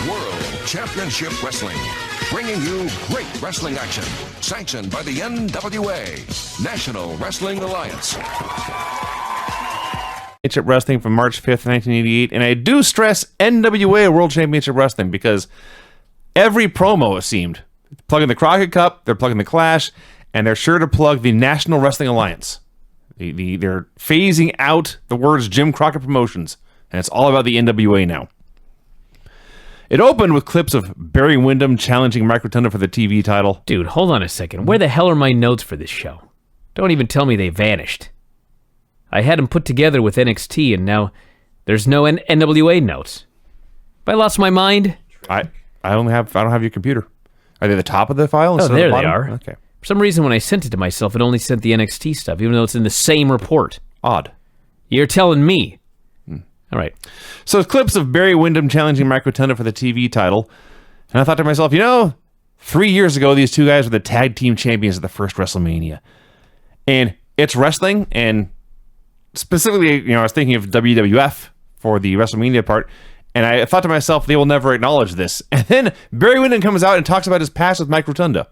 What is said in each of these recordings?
World Championship Wrestling. Bringing you great wrestling action. Sanctioned by the NWA, National Wrestling Alliance. Championship Wrestling from March 5th, 1988. And I do stress NWA World Championship Wrestling because every promo, it seemed, plugging the Crockett Cup, they're plugging the Clash, and they're sure to plug the National Wrestling Alliance. They're phasing out the words Jim Crockett Promotions, and it's all about the NWA now. It opened with clips of Barry Windham challenging Mike Rotunda for the TV title. Dude, hold on a second. Where the hell are my notes for this show? Don't even tell me they vanished. I had them put together with NXT, and now there's no NWA notes. Have I lost my mind? I don't have your computer. Are they at the top of the file? Oh, there the they are. Okay. For some reason, when I sent it to myself, it only sent the NXT stuff, even though it's in the same report. Odd. You're telling me. All right. So it's clips of Barry Windham challenging Mike Rotunda for the TV title. And I thought to myself, 3 years ago, these two guys were the tag team champions of the first WrestleMania. And it's wrestling, and specifically, I was thinking of WWF for the WrestleMania part, and I thought to myself, they will never acknowledge this. And then Barry Windham comes out and talks about his past with Mike Rotunda.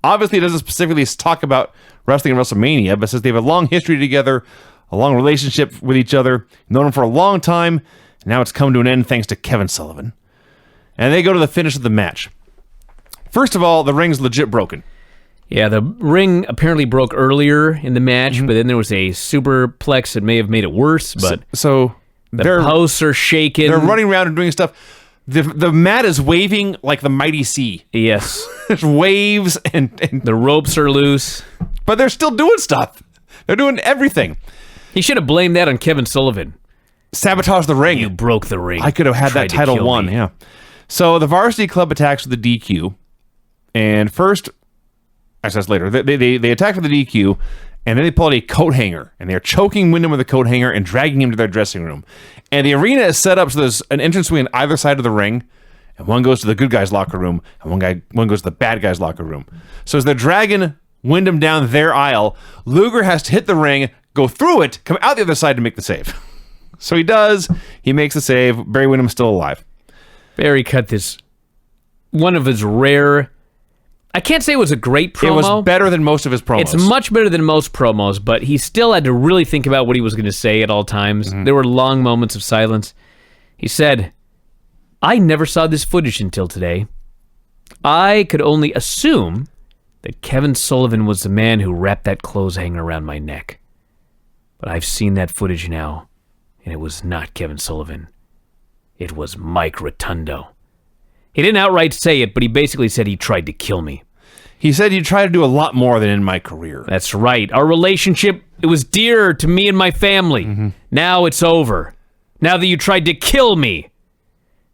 Obviously, it doesn't specifically talk about wrestling and WrestleMania, but says they have a long history together, a long relationship with each other, known them for a long time, and now it's come to an end thanks to Kevin Sullivan. And they go to the finish of the match. First of all, the ring's legit broken. Yeah, the ring apparently broke earlier in the match, but then there was a superplex that may have made it worse, but so the posts are shaking. They're running around and doing stuff. The mat is waving like the mighty sea. Yes. There's waves and the ropes are loose. But they're still doing stuff. They're doing everything. He should have blamed that on Kevin Sullivan. Sabotage the ring. You broke the ring. I could have had that title won, yeah. So the Varsity Club attacks with the DQ. And first, I said later, they attack with the DQ, and then they pull out a coat hanger, and they're choking Windham with a coat hanger and dragging him to their dressing room. And the arena is set up so there's an entranceway on either side of the ring, and one goes to the good guy's locker room, and one goes to the bad guy's locker room. So as they're dragging Windham down their aisle, Luger has to hit the ring, go through it, come out the other side to make the save. So he does. He makes the save. Barry Windham's still alive. Barry cut this, one of his rare... I can't say it was a great promo. It was better than most of his promos. It's much better than most promos, but he still had to really think about what he was going to say at all times. Mm-hmm. There were long moments of silence. He said, I never saw this footage until today. I could only assume that Kevin Sullivan was the man who wrapped that clothes hanger around my neck. But I've seen that footage now, and it was not Kevin Sullivan. It was Mike Rotunda. He didn't outright say it, but he basically said he tried to kill me. He said you tried to do a lot more than in my career. That's right. Our relationship, it was dear to me and my family. Mm-hmm. Now it's over. Now that you tried to kill me.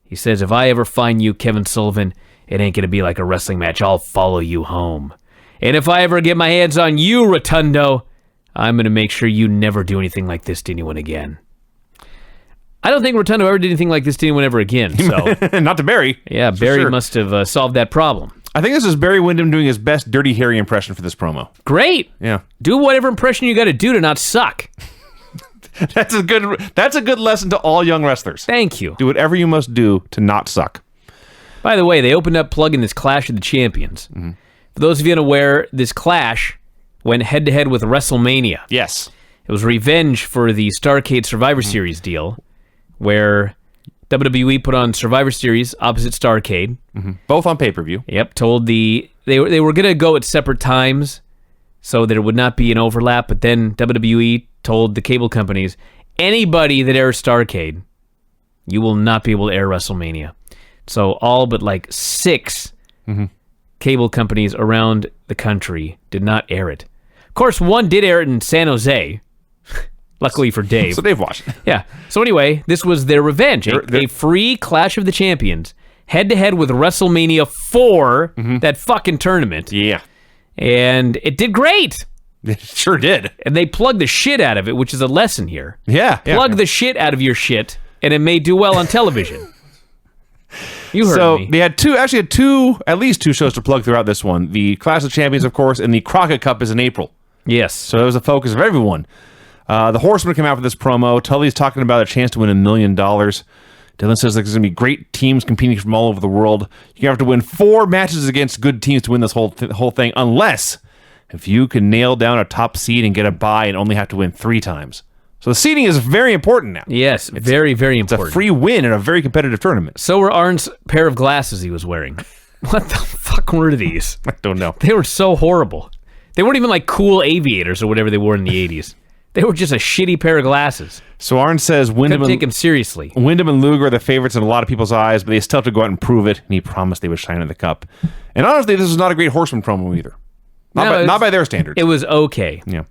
He says, if I ever find you, Kevin Sullivan, it ain't going to be like a wrestling match. I'll follow you home. And if I ever get my hands on you, Rotunda, I'm going to make sure you never do anything like this to anyone again. I don't think Rotunda ever did anything like this to anyone ever again. So not to Barry. Yeah, Barry must have solved that problem. I think this is Barry Windham doing his best Dirty Harry impression for this promo. Great. Yeah. Do whatever impression you got to do to not suck. That's a good lesson to all young wrestlers. Thank you. Do whatever you must do to not suck. By the way, they opened up plugging this Clash of the Champions. Mm-hmm. For those of you unaware, this Clash went head-to-head with WrestleMania. Yes. It was revenge for the Starrcade Survivor Series deal, where WWE put on Survivor Series opposite Starrcade. Mm-hmm. Both on pay-per-view. Yep, told they were going to go at separate times so there would not be an overlap, but then WWE told the cable companies, anybody that airs Starrcade, you will not be able to air WrestleMania. So all but like 6 cable companies around the country did not air it. Of course, one did air it in San Jose, luckily for Dave. So Dave watched it. Yeah. So anyway, this was their revenge. A free Clash of the Champions, head-to-head with WrestleMania 4, that fucking tournament. Yeah. And it did great. It sure did. And they plugged the shit out of it, which is a lesson here. Yeah. Plug the shit out of your shit, and it may do well on television. You heard me. So they had at least two shows to plug throughout this one. The Clash of Champions, of course, and the Crockett Cup is in April. Yes. So it was the focus of everyone. The Horsemen came out for this promo. Tully's talking about a chance to win $1 million. Dylan says there's going to be great teams competing from all over the world. You have to win 4 matches against good teams to win this whole thing, unless if you can nail down a top seed and get a bye and only have to win 3 times. So the seeding is very important now. Yes, very, very important. It's a free win in a very competitive tournament. So were Arn's pair of glasses he was wearing. What the fuck were these? I don't know. They were so horrible. They weren't even like cool aviators or whatever they wore in the 80s. They were just a shitty pair of glasses. So Arn says Couldn't take him seriously. Wyndham and Luger are the favorites in a lot of people's eyes, but they still have to go out and prove it, and he promised they would shine in the cup. And honestly, this is not a great Horseman promo either. Not by their standards. It was okay. Yeah.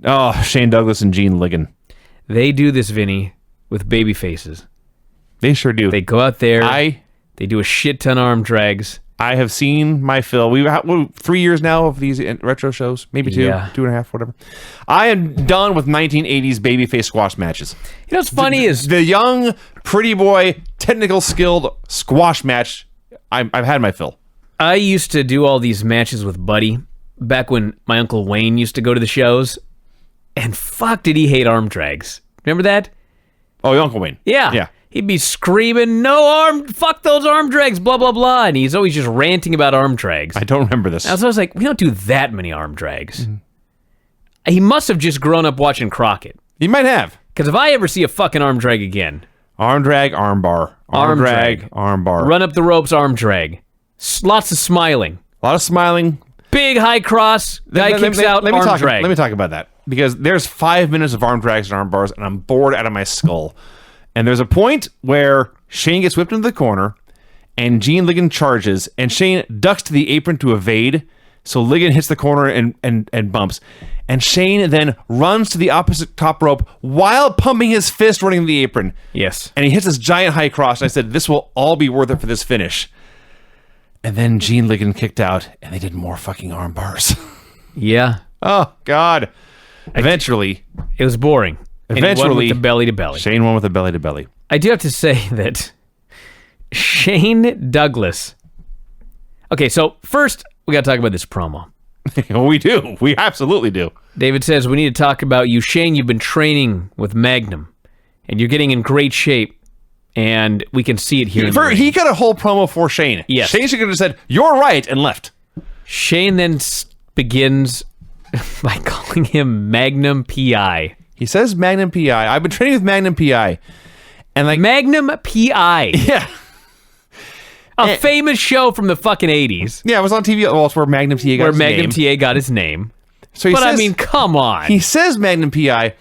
Oh, Shane Douglas and Gene Ligon. They do this, Vinny, with baby faces. They sure do. They go out there. They do a shit ton of arm drags. I have seen my fill. We've had 3 years now of these retro shows, maybe 2.5, whatever. I am done with 1980s babyface squash matches. You know what's funny is the young, pretty boy, technical, skilled squash match. I've had my fill. I used to do all these matches with Buddy back when my Uncle Wayne used to go to the shows, and fuck did he hate arm drags. Remember that? Oh, your Uncle Wayne. Yeah. He'd be screaming, fuck those arm drags, blah, blah, blah. And he's always just ranting about arm drags. I don't remember this. So I was like, we don't do that many arm drags. Mm-hmm. He must have just grown up watching Crockett. He might have. Because if I ever see a fucking arm drag again. Arm drag, arm bar. Arm drag, arm bar. Run up the ropes, arm drag. Lots of smiling. A lot of smiling. Big high cross. Guy kicks out, arm drag. Let me talk about that. Because there's 5 minutes of arm drags and arm bars, and I'm bored out of my skull. And there's a point where Shane gets whipped into the corner, and Gene Ligon charges, and Shane ducks to the apron to evade. So Ligon hits the corner and bumps. And Shane then runs to the opposite top rope while pumping his fist running the apron. Yes. And he hits this giant high cross, and I said, this will all be worth it for this finish. And then Gene Ligon kicked out, and they did more fucking arm bars. Yeah. Oh, God. Eventually. It was boring. Eventually, and he won with the belly to belly. Shane won with the belly to belly. I do have to say that Shane Douglas. Okay, so first we got to talk about this promo. Well, we do. We absolutely do. David says we need to talk about you, Shane. You've been training with Magnum, and you're getting in great shape, and we can see it here. He got a whole promo for Shane. Yes. Shane should have said, "You're right," and left. Shane then begins by calling him Magnum PI. He says Magnum PI. I've been training with Magnum PI. And like Magnum PI. Yeah. A famous show from the fucking 80s. Yeah, it was on TV. Well, it's where Magnum TA got his name. Where Magnum TA got his name. So he says, I mean, come on. He says Magnum PI,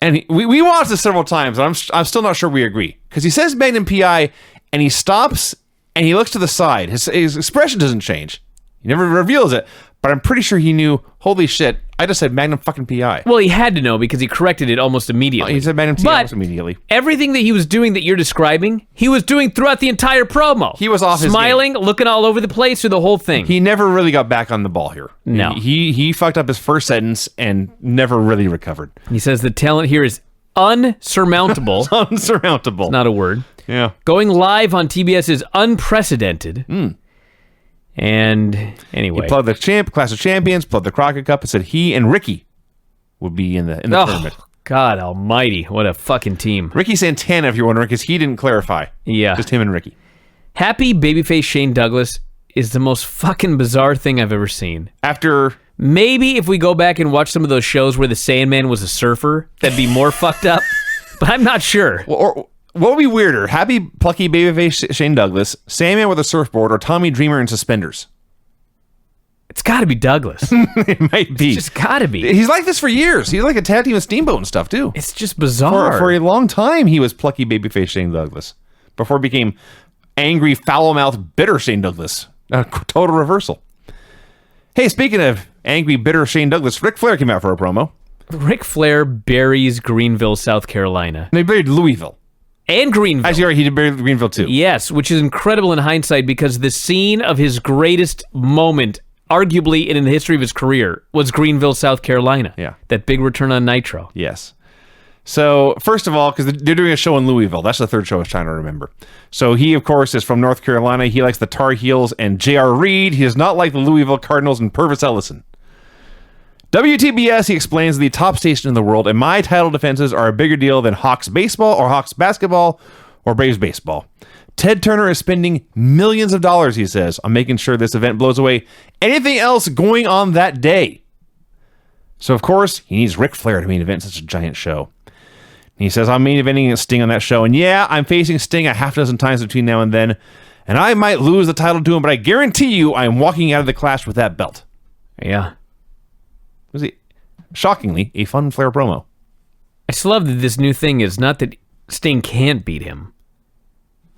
and we watched this several times, and I'm still not sure we agree. Because he says Magnum PI, and he stops, and he looks to the side. His expression doesn't change. He never reveals it. But I'm pretty sure he knew, holy shit, I just said Magnum fucking PI. Well, he had to know because he corrected it almost immediately. He said Magnum PI almost immediately. Everything that he was doing that you're describing, he was doing throughout the entire promo. He was off his smiling, looking all over the place through the whole thing. He never really got back on the ball here. No. He fucked up his first sentence and never really recovered. He says the talent here is unsurmountable. Unsurmountable. It's not a word. Yeah. Going live on TBS is unprecedented. And anyway, he plugged the Clash of Champions, plugged the Crockett Cup, and said he and Ricky would be in the tournament. God almighty, what a fucking team. Ricky Santana, if you're wondering, because he didn't clarify. Yeah. Just him and Ricky. Happy babyface Shane Douglas is the most fucking bizarre thing I've ever seen. After... Maybe if we go back and watch some of those shows where the Sandman was a surfer, that'd be more fucked up. But I'm not sure. What would be weirder? Happy, plucky babyface Shane Douglas, Sandman with a surfboard, or Tommy Dreamer in suspenders? It's got to be Douglas. It might be. It's just got to be. He's like this for years. He's like a tag team with Steamboat and stuff, too. It's just bizarre. For a long time, he was plucky babyface Shane Douglas. Before he became angry, foul-mouthed, bitter Shane Douglas. A total reversal. Hey, speaking of angry, bitter Shane Douglas, Ric Flair came out for a promo. Ric Flair buries Greenville, South Carolina. And he buried Louisville. And Greenville. Actually, right, he did bury Greenville, too. Yes, which is incredible in hindsight because the scene of his greatest moment, arguably in the history of his career, was Greenville, South Carolina. Yeah. That big return on Nitro. Yes. So, first of all, because they're doing a show in Louisville. That's the third show I was trying to remember. So, he, of course, is from North Carolina. He likes the Tar Heels and J.R. Reed. He does not like the Louisville Cardinals and Purvis Ellison. WTBS, he explains, the top station in the world, and my title defenses are a bigger deal than Hawks baseball or Hawks basketball or Braves baseball. Ted Turner is spending millions of dollars, he says, on making sure this event blows away anything else going on that day. So, of course, he needs Ric Flair to main event such a giant show. And he says, I'm main eventing Sting on that show, and yeah, I'm facing Sting a half dozen times between now and then, and I might lose the title to him, but I guarantee you I'm walking out of the Clash with that belt. Yeah. Was it shockingly a fun Flair promo? I just love that this new thing is not that Sting can't beat him.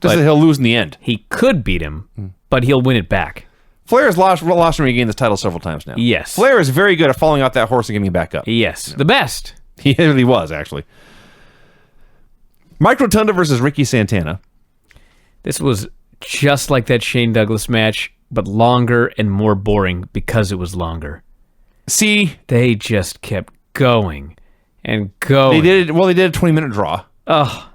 Just that he'll lose in the end. He could beat him, but he'll win it back. Flair has lost and regained this title several times now. Yes. Flair is very good at falling off that horse and getting back up. Yes. The best. He really was, actually. Mike Rotunda versus Ricky Santana. This was just like that Shane Douglas match, but longer and more boring because it was longer. See, They just kept going and going. they did a 20-minute draw. Oh,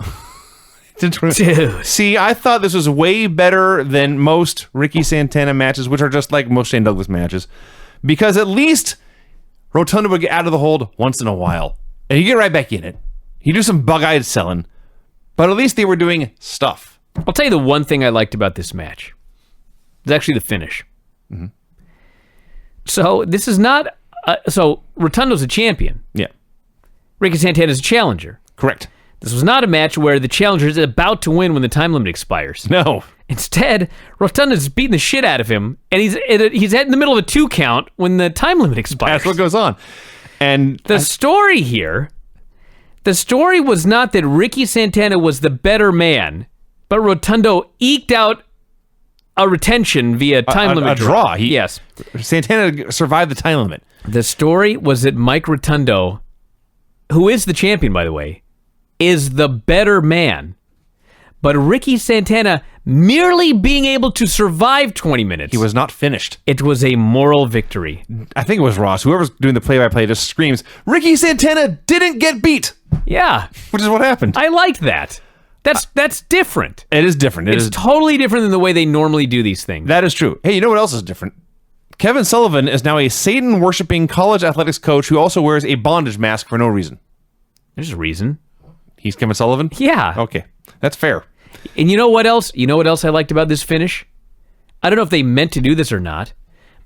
Dude. See, I thought this was way better than most Ricky Santana matches, which are just like most Shane Douglas matches, because at least Rotunda would get out of the hold once in a while, and he'd get right back in it. He'd do some bug-eyed selling, but at least they were doing stuff. I'll tell you the one thing I liked about this match. It's actually the finish. Mm-hmm. So this is not... so Rotundo's a champion. Yeah. Ricky Santana's a challenger. Correct. This was not a match where the challenger is about to win when the time limit expires. No. Instead, Rotunda's beating the shit out of him, and he's in the middle of a 2 count when the time limit expires. That's what goes on. And the story here, the story was not that Ricky Santana was the better man, but Rotundo eked out a retention via time limit draw. Yes. Santana survived the time limit. The story was that Mike Rotundo, who is the champion, by the way, is the better man. But Ricky Santana merely being able to survive 20 minutes. He was not finished. It was a moral victory. I think it was Ross. Whoever's doing the play-by-play just screams, Ricky Santana didn't get beat. Yeah. Which is what happened. I liked that. That's different. It is different. It's totally different than the way they normally do these things. That is true. Hey, you know what else is different? Kevin Sullivan is now a Satan-worshipping college athletics coach who also wears a bondage mask for no reason. There's a reason. He's Kevin Sullivan? Yeah. Okay. That's fair. And you know what else? You know what else I liked about this finish? I don't know if they meant to do this or not,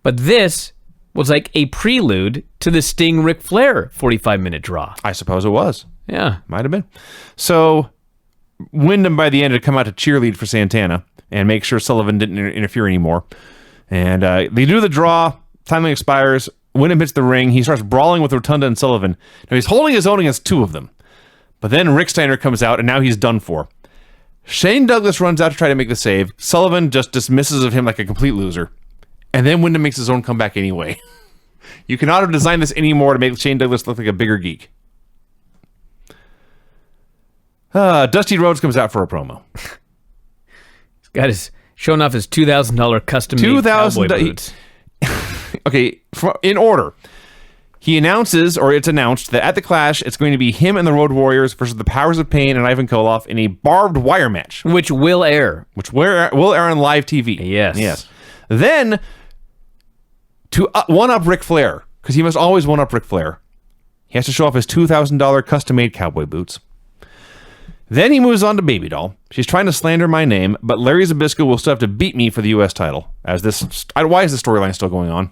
but this was like a prelude to the Sting Ric Flair 45-minute draw. I suppose it was. Yeah. Might have been. So, Wyndham by the end had come out to cheerlead for Santana and make sure Sullivan didn't interfere anymore. And they do the draw. Time limit expires. Wyndham hits the ring. He starts brawling with Rotunda and Sullivan. Now, he's holding his own against 2 of them. But then Rick Steiner comes out, and now he's done for. Shane Douglas runs out to try to make the save. Sullivan just dismisses of him like a complete loser. And then Wyndham makes his own comeback anyway. You cannot have designed this anymore to make Shane Douglas look like a bigger geek. Dusty Rhodes comes out for a promo. He's got his showing off his $2,000 custom-made cowboy boots. Okay, in order. He announces, or it's announced, that at the Clash, it's going to be him and the Road Warriors versus the Powers of Pain and Ivan Koloff in a barbed wire match. Which will air. Which will air on live TV. Yes. Then, to one-up Ric Flair, because he must always one-up Ric Flair, he has to show off his $2,000 custom-made cowboy boots. Then he moves on to Baby Doll. She's trying to slander my name, but Larry Zbyszko will still have to beat me for the U.S. title. Why is the storyline still going on?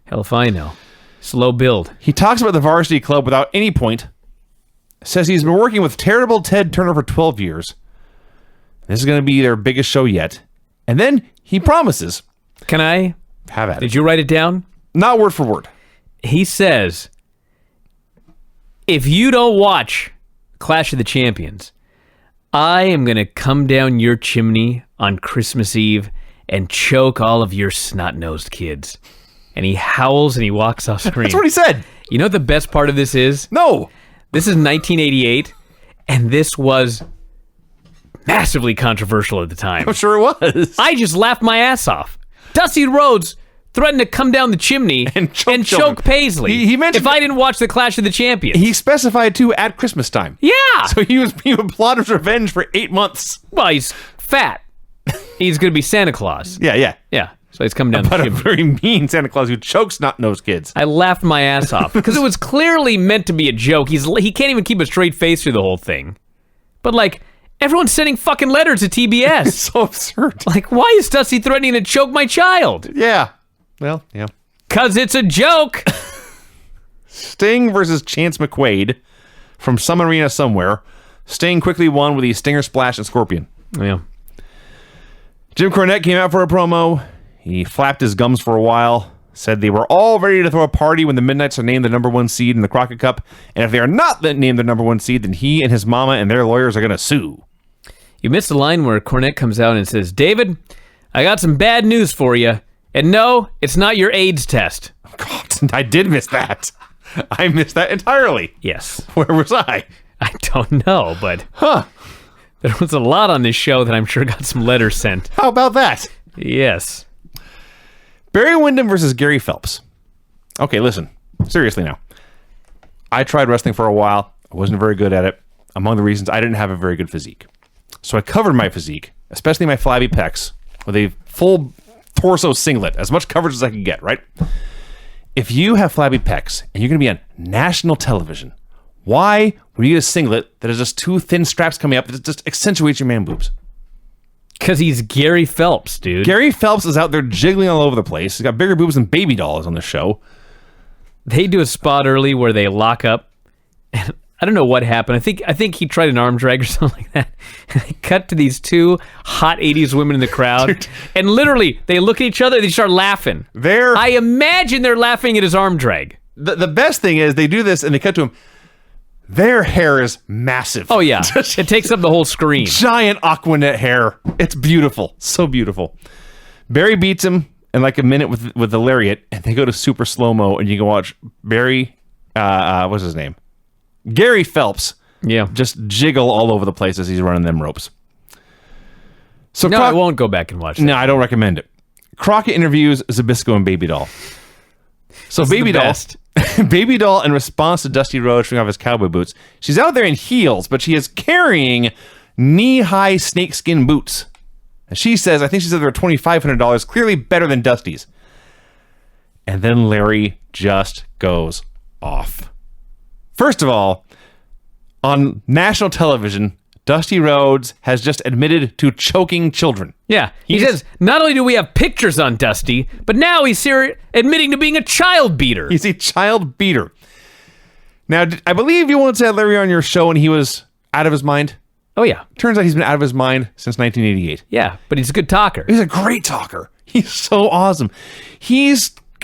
Hell if I know. Slow build. He talks about the varsity club without any point. Says he's been working with terrible Ted Turner for 12 years. This is going to be their biggest show yet. And then he promises. Can I? Have at it. Did you write it down? Not word for word. He says, if you don't watch Clash of the Champions, I am going to come down your chimney on Christmas Eve and choke all of your snot-nosed kids. And he howls and he walks off screen. That's what he said. You know what the best part of this is? No. This is 1988, and this was massively controversial at the time. I'm sure it was. I just laughed my ass off. Dusty Rhodes threatened to come down the chimney and choke Paisley he mentioned if I didn't watch the Clash of the Champions. He specified, too, at Christmas time. Yeah. So he would plot his revenge for 8 months. Well, he's fat. He's going to be Santa Claus. Yeah. Yeah. So he's coming down But the a chimney. very mean Santa Claus who chokes snot-nosed kids. I laughed my ass off because it was clearly meant to be a joke. He can't even keep a straight face through the whole thing. But like, everyone's sending fucking letters to TBS. It's so absurd. Like, why is Dusty threatening to choke my child? Yeah. Well, yeah. 'Cause it's a joke. Sting versus Chance McQuaid from some arena somewhere. Sting quickly won with the Stinger Splash and Scorpion. Yeah. Jim Cornette came out for a promo. He flapped his gums for a while, said they were all ready to throw a party when the Midnights are named the number 1 seed in the Crockett Cup, and if they are not named the number 1 seed, then he and his mama and their lawyers are going to sue. You missed a line where Cornette comes out and says, David, I got some bad news for you. And no, it's not your AIDS test. God, I did miss that. I missed that entirely. Yes. Where was I? I don't know, but there was a lot on this show that I'm sure got some letters sent. How about that? Yes. Barry Windham versus Gary Phelps. Okay, listen. Seriously now. I tried wrestling for a while. I wasn't very good at it. Among the reasons, I didn't have a very good physique. So I covered my physique, especially my flabby pecs, with a full torso singlet, as much coverage as I could get, right? If you have flabby pecs and you're going to be on national television, why would you get a singlet that has just 2 thin straps coming up that just accentuates your man boobs? Because he's Gary Phelps, dude. Gary Phelps is out there jiggling all over the place. He's got bigger boobs than Baby Doll is on the show. They do a spot early where they lock up. And I don't know what happened. I think he tried an arm drag or something like that. And they cut to these 2 hot 80s women in the crowd. And literally, they look at each other and they start laughing. I imagine they're laughing at his arm drag. The best thing is they do this and they cut to him. Their hair is massive. Oh, yeah. It takes up the whole screen. Giant Aquanet hair. It's beautiful. So beautiful. Barry beats him in like a minute with the lariat, and they go to super slow-mo, and you can watch Barry, what's his name? Gary Phelps. Yeah. Just jiggle all over the place as he's running them ropes. So No, I won't go back and watch that. No, I don't recommend it. Crockett interviews Zbyszko and Baby Doll. So This is Baby the Doll, best. Baby Doll, in response to Dusty Rhodes showing off his cowboy boots, she's out there in heels, but she is carrying knee-high snakeskin boots. And she says, I think she said they were $2,500, clearly better than Dusty's. And then Larry just goes off. First of all, on national television, Dusty Rhodes has just admitted to choking children. Yeah. He says, not only do we have pictures on Dusty, but now he's here admitting to being a child beater. He's a child beater. Now, I believe you once had Larry on your show and he was out of his mind. Oh, yeah. Turns out he's been out of his mind since 1988. Yeah, but he's a good talker. He's a great talker. He's so awesome.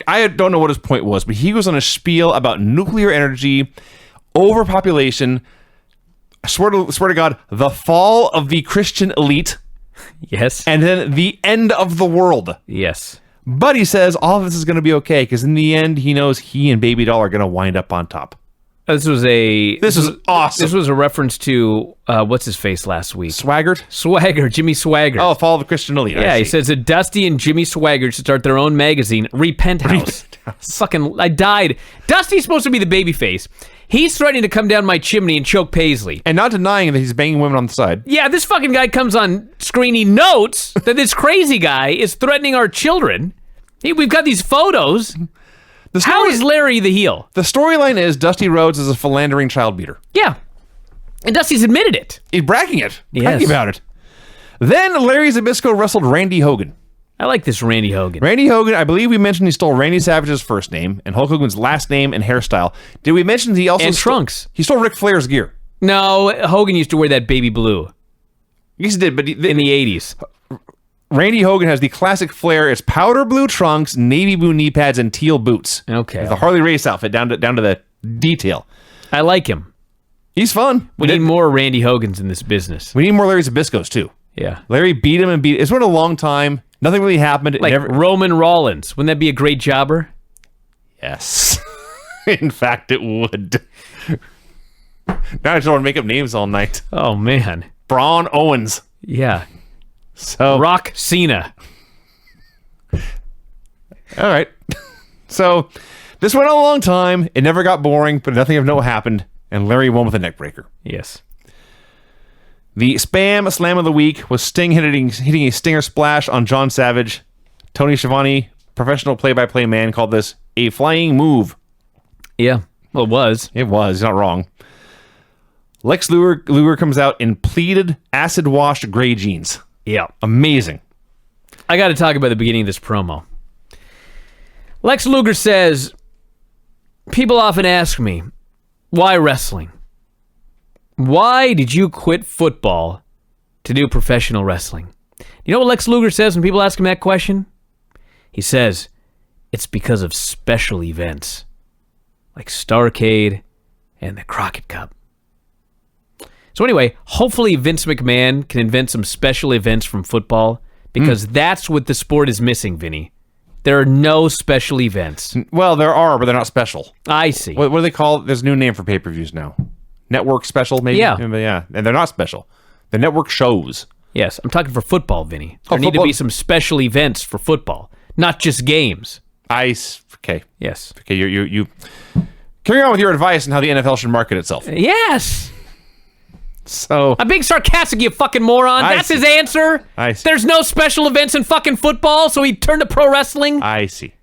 I don't know what his point was, but he was on a spiel about nuclear energy, overpopulation, I swear to God, the fall of the Christian elite, Yes. and then the end of the world. Yes. But he says all of this is going to be okay, because in the end, he knows he and Baby Doll are going to wind up on top. This was awesome. This was a reference to, what's his face last week? Swaggart? Jimmy Swaggart. Oh, fall of the Christian elite. Yeah, he says that Dusty and Jimmy Swaggart should start their own magazine, Repent House. Fucking, I died. Dusty's supposed to be the baby face. He's threatening to come down my chimney and choke Paisley. And not denying that he's banging women on the side. Yeah, this fucking guy comes on screen. He notes that this crazy guy is threatening our children. We've got these photos. How is Larry the heel? The storyline is Dusty Rhodes is a philandering child beater. Yeah. And Dusty's admitted it. He's bragging it. Yes. Bragging about it. Then Larry Zbyszko wrestled Randy Hogan. I like this Randy Hogan. Randy Hogan, I believe we mentioned he stole Randy Savage's first name and Hulk Hogan's last name and hairstyle. Did we mention he also And trunks. He stole Ric Flair's gear. No, Hogan used to wear that baby blue Yes, he did, but in the 80s. Randy Hogan has the classic Flair. It's powder blue trunks, navy blue knee pads, and teal boots. Okay. The Harley Race outfit down to the detail. I like him. He's fun. We need more Randy Hogans in this business. We need more Larry Zbyszkos too. Yeah. Larry beat him and beat. It's been a long time. Nothing really happened. It Like never. Roman Rollins. Wouldn't that be a great jobber? Yes. In fact, it would. Now I just want to make up names all night. Oh, man. Braun Owens. Yeah. So Rock Cena. all right. So this went on a long time. It never got boring, but nothing of note happened, and Larry won with a neck breaker. Yes. The Spam Slam of the Week was Sting hitting a Stinger Splash on John Savage. Tony Schiavone, professional play-by-play man, called this a flying move. Yeah, well, it was. It was. He's not wrong. Lex Luger comes out in pleated, acid-washed gray jeans. Yeah. Amazing. I got to talk about the beginning of this promo. Lex Luger says, people often ask me, why wrestling? Why did you quit football to do professional wrestling? You know what Lex Luger says when people ask him that question? He says, it's because of special events like Starrcade and the Crockett Cup. So anyway, hopefully Vince McMahon can invent some special events from football, because that's what the sport is missing, Vinny. There are no special events. Well, there are, but they're not special. I see. What do they call it? There's a new name for pay-per-views now. Network special, maybe? Yeah. Yeah, and they're not special. The network shows. Yes, I'm talking for football, Vinny. There need to be some special events for football, not just games. Okay. Yes. Okay, you carry on with your advice on how the NFL should market itself. Yes. So I'm being sarcastic, you fucking moron. That's his answer. I see. There's no special events in fucking football, so he turned to pro wrestling. I see.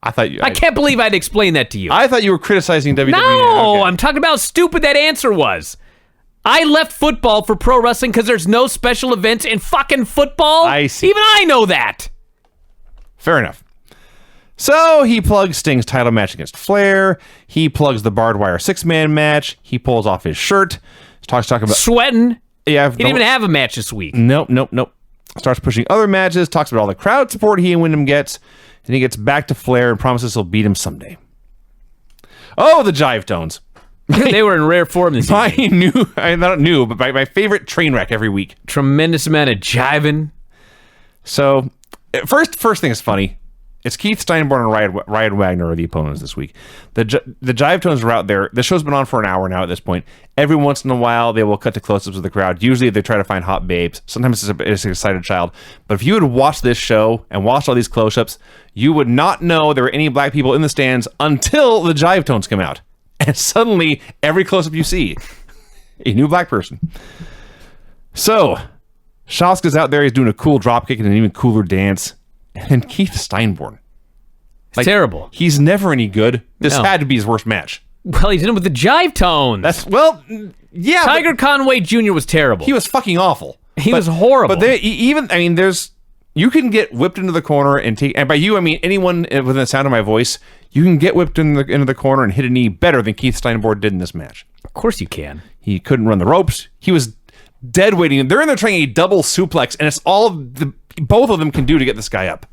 I can't believe I'd explain that to you. I thought you were criticizing WWE. No, Okay. I'm talking about how stupid that answer was. I left football for pro wrestling because there's no special events in fucking football. I see. Even I know that. Fair enough. So he plugs Sting's title match against Flair. He plugs the barbed wire 6-man match. He pulls off his shirt. Talks about Sweating. yeah. He didn't even have a match this week. Nope. Starts pushing other matches. Talks about all the crowd support he and Wyndham gets. And he gets back to Flair and promises he'll beat him someday. Oh, the jive tones. They were in rare form this evening. But my favorite train wreck every week. Tremendous amount of jiving. So, first thing is funny. It's Keith Steinborn and Ryan Wagner are the opponents this week. The jive tones are out there. The show's been on for an hour now at this point. Every once in a while, they will cut to close-ups of the crowd. Usually, they try to find hot babes. Sometimes it's an excited child. But if you had watched this show and watched all these close-ups, you would not know there were any black people in the stands until the jive tones come out. And suddenly, every close-up you see, a new black person. So, Shaska's out there. He's doing a cool dropkick and an even cooler dance. And Keith Steinborn. It's terrible. He's never any good. This No. had to be his worst match. Well, he's in it with the jive tones. Yeah. Tiger Conway Jr. was terrible. He was fucking awful. He was horrible. But you can get whipped into the corner and by you, I mean anyone within the sound of my voice, you can get whipped into the corner and hit a knee better than Keith Steinborn did in this match. Of course you can. He couldn't run the ropes. He was dead weighting. They're in there trying a double suplex, and it's all both of them can do to get this guy up.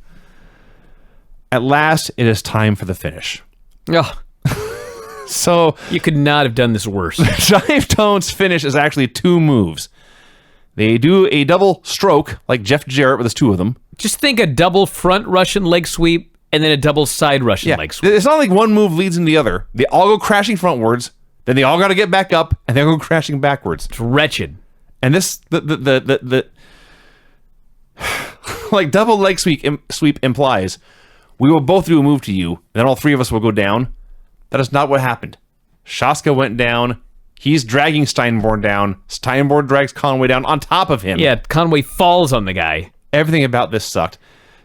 At last, it is time for the finish. Oh, So you could not have done this worse. Jive Tones' finish is actually 2 moves. They do a double stroke, like Jeff Jarrett, but there's 2 of them. Just think a double front Russian leg sweep and then a double side Russian leg sweep. It's not like one move leads into the other. They all go crashing frontwards, then they all got to get back up, and they go crashing backwards. It's wretched. And this, like double leg sweep implies we will both do a move to you, and then all 3 of us will go down. That is not what happened. Shaska went down. He's dragging Steinborn down. Steinborn drags Conway down on top of him. Yeah, Conway falls on the guy. Everything about this sucked.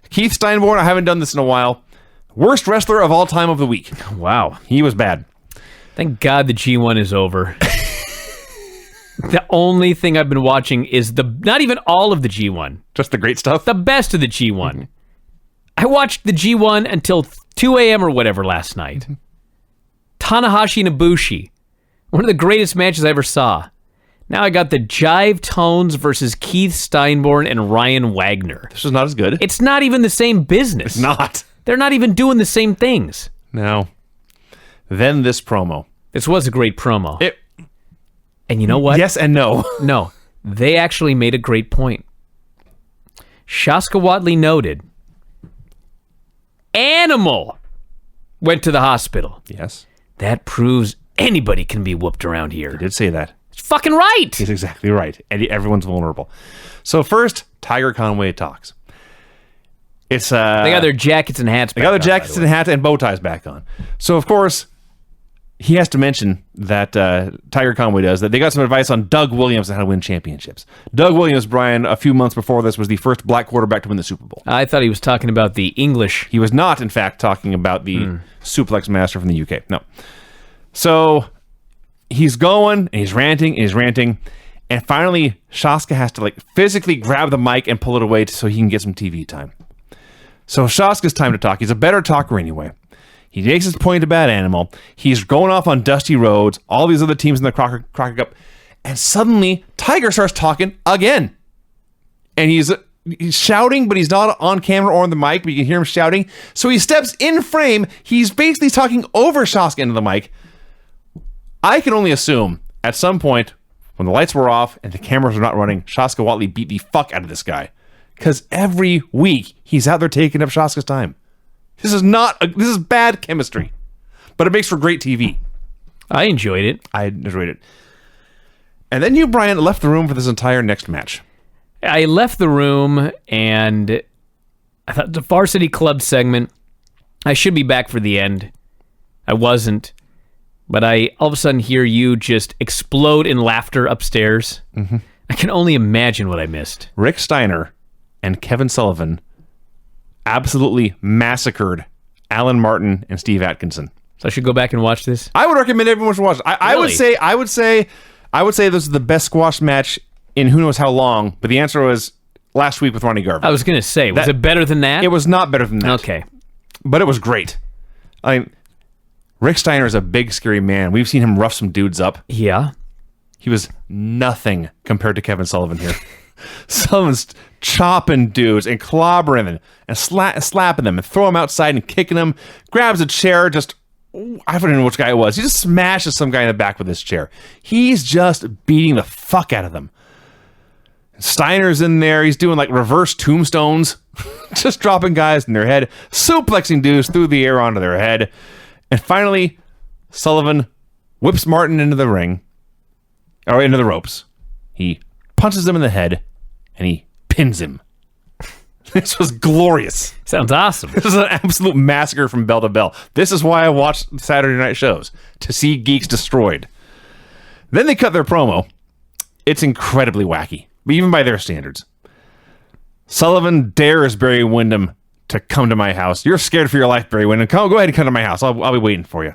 Keith Steinborn, I haven't done this in a while. Worst wrestler of all time of the week. Wow. He was bad. Thank God the G1 is over. The only thing I've been watching is not even all of the G1. Just the great stuff? The best of the G1. I watched the G1 until 2 a.m. or whatever last night. Tanahashi and Ibushi. One of the greatest matches I ever saw. Now I got the Jive Tones versus Keith Steinborn and Ryan Wagner. This is not as good. It's not even the same business. It's not. They're not even doing the same things. No. Then this promo. This was a great promo. It. And you know what? Yes and no. No. They actually made a great point. Shaska Watley noted, Animal went to the hospital. Yes. That proves anybody can be whooped around here. He did say that. It's fucking right. He's exactly right. And everyone's vulnerable. So first, Tiger Conway talks. It's They got their jackets and hats back They got their on, jackets and hats and bow ties back on. So of course, he has to mention that Tiger Conway does, that they got some advice on Doug Williams on how to win championships. Doug Williams, Bryan, a few months before this, was the first black quarterback to win the Super Bowl. I thought he was talking about the English. He was not, in fact, talking about the suplex master from the UK. No. So he's going, and he's ranting, and finally Shaska has to physically grab the mic and pull it away so he can get some TV time. So Shaska's time to talk. He's a better talker anyway. He makes his point about Animal. He's going off on dusty roads, all these other teams in the Crocker Cup, and suddenly Tiger starts talking again. And he's shouting, but he's not on camera or on the mic, but you can hear him shouting. So he steps in frame. He's basically talking over Shaska into the mic. I can only assume at some point when the lights were off and the cameras were not running, Shaska Whatley beat the fuck out of this guy. Because every week he's out there taking up Shaska's time. This is bad chemistry, but it makes for great TV. I enjoyed it. I enjoyed it. And then you, Bryan, left the room for this entire next match. I left the room, and I thought the Varsity Club segment, I should be back for the end. I wasn't, but I all of a sudden hear you just explode in laughter upstairs. Mm-hmm. I can only imagine what I missed. Rick Steiner and Kevin Sullivan absolutely massacred Alan Martin and Steve Atkinson. So I should go back and watch this? I would recommend everyone should watch it. I would say this is the best squash match in who knows how long, but the answer was last week with Ronnie Garvin. I was going to say, was it better than that? It was not better than that. Okay. But it was great. Rick Steiner is a big, scary man. We've seen him rough some dudes up. Yeah. He was nothing compared to Kevin Sullivan here. Sullivan's chopping dudes and clobbering them and slapping them and throw them outside and kicking them. Grabs a chair, I don't know which guy it was. He just smashes some guy in the back with his chair. He's just beating the fuck out of them. Steiner's in there. He's doing reverse tombstones. Just dropping guys in their head. Suplexing dudes through the air onto their head. And finally, Sullivan whips Martin into the ring. Or into the ropes. He punches him in the head. And he pins him. This was glorious. Sounds awesome. This is an absolute massacre from bell to bell. This is why I watch Saturday night shows. To see geeks destroyed. Then they cut their promo. It's incredibly wacky. Even by their standards. Sullivan dares Barry Windham to come to my house. You're scared for your life, Barry Windham. Go ahead and come to my house. I'll be waiting for you.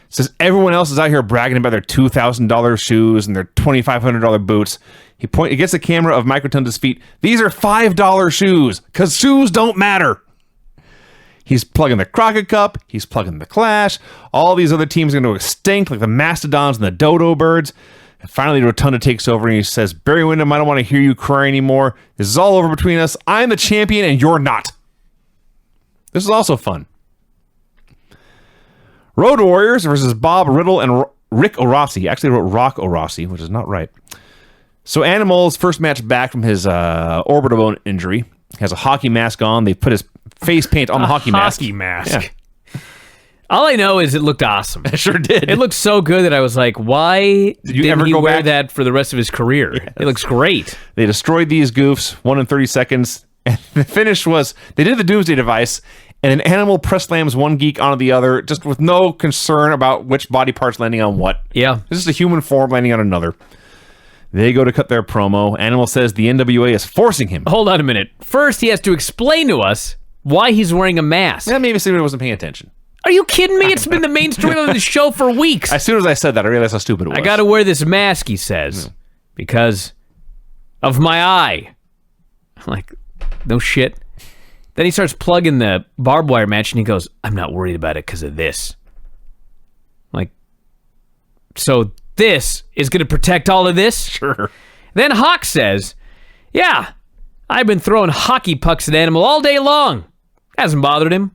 Says everyone else is out here bragging about their $2,000 shoes and their $2,500 boots. He gets the camera of Mike Rotunda's feet. These are $5 shoes, because shoes don't matter. He's plugging the Crockett Cup. He's plugging the Clash. All these other teams are going to extinct, like the Mastodons and the Dodo Birds. And finally, Rotunda takes over and he says, Barry Windham, I don't want to hear you cry anymore. This is all over between us. I'm the champion and you're not. This is also fun. Road Warriors versus Bob Riddle and Rick O'Rossi. Actually wrote Rock O'Rossi, which is not right. So Animal's first match back from his orbital bone injury. He has a hockey mask on. They put his face paint on the hockey mask. Hockey mask. Yeah. All I know is it looked awesome. It sure did. It looked so good that I was like, why didn't he wear that for the rest of his career? Yes. It looks great. They destroyed these goofs, 1 in 30 seconds. And the finish was, they did the Doomsday Device, and an Animal press slams one geek onto the other, just with no concern about which body part's landing on what. Yeah. This is a human form landing on another. They go to cut their promo. Animal says the NWA is forcing him. Hold on a minute. First, he has to explain to us why he's wearing a mask. Yeah, maybe somebody wasn't paying attention. Are you kidding me? It's been the main story of the show for weeks. As soon as I said that, I realized how stupid it was. I got to wear this mask, he says, because of my eye. I'm like, no shit. Then he starts plugging the barbed wire match, and he goes, I'm not worried about it because of this. I'm like, so this is going to protect all of this? Sure. Then Hawk says, yeah, I've been throwing hockey pucks at Animal all day long. Hasn't bothered him.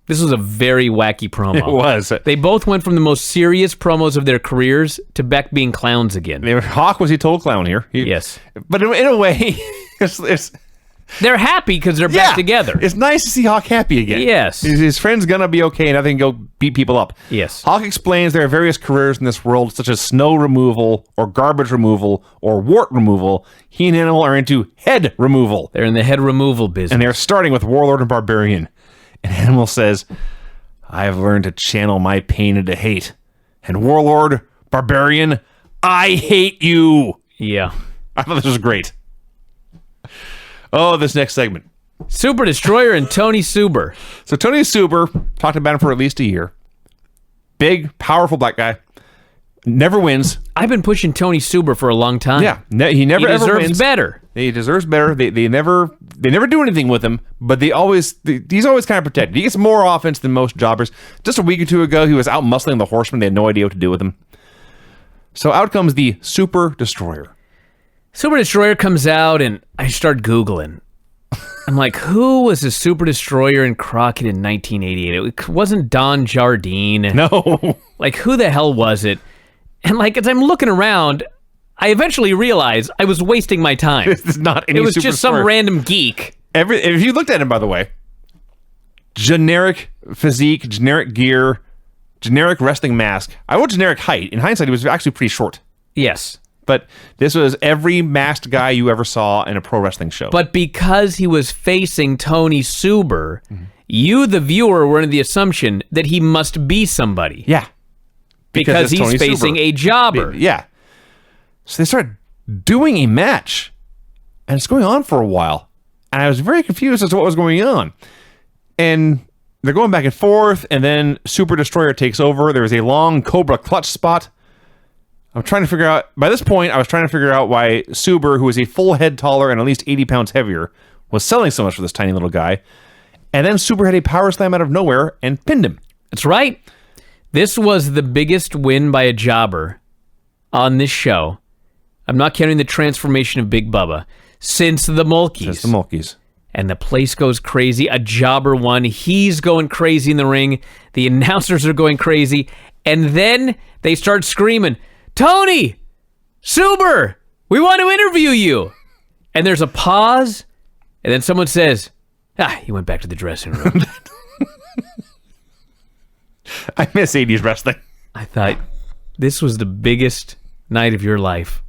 This was a very wacky promo. It was. They both went from the most serious promos of their careers to Beck being clowns again. Hawk was a total clown here. Yes. But in a way, they're happy because they're back together. It's nice to see Hawk happy again. Yes. His friend's going to be okay and nothing can go beat people up. Yes. Hawk explains there are various careers in this world, such as snow removal or garbage removal or wart removal. He and Animal are into head removal. They're in the head removal business. And they're starting with Warlord and Barbarian. And Animal says, I have learned to channel my pain into hate. and Warlord, Barbarian, I hate you. Yeah. I thought this was great. Oh, this next segment. Super Destroyer and Tony Suber. So Tony Suber, talked about him for at least a year. Big, powerful black guy. Never wins. I've been pushing Tony Suber for a long time. Yeah, he never ever deserves wins. better. He deserves better. They never do anything with him, but he's always kind of protected. He gets more offense than most jobbers. Just a week or two ago, he was out muscling the Horsemen. They had no idea what to do with him. So out comes the Super Destroyer. Super Destroyer comes out, and I start Googling. I'm like, who was the Super Destroyer in Crockett in 1988? It wasn't Don Jardine. No. Like, who the hell was it? And like, as I'm looking around, I eventually realized I was wasting my time. This is not any It was Super just some Destroyer. random geek. If you looked at him, by the way, generic physique, generic gear, generic wrestling mask. I wrote generic height. In hindsight, he was actually pretty short. Yes. But this was every masked guy you ever saw in a pro wrestling show. But because he was facing Tony Suber, you, the viewer, were in the assumption that he must be somebody. Yeah. Because it's he's Tony facing Suber. a jobber. Yeah. So they started doing a match. And it's going on for a while. And I was very confused as to what was going on. And they're going back and forth. And then Super Destroyer takes over. There was a long Cobra clutch spot. I'm trying to figure out, by this point, I was trying to figure out why Suber, who was a full head taller and at least 80 pounds heavier, was selling so much for this tiny little guy. And then Suber had a power slam out of nowhere and pinned him. That's right. This was the biggest win by a jobber on this show. I'm not counting the transformation of Big Bubba. Since the Mulkeys. That's the Mulkeys. And the place goes crazy. A jobber won. He's going crazy in the ring. The announcers are going crazy. And then they start screaming, Tony! Suber! We want to interview you! And there's a pause, and then someone says, he went back to the dressing room. I miss 80s wrestling. I thought, this was the biggest night of your life.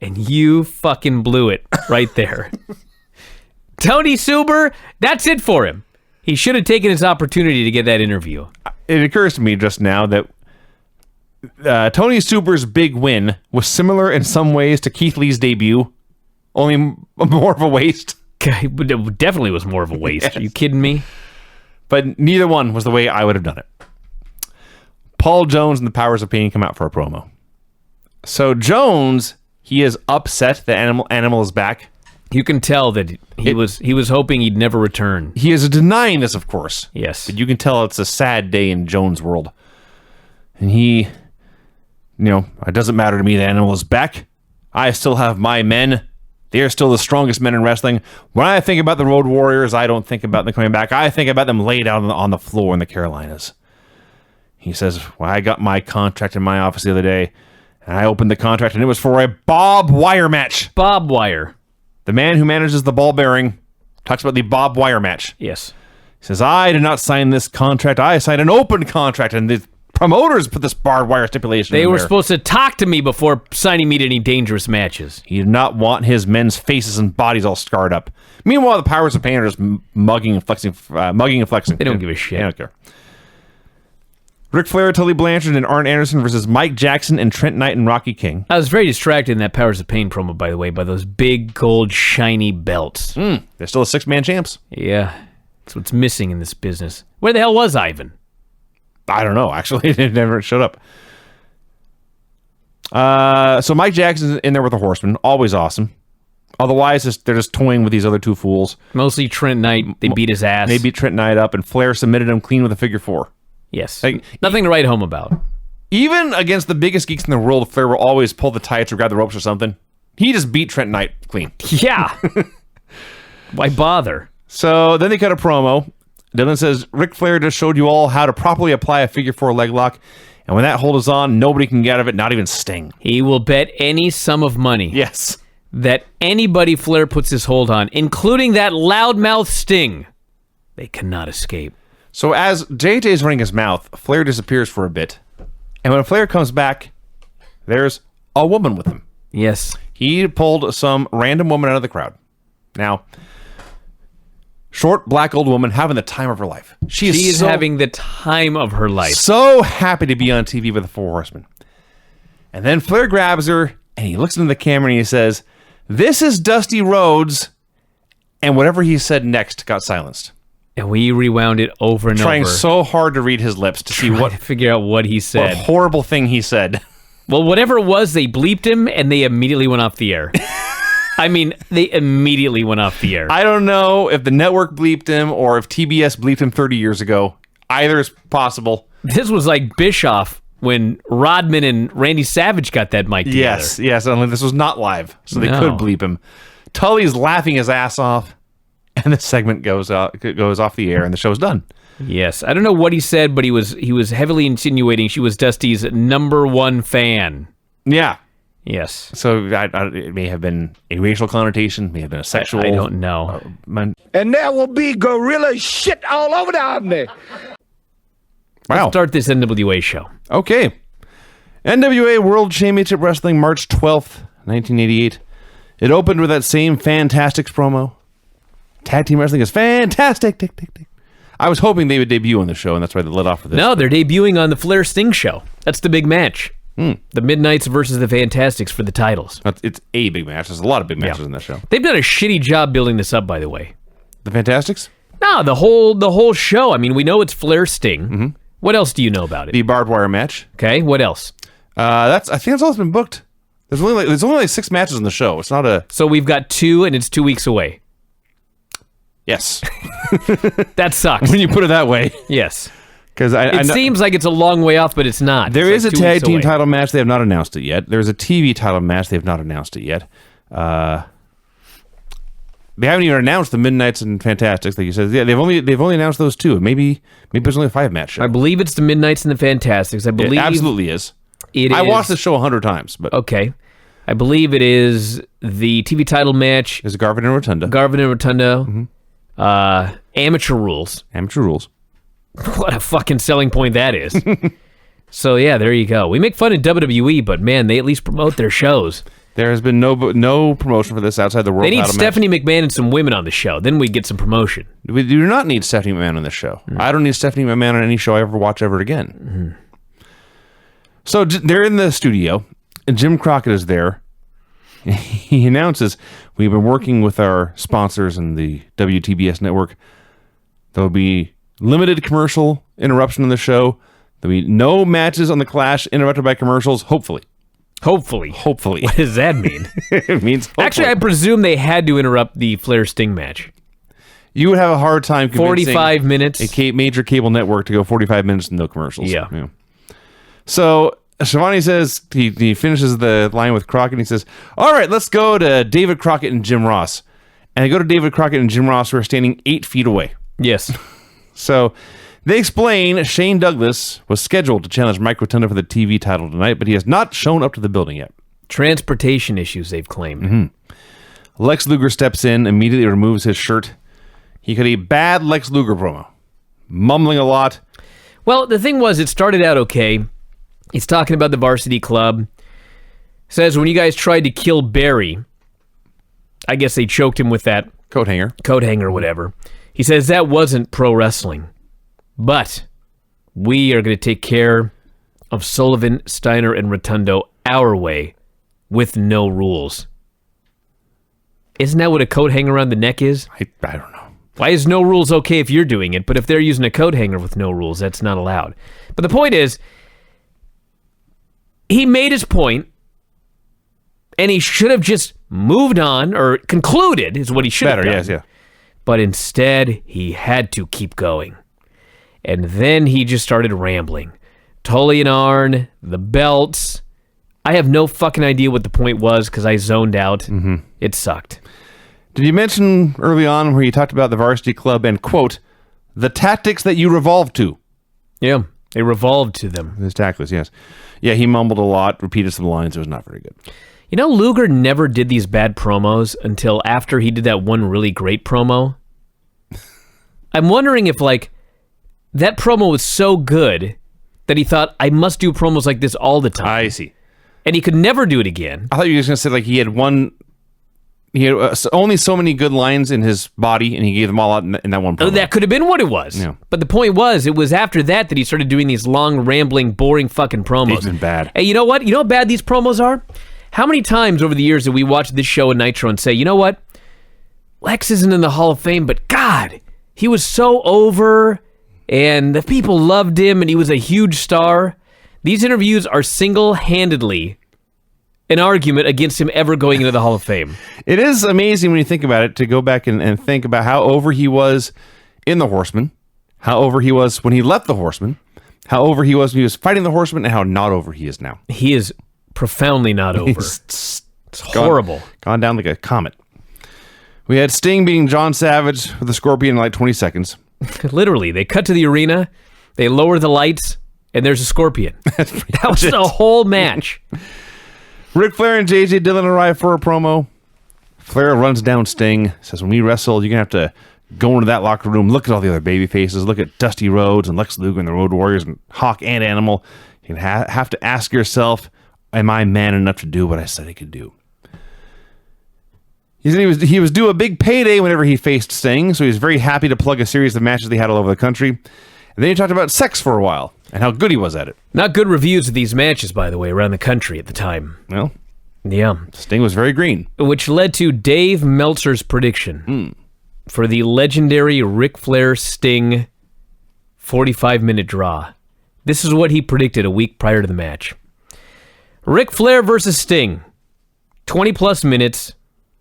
And you fucking blew it right there. Tony Suber, that's it for him. He should have taken his opportunity to get that interview. It occurs to me just now that Tony Suber's big win was similar in some ways to Keith Lee's debut, only more of a waste. It definitely was more of a waste. Yes. Are you kidding me? But neither one was the way I would have done it. Paul Jones and the Powers of Pain come out for a promo. So Jones, he is upset that Animal is back. You can tell that he was hoping he'd never return. He is denying this, of course. Yes. But you can tell it's a sad day in Jones' world. And he, it doesn't matter to me that Animal is back. I still have my men. They are still the strongest men in wrestling. When I think about the Road Warriors, I don't think about them coming back. I think about them laid out on the floor in the Carolinas. He says, well, I got my contract in my office the other day, and I opened the contract, and it was for a Bob Wire match. Bob Wire. The man who manages the ball bearing talks about the Bob Wire match. Yes. He says, I did not sign this contract. I signed an open contract, and the promoters put this barbed wire stipulation in They were there. supposed to talk to me before signing me to any dangerous matches. He did not want his men's faces and bodies all scarred up. Meanwhile, the Powers of Pain are just mugging and flexing. They don't give a shit. They don't care. Ric Flair, Tully Blanchard, and Arn Anderson versus Mike Jackson and Trent Knight and Rocky King. I was very distracted in that Powers of Pain promo, by the way, by those big, gold, shiny belts. They're still a six-man champs. Yeah, that's what's missing in this business. Where the hell was Ivan? I don't know, actually. It never showed up. So Mike Jackson's in there with the Horsemen. Always awesome. Otherwise, they're just toying with these other two fools. Mostly Trent Knight. They beat his ass. They beat Trent Knight up, and Flair submitted him clean with a figure four. Yes. Like, nothing to write home about. Even against the biggest geeks in the world, Flair will always pull the tights or grab the ropes or something. He just beat Trent Knight clean. Yeah. Why bother? So then they cut a promo. Dylan says, Ric Flair just showed you all how to properly apply a figure four leg lock. And when that hold is on, nobody can get out of it, not even Sting. He will bet any sum of money Yes. that anybody Flair puts his hold on, including that loudmouth Sting, they cannot escape. So as JJ's running his mouth, Flair disappears for a bit. And when Flair comes back, there's a woman with him. Yes. He pulled some random woman out of the crowd. Now, Short, black old woman having the time of her life. She is having the time of her life. So happy to be on TV with the Four Horsemen. And then Flair grabs her, and he looks into the camera, and he says, "This is Dusty Rhodes." And whatever he said next got silenced. And we rewound it over and trying over. so hard to read his lips to see to figure out what he said. What horrible thing he said. Well, whatever it was, they bleeped him, and they immediately went off the air. I mean, they immediately went off the air. I don't know if the network bleeped him or if TBS bleeped him 30 years ago. Either is possible. This was like Bischoff when Rodman and Randy Savage got that mic together. Yes. Only this was not live, so they could bleep him. Tully's laughing his ass off, and the segment goes off the air, and the show's done. Yes. I don't know what he said, but he was heavily insinuating she was Dusty's #1 fan. Yeah. Yes. So it may have been a racial connotation, may have been a sexual. I don't know. And there will be gorilla shit all over down there. Wow. Let's start this NWA show. Okay. NWA World Championship Wrestling, March 12th, 1988. It opened with that same Fantastics promo. Tag team wrestling is fantastic. Tick, tick, tick. I was hoping they would debut on the show, and that's why they let off with this. No, they're debuting on the Flair Sting show. That's the big match. The Midnights versus the Fantastics for the titles. It's a big match. There's a lot of big matches in that show. They've done a shitty job building this up, by the way. The Fantastics? No, the whole show. I mean, we know it's Flair Sting. What else do you know about it? The barbed wire match. Okay, what else? I think that's all that's been booked. There's only like 6 matches on the show. It's not a. So we've got 2, and it's 2 weeks away. Yes. That sucks. When you put it that way. Yes. Because it seems like it's a long way off, but it's not. There is like a 2 tag weeks team away. title match. They have not announced it yet. There's a TV title match. They have not announced it yet. They haven't even announced the Midnights and Fantastics, like you said. Yeah, they've only announced those 2. Maybe there's only a 5-match show. I believe it's the Midnights and the Fantastics. I believe it absolutely is. I watched the show 100 times, but okay. I believe it is the TV title match. It's Garvin and Rotunda. Garvin and Rotunda. Amateur rules. Amateur rules. What a fucking selling point that is. So yeah, there you go. We make fun of WWE, but man, they at least promote their shows. There has been no promotion for this outside the world. They need title Stephanie McMahon and some women on the show. Then we get some promotion. We do not need Stephanie McMahon on this show. I don't need Stephanie McMahon on any show I ever watch ever again. So they're in the studio, and Jim Crockett is there. He announces, "We've been working with our sponsors and the WTBS network. There will be limited commercial interruption in the show. There'll be no matches on the Clash interrupted by commercials, hopefully." Hopefully. Hopefully. What does that mean? It means hopefully. Actually, I presume they had to interrupt the Flair Sting match. You would have a hard time convincing 45 minutes. a major cable network to go 45 minutes and no commercials. Yeah. So Schiavone says, he finishes the line with Crockett, and he says, "All right, let's go to David Crockett and Jim Ross." And they go to David Crockett and Jim Ross, who are standing 8 feet away. Yes. So they explain Shane Douglas was scheduled to challenge Mike Rotunda for the TV title tonight, but he has not shown up to the building yet. Transportation issues, they've claimed. Lex Luger steps in, immediately removes his shirt. He cut a bad Lex Luger promo, mumbling a lot. Well, the thing was, it started out okay. He's talking about the Varsity Club. Says, when you guys tried to kill Barry, I guess they choked him with that Coat hanger. or whatever. He says, that wasn't pro wrestling. But we are going to take care of Sullivan, Steiner, and Rotundo our way with no rules. Isn't that what a coat hanger around the neck is? I don't know. Why is no rules okay if you're doing it, but if they're using a coat hanger with no rules, that's not allowed? But the point is, he made his point, and he should have just moved on, or concluded, is what he should have done. Yes, yeah. But instead, he had to keep going. And then he just started rambling. Tully and Arn, the belts. I have no fucking idea what the point was because I zoned out. It sucked. Did you mention early on where you talked about the Varsity Club and, quote, the tactics that you revolved to? Yeah, they revolved to them. His tactics, yes. Yeah, he mumbled a lot, repeated some lines. It was not very good. You know, Luger never did these bad promos until after he did that one really great promo. I'm wondering if, like, that promo was so good that he thought, I must do promos like this all the time. I see. And he could never do it again. I thought you were just going to say, like, he He had only so many good lines in his body, and he gave them all out in that one promo. That could have been what it was. Yeah. But the point was, it was after that he started doing these long, rambling, boring fucking promos. They've been bad. Hey, you know what? You know how bad these promos are? How many times over the years have we watched this show in Nitro and say, you know what? Lex isn't in the Hall of Fame, but God, he was so over, and the people loved him, and he was a huge star. These interviews are single-handedly an argument against him ever going into the Hall of Fame. It is amazing when you think about it, to go back and think about how over he was in the Horsemen, how over he was when he left the Horsemen, how over he was when he was fighting the Horsemen, and how not over he is now. He is profoundly not over. It's horrible. Gone down like a comet. We had Sting beating John Savage with a Scorpion in like 20 seconds. Literally, they cut to the arena, they lower the lights, and there's a Scorpion. That was the whole match. Ric Flair and JJ Dillon arrive for a promo. Flair runs down Sting, says, when we wrestle, you're going to have to go into that locker room, look at all the other baby faces, look at Dusty Rhodes and Lex Luger and the Road Warriors and Hawk and Animal. You have to ask yourself, am I man enough to do what I said I could do? He was due a big payday whenever he faced Sting, so he was very happy to plug a series of matches they had all over the country. And then he talked about sex for a while and how good he was at it. Not good reviews of these matches, by the way, around the country at the time. Well, yeah. Sting was very green. Which led to Dave Meltzer's prediction for the legendary Ric Flair Sting 45-minute draw. This is what he predicted a week prior to the match. Ric Flair versus Sting. 20-plus minutes.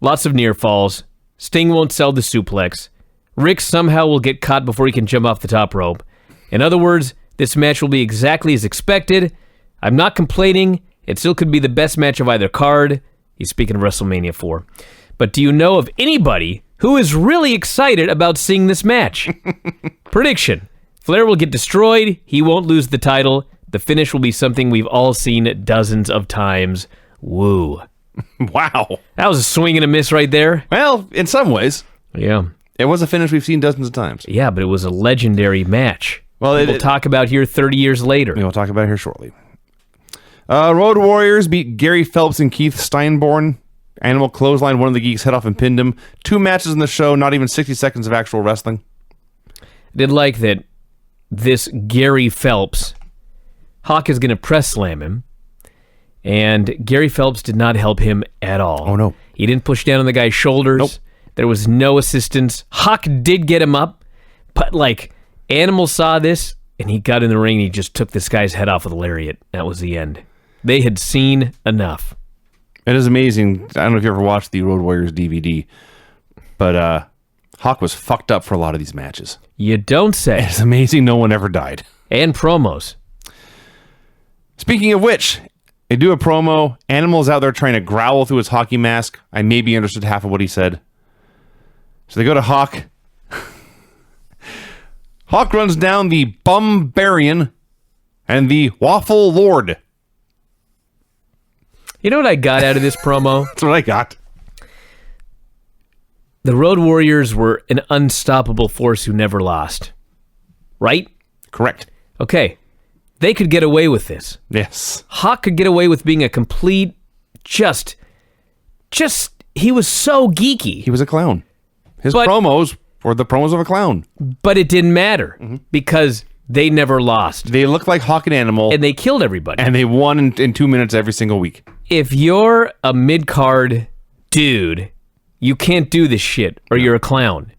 Lots of near falls. Sting won't sell the suplex. Rick somehow will get caught before he can jump off the top rope. In other words, this match will be exactly as expected. I'm not complaining. It still could be the best match of either card. He's speaking of WrestleMania 4. But do you know of anybody who is really excited about seeing this match? Prediction. Flair will get destroyed. He won't lose the title. The finish will be something we've all seen dozens of times. Woo. Wow. That was a swing and a miss right there. Well, in some ways. Yeah. It was a finish we've seen dozens of times. Yeah, but it was a legendary match. Well, we'll talk about here 30 years later. We'll talk about it here shortly. Road Warriors beat Gary Phelps and Keith Steinborn. Animal clothesline one of the Geeks head off and pinned him. 2 matches in the show, not even 60 seconds of actual wrestling. I did like that this Gary Phelps, Hawk is going to press slam him, and Gary Phelps did not help him at all. Oh, no. He didn't push down on the guy's shoulders. Nope. There was no assistance. Hawk did get him up, but like Animal saw this, and he got in the ring and he just took this guy's head off with a lariat. That was the end. They had seen enough. It is amazing. I don't know if you ever watched the Road Warriors DVD, but Hawk was fucked up for a lot of these matches. You don't say. It's amazing no one ever died. And promos. Speaking of which, they do a promo. Animal's out there trying to growl through his hockey mask. I maybe understood half of what he said. So they go to Hawk. Hawk runs down the Bumbarian and the Waffle Lord. You know what I got out of this promo? That's what I got. The Road Warriors were an unstoppable force who never lost. Right? Correct. Okay. They could get away with this. Yes. Hawk could get away with being a complete, he was so geeky. He was a clown. His But- promos were the promos of a clown. But it didn't matter because they never lost. They looked like Hawk and Animal, And they killed everybody. and they won in 2 minutes every single week. If you're a mid-card dude, you can't do this shit or you're a clown.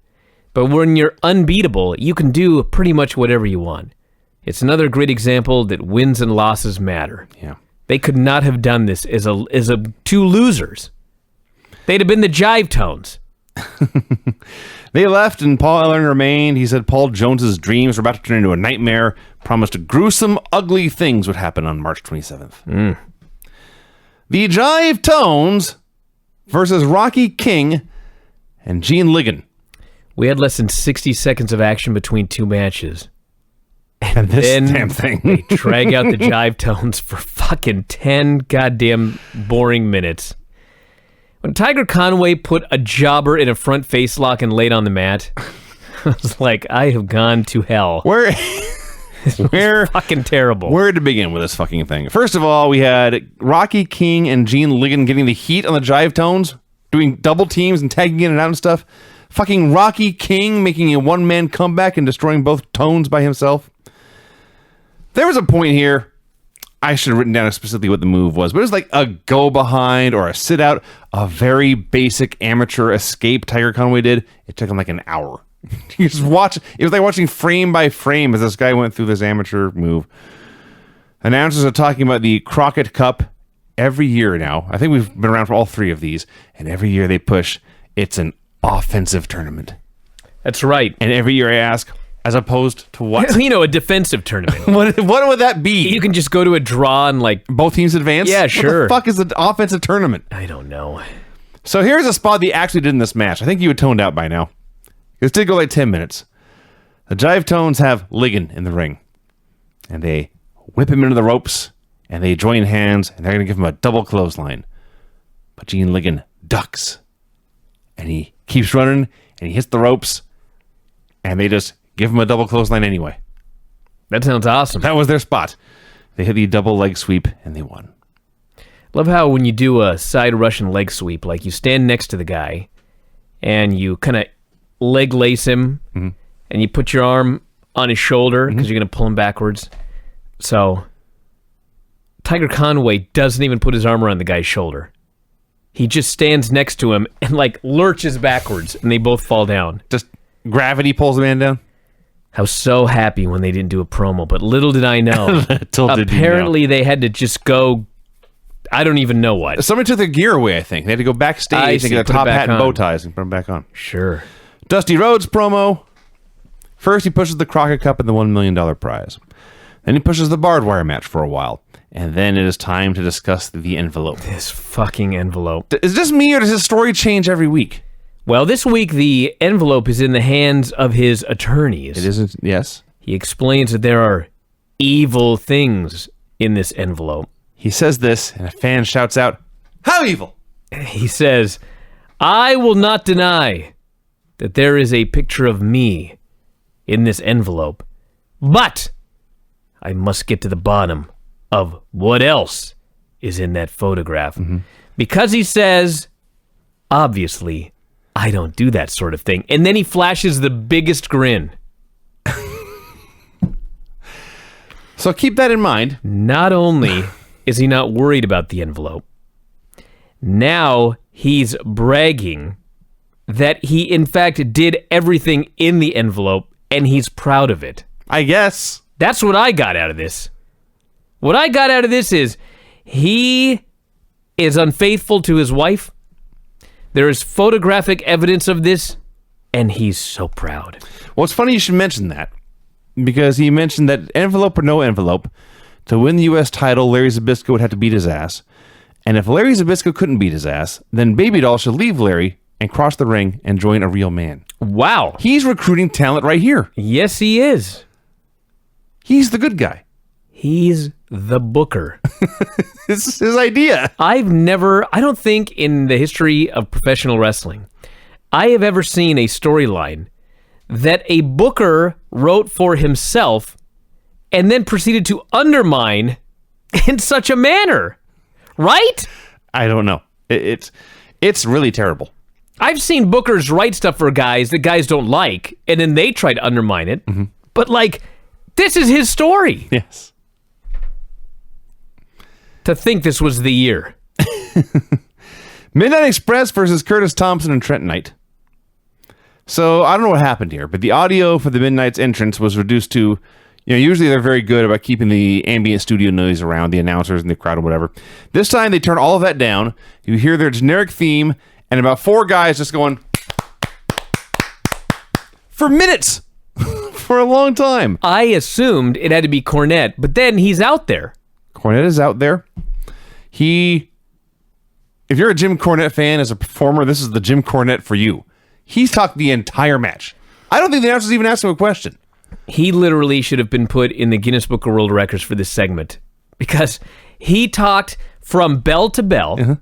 But when you're unbeatable, you can do pretty much whatever you want. It's another great example that wins and losses matter. Yeah. They could not have done this as a two losers. They'd have been the Jive Tones. They left and Paul Ellering remained. He said Paul Jones's dreams were about to turn into a nightmare, promised gruesome, ugly things would happen on March 27th. The Jive Tones versus Rocky King and Gene Ligon. We had less than 60 seconds of action between 2 matches. And this Then damn thing. they drag out the Jive Tones for fucking 10 goddamn boring minutes. When Tiger Conway put a jobber in a front face lock and laid on the mat, I was like, I have gone to hell. Where Fucking terrible. Where to begin with this fucking thing? First of all, we had Rocky King and Gene Ligon getting the heat on the Jive Tones, doing double teams and tagging in and out and stuff. Fucking Rocky King making a one-man comeback and destroying both tones by himself. There was a point here, I should have written down specifically what the move was, but it was like a go behind or a sit out, a very basic amateur escape Tiger Conway did. It took him like an hour. You just watch. It was like watching frame by frame as this guy went through this amateur move. Announcers are talking about the Crockett Cup every year now. I think we've been around for all three of these, and every year they push it's an offensive tournament. That's right. And every year I ask, as opposed to what? A defensive tournament. What would that be? You can just go to a draw and like both teams advance? Yeah, sure. What the fuck is an offensive tournament? I don't know. So here's a spot they actually did in this match. I think you had toned out by now. This did go like 10 minutes. The Jive Tones have Ligon in the ring. And they whip him into the ropes. And they join hands. And they're going to give him a double clothesline. But Gene Ligon ducks. And he keeps running. And he hits the ropes. And they just give him a double clothesline anyway. That sounds awesome. That was their spot. They hit the double leg sweep. And they won. Love how when you do a side Russian leg sweep, like you stand next to the guy. And you kind of leg lace him, and you put your arm on his shoulder because you're going to pull him backwards. So Tiger Conway doesn't even put his arm around the guy's shoulder. He just stands next to him and like lurches backwards, and they both fall down. Just gravity pulls the man down? I was so happy when they didn't do a promo, but little did I know. Apparently they had to just go, I don't even know what. Somebody took their gear away, I think. They had to go backstage and get a top hat and bow ties and put them back on. Sure. Dusty Rhodes promo. First, he pushes the Crockett Cup and the $1 million prize. Then he pushes the barbed wire match for a while. And then it is time to discuss the envelope. This fucking envelope. Is this me or does his story change every week? Well, this week the envelope is in the hands of his attorneys. It isn't, yes. He explains that there are evil things in this envelope. He says this, and a fan shouts out, "How evil?" He says, "I will not deny that there is a picture of me in this envelope, but I must get to the bottom of what else is in that photograph." Because he says, obviously, I don't do that sort of thing. And then he flashes the biggest grin. So keep that in mind. Not only is he not worried about the envelope, now he's bragging that he, in fact, did everything in the envelope, and he's proud of it. I guess. That's what I got out of this. What I got out of this is he is unfaithful to his wife. There is photographic evidence of this, and he's so proud. Well, it's funny you should mention that, because he mentioned that envelope or no envelope, to win the U.S. title, Larry Zbyszko would have to beat his ass. And if Larry Zbyszko couldn't beat his ass, then Baby Doll should leave Larry and cross the ring and join a real man. Wow. He's recruiting talent right here. Yes, he is. He's the good guy. He's the booker. This is his idea. I don't think in the history of professional wrestling, I have ever seen a storyline that a booker wrote for himself and then proceeded to undermine in such a manner. Right? I don't know. It's really terrible. I've seen bookers write stuff for guys that guys don't like, and then they try to undermine it. But, like, this is his story. Yes. To think this was the year. Midnight Express versus Curtis Thompson and Trent Knight. So, I don't know what happened here, but the audio for the Midnight's entrance was reduced to, usually they're very good about keeping the ambient studio noise around, the announcers and the crowd or whatever. This time, they turn all of that down. You hear their generic theme, and about 4 guys just going for minutes. For a long time. I assumed it had to be Cornette, but then he's out there. Cornette is out there. If you're a Jim Cornette fan as a performer, this is the Jim Cornette for you. He's talked the entire match. I don't think the announcers even asked him a question. He literally should have been put in the Guinness Book of World Records for this segment because he talked from bell to bell.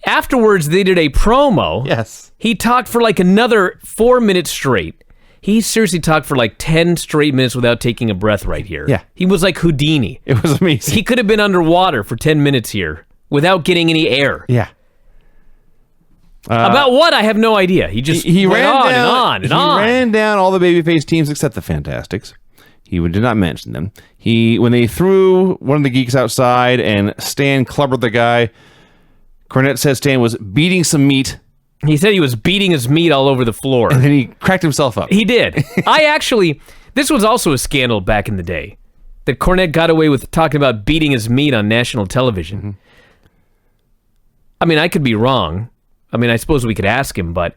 Afterwards, they did a promo. Yes. He talked for like another 4 minutes straight. He seriously talked for like 10 straight minutes without taking a breath right here. Yeah. He was like Houdini. It was amazing. He could have been underwater for 10 minutes here without getting any air. Yeah. About what? I have no idea. He just he went ran on down, and on and on. He ran down all the babyface teams except the Fantastics. He did not mention them. When they threw one of the geeks outside and Stan clubbered the guy, Cornette said Stan was beating some meat. He said he was beating his meat all over the floor. And then he cracked himself up. He did. This was also a scandal back in the day, that Cornette got away with talking about beating his meat on national television. Mm-hmm. I mean, I could be wrong. I mean, I suppose we could ask him, but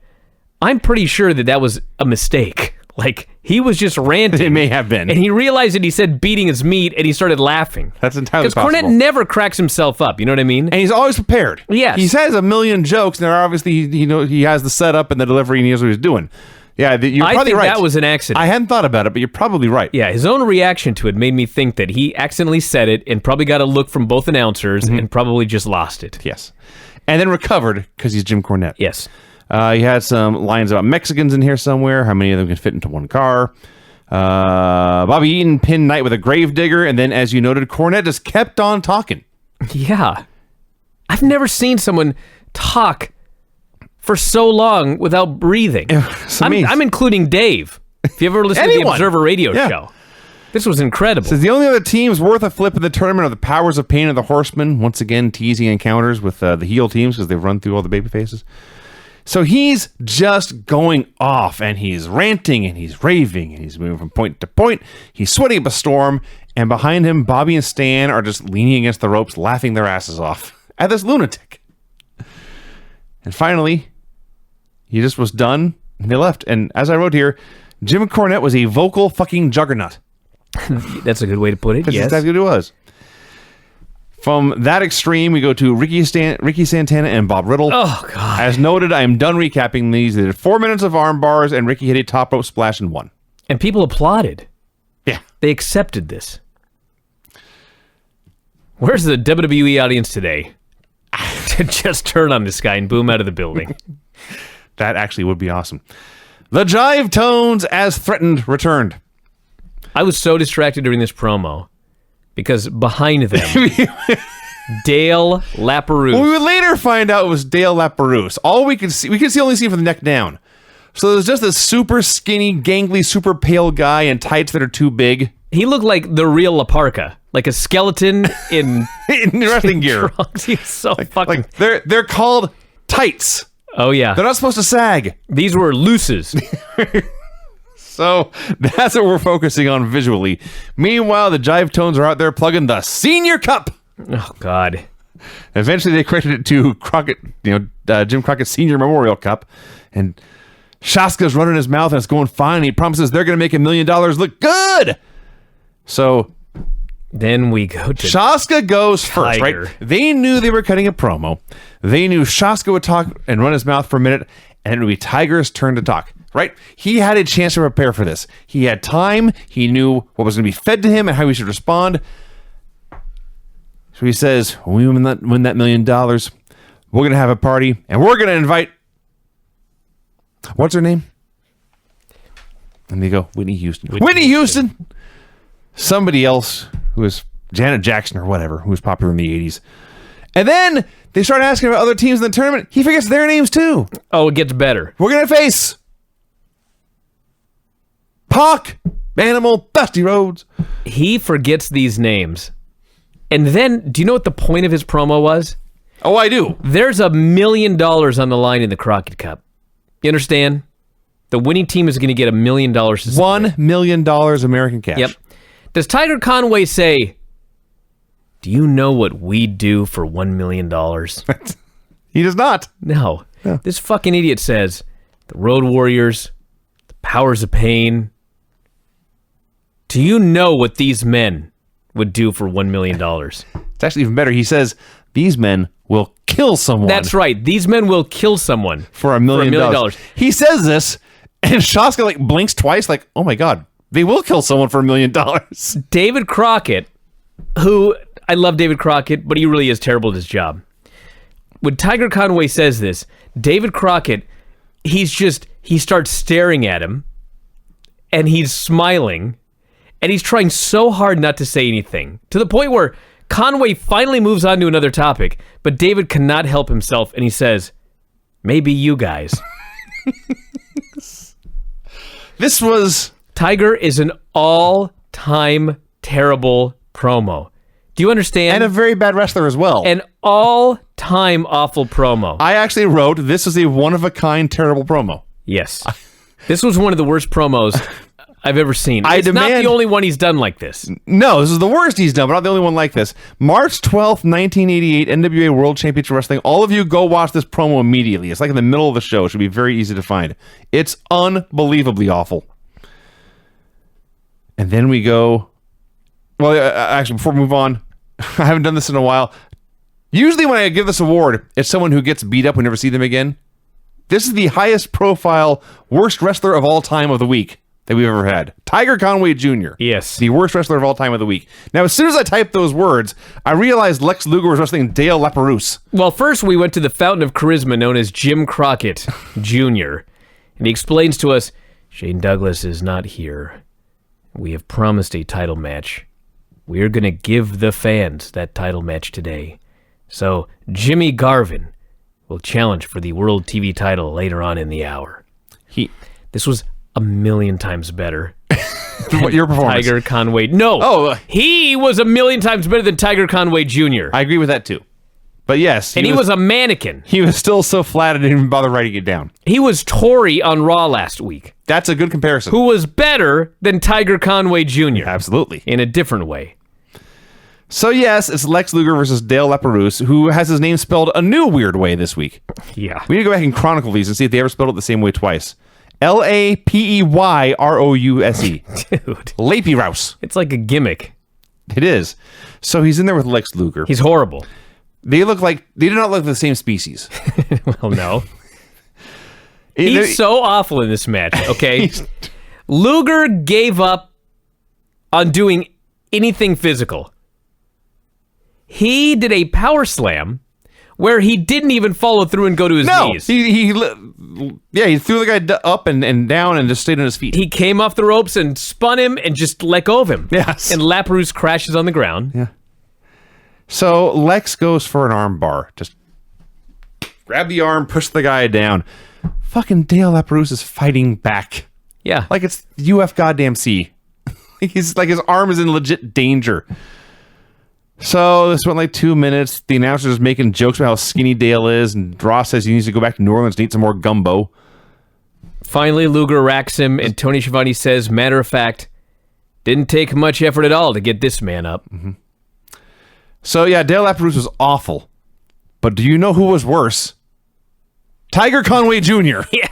I'm pretty sure that was a mistake. Like, he was just ranting. It may have been. And he realized that he said beating his meat, and he started laughing. That's entirely possible. possible. Because Cornette never cracks himself up, you know what I mean? And he's always prepared. Yes. He says a million jokes, and obviously he has the setup and the delivery, and he knows what he's doing. Yeah, you're probably think right. That was an accident. I hadn't thought about it, but you're probably right. Yeah, his own reaction to it made me think that he accidentally said it and probably got a look from both announcers and probably just lost it. Yes. And then recovered because he's Jim Cornette. Yes. He had some lines about Mexicans in here somewhere. How many of them can fit into one car? Bobby Eaton pinned Knight with a gravedigger, and then, as you noted, Cornette just kept on talking. Yeah. I've never seen someone talk for so long without breathing. I'm including Dave. If you ever listen to the Observer radio show. This was incredible. Says the only other teams worth a flip in the tournament are the Powers of Pain and the Horsemen. Once again, teasing encounters with the heel teams because they've run through all the baby faces. So he's just going off, and he's ranting, and he's raving, and he's moving from point to point. He's sweating up a storm, and behind him, Bobby and Stan are just leaning against the ropes, laughing their asses off at this lunatic. And finally, he just was done, and they left. And as I wrote here, Jim Cornette was a vocal fucking juggernaut. That's a good way to put it, That's yes. exactly what it was. From that extreme, we go to Ricky Santana and Bob Riddle. Oh, God. As noted, I am done recapping these. They did 4 minutes of arm bars, and Ricky hit a top rope splash and won. And people applauded. Yeah. They accepted this. Where's the WWE audience today? To just turn on this guy and boom out of the building. That actually would be awesome. The Jive Tones, as threatened, returned. I was so distracted during this promo because behind them, Dale LaPerouse. Well, we would later find out it was Dale LaPerouse. All we could only see from the neck down. So there's just this super skinny, gangly, super pale guy in tights that are too big. He looked like the real La Parka, like a skeleton in wrestling gear. He's so fucking. Like they're called tights. Oh yeah, they're not supposed to sag. These were looses. So that's what we're focusing on visually. Meanwhile, the Jive Tones are out there plugging the Senior Cup. Oh God! Eventually, they corrected it to Crockett, Jim Crockett Senior Memorial Cup, and Shaska's running his mouth and it's going fine. He promises they're going to make $1 million look good. So then we go to Shaska goes first, Tiger. right? They knew they were cutting a promo. They knew Shaska would talk and run his mouth for a minute, and it would be Tiger's turn to talk. Right? He had a chance to prepare for this. He had time. He knew what was going to be fed to him and how he should respond. So he says, when we win that $1 million, we're going to have a party, and we're going to invite... What's her name? And they go, Whitney Houston. Whitney Houston! Somebody else who was Janet Jackson or whatever, who was popular in the 80s. And then they start asking about other teams in the tournament. He forgets their names too. Oh, it gets better. We're going to face... Pac, Animal, Dusty Rhodes. He forgets these names. And then, do you know what the point of his promo was? Oh, I do. There's $1 million on the line in the Crockett Cup. You understand? The winning team is going to get $1 million. $1 million American cash. Yep. Does Tiger Conway say, do you know what we'd do for $1 million? He does not. No. This fucking idiot says, the Road Warriors, the Powers of Pain. Do you know what these men would do for $1 million? It's actually even better. He says, these men will kill someone. That's right. These men will kill someone. For $1 million. He says this, and Shaska blinks twice like, oh my God, they will kill someone for $1 million. David Crockett, who, I love David Crockett, but he really is terrible at his job. When Tiger Conway says this, David Crockett, he starts staring at him, and he's smiling, and he's trying so hard not to say anything, to the point where Conway finally moves on to another topic, but David cannot help himself, and he says, Maybe you guys. This was... Tiger is an all-time terrible promo. Do you understand? And a very bad wrestler as well. An all-time awful promo. I actually wrote, this is a one-of-a-kind terrible promo. Yes. This was one of the worst promos I've ever seen. It's not the only one he's done like this. No, this is the worst he's done, but not the only one like this. March 12th, 1988, NWA World Championship Wrestling. All of you go watch this promo immediately. It's like in the middle of the show. It should be very easy to find. It's unbelievably awful. And then we go... Well, actually, before we move on, I haven't done this in a while. Usually when I give this award, it's someone who gets beat up. We never see them again. This is the highest profile, worst wrestler of all time of the week that we've ever had. Tiger Conway Jr. Yes. The worst wrestler of all time of the week. Now, as soon as I typed those words, I realized Lex Luger was wrestling Dale LaPerouse. Well, first we went to the fountain of charisma known as Jim Crockett Jr. And he explains to us, Shane Douglas is not here. We have promised a title match. We're going to give the fans that title match today. So, Jimmy Garvin will challenge for the World TV title later on in the hour. This was a million times better. What your performance? Tiger Conway. No. Oh. He was a million times better than Tiger Conway Jr. I agree with that too. But yes. He was a mannequin. He was still so flat I didn't even bother writing it down. He was Tori on Raw last week. That's a good comparison. Who was better than Tiger Conway Jr. Absolutely. In a different way. So yes, it's Lex Luger versus Dale LaPerouse, who has his name spelled a new weird way this week. Yeah. We need to go back and chronicle these and see if they ever spelled it the same way twice. Lapeyrouse. Dude. Lapey-rouse. It's like a gimmick. It is. So he's in there with Lex Luger. He's horrible. They do not look the same species. Well, no. He's so awful in this match, okay? Luger gave up on doing anything physical. He did a power slam where he didn't even follow through and go to his knees. He threw the guy up and down and just stayed on his feet. He came off the ropes and spun him and just let go of him. Yes. And LaPerouse crashes on the ground. Yeah. So Lex goes for an arm bar. Just grab the arm, push the guy down. Fucking Dale LaPerouse is fighting back. Yeah. Like it's UF goddamn C. He's like his arm is in legit danger. So this went like 2 minutes. The announcer's making jokes about how skinny Dale is, and Ross says he needs to go back to New Orleans and eat some more gumbo. Finally, Luger racks him, and Tony Schiavone says, matter of fact, didn't take much effort at all to get this man up. Mm-hmm. So yeah, Dale LaPerouse was awful. But do you know who was worse? Tiger Conway Jr. Yeah,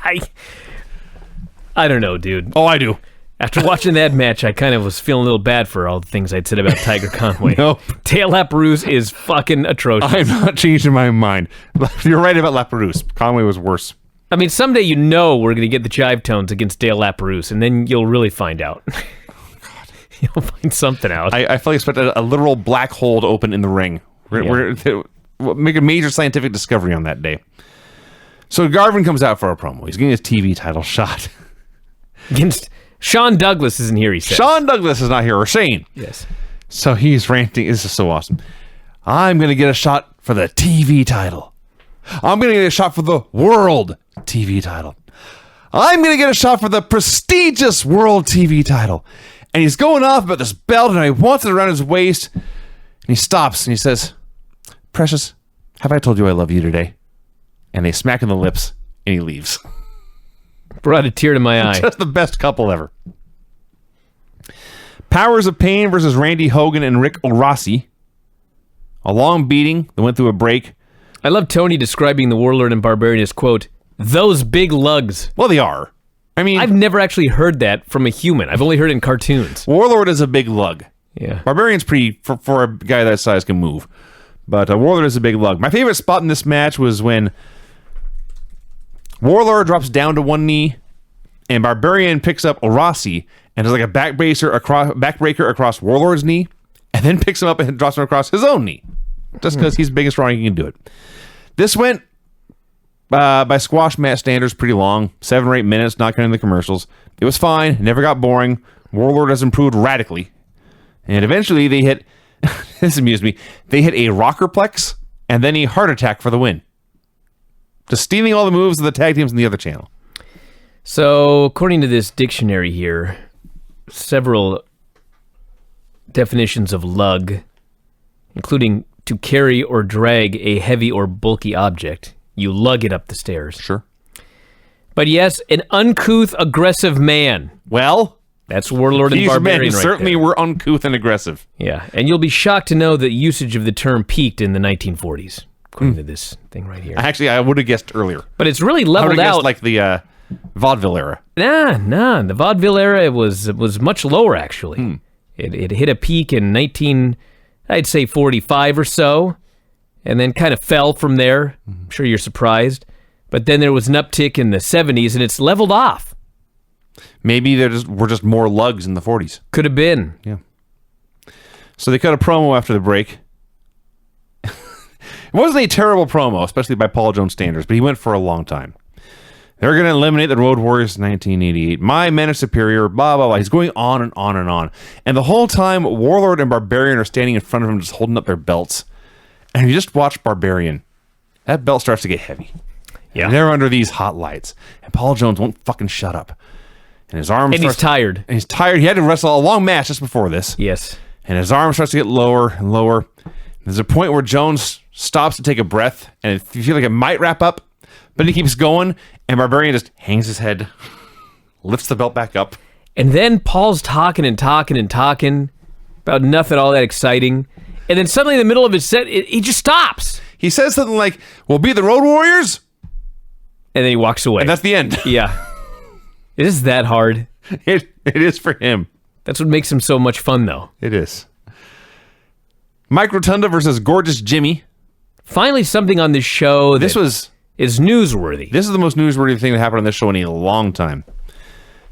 I don't know, dude. Oh, I do. After watching that match, I kind of was feeling a little bad for all the things I'd said about Tiger Conway. Nope. Dale LaPerouse is fucking atrocious. I'm not changing my mind. You're right about LaPerouse. Conway was worse. I mean, someday we're going to get the jive tones against Dale LaPerouse, and then you'll really find out. Oh, God. You'll find something out. I fully expect a literal black hole to open in the ring. We'll make a major scientific discovery on that day. So Garvin comes out for a promo. He's getting his TV title shot. Against Sean Douglas isn't here, he says. Sean Douglas is not here, or Shane. Yes. So he's ranting. This is so awesome. I'm going to get a shot for the TV title. I'm going to get a shot for the World TV title. I'm going to get a shot for the prestigious World TV title. And he's going off about this belt, and he wants it around his waist. And he stops, and he says, Precious, have I told you I love you today? And they smack in the lips, and he leaves. Brought a tear to my eye. Just the best couple ever. Powers of Pain versus Randy Hogan and Rick O'Rossi. A long beating that went through a break. I love Tony describing the Warlord and Barbarian as, quote, those big lugs. Well, they are. I mean, I've never actually heard that from a human. I've only heard it in cartoons. Warlord is a big lug. Yeah. Barbarian's pretty, for a guy that size, can move. But Warlord is a big lug. My favorite spot in this match was when Warlord drops down to one knee, and Barbarian picks up O'Rossi and does like a backbreaker across Warlord's knee, and then picks him up and drops him across his own knee, just because he's big and strong, he can do it. This went by squash match standards pretty long, 7 or 8 minutes, not counting the commercials. It was fine, never got boring. Warlord has improved radically, and eventually they hit. This amused me. They hit a rockerplex and then a heart attack for the win. Just stealing all the moves of the tag teams in the other channel. So, according to this dictionary here, several definitions of lug, including to carry or drag a heavy or bulky object. You lug it up the stairs. Sure. But yes, an uncouth, aggressive man. Well, that's Warlord and these Barbarian men right certainly there. were uncouth and aggressive. Yeah, and you'll be shocked to know that usage of the term peaked in the 1940s, according to this thing right here. Actually, I would have guessed earlier. But it's really I would leveled have guessed out. like the vaudeville era. Nah. The vaudeville era was much lower, actually. It hit a peak in 45 or so, and then kind of fell from there. I'm sure you're surprised. But then there was an uptick in the 70s, and it's leveled off. Maybe were just more lugs in the 40s. Could have been. Yeah. So they cut a promo after the break. It wasn't a terrible promo, especially by Paul Jones standards, but he went for a long time. They're going to eliminate the Road Warriors in 1988. My men are superior, blah, blah, blah. He's going on and on and on. And the whole time, Warlord and Barbarian are standing in front of him just holding up their belts. And you just watch Barbarian. That belt starts to get heavy. Yeah. And they're under these hot lights. And Paul Jones won't fucking shut up. And his arm And he's tired. And he's tired. He had to wrestle a long match just before this. Yes. And his arm starts to get lower and lower. There's a point where Jones stops to take a breath, and you feel like it might wrap up, but he keeps going, and Barbarian just hangs his head, lifts the belt back up. And then Paul's talking about nothing all that exciting. And then suddenly in the middle of his set, he just stops. He says something like, "We'll be the Road Warriors," And then he walks away. and that's the end. Yeah. It is that hard. It is for him. That's what makes him so much fun, though. It is. Mike Rotunda versus Gorgeous Jimmy. Finally, something on this show that is newsworthy. This is the most newsworthy thing that happened on this show in a long time.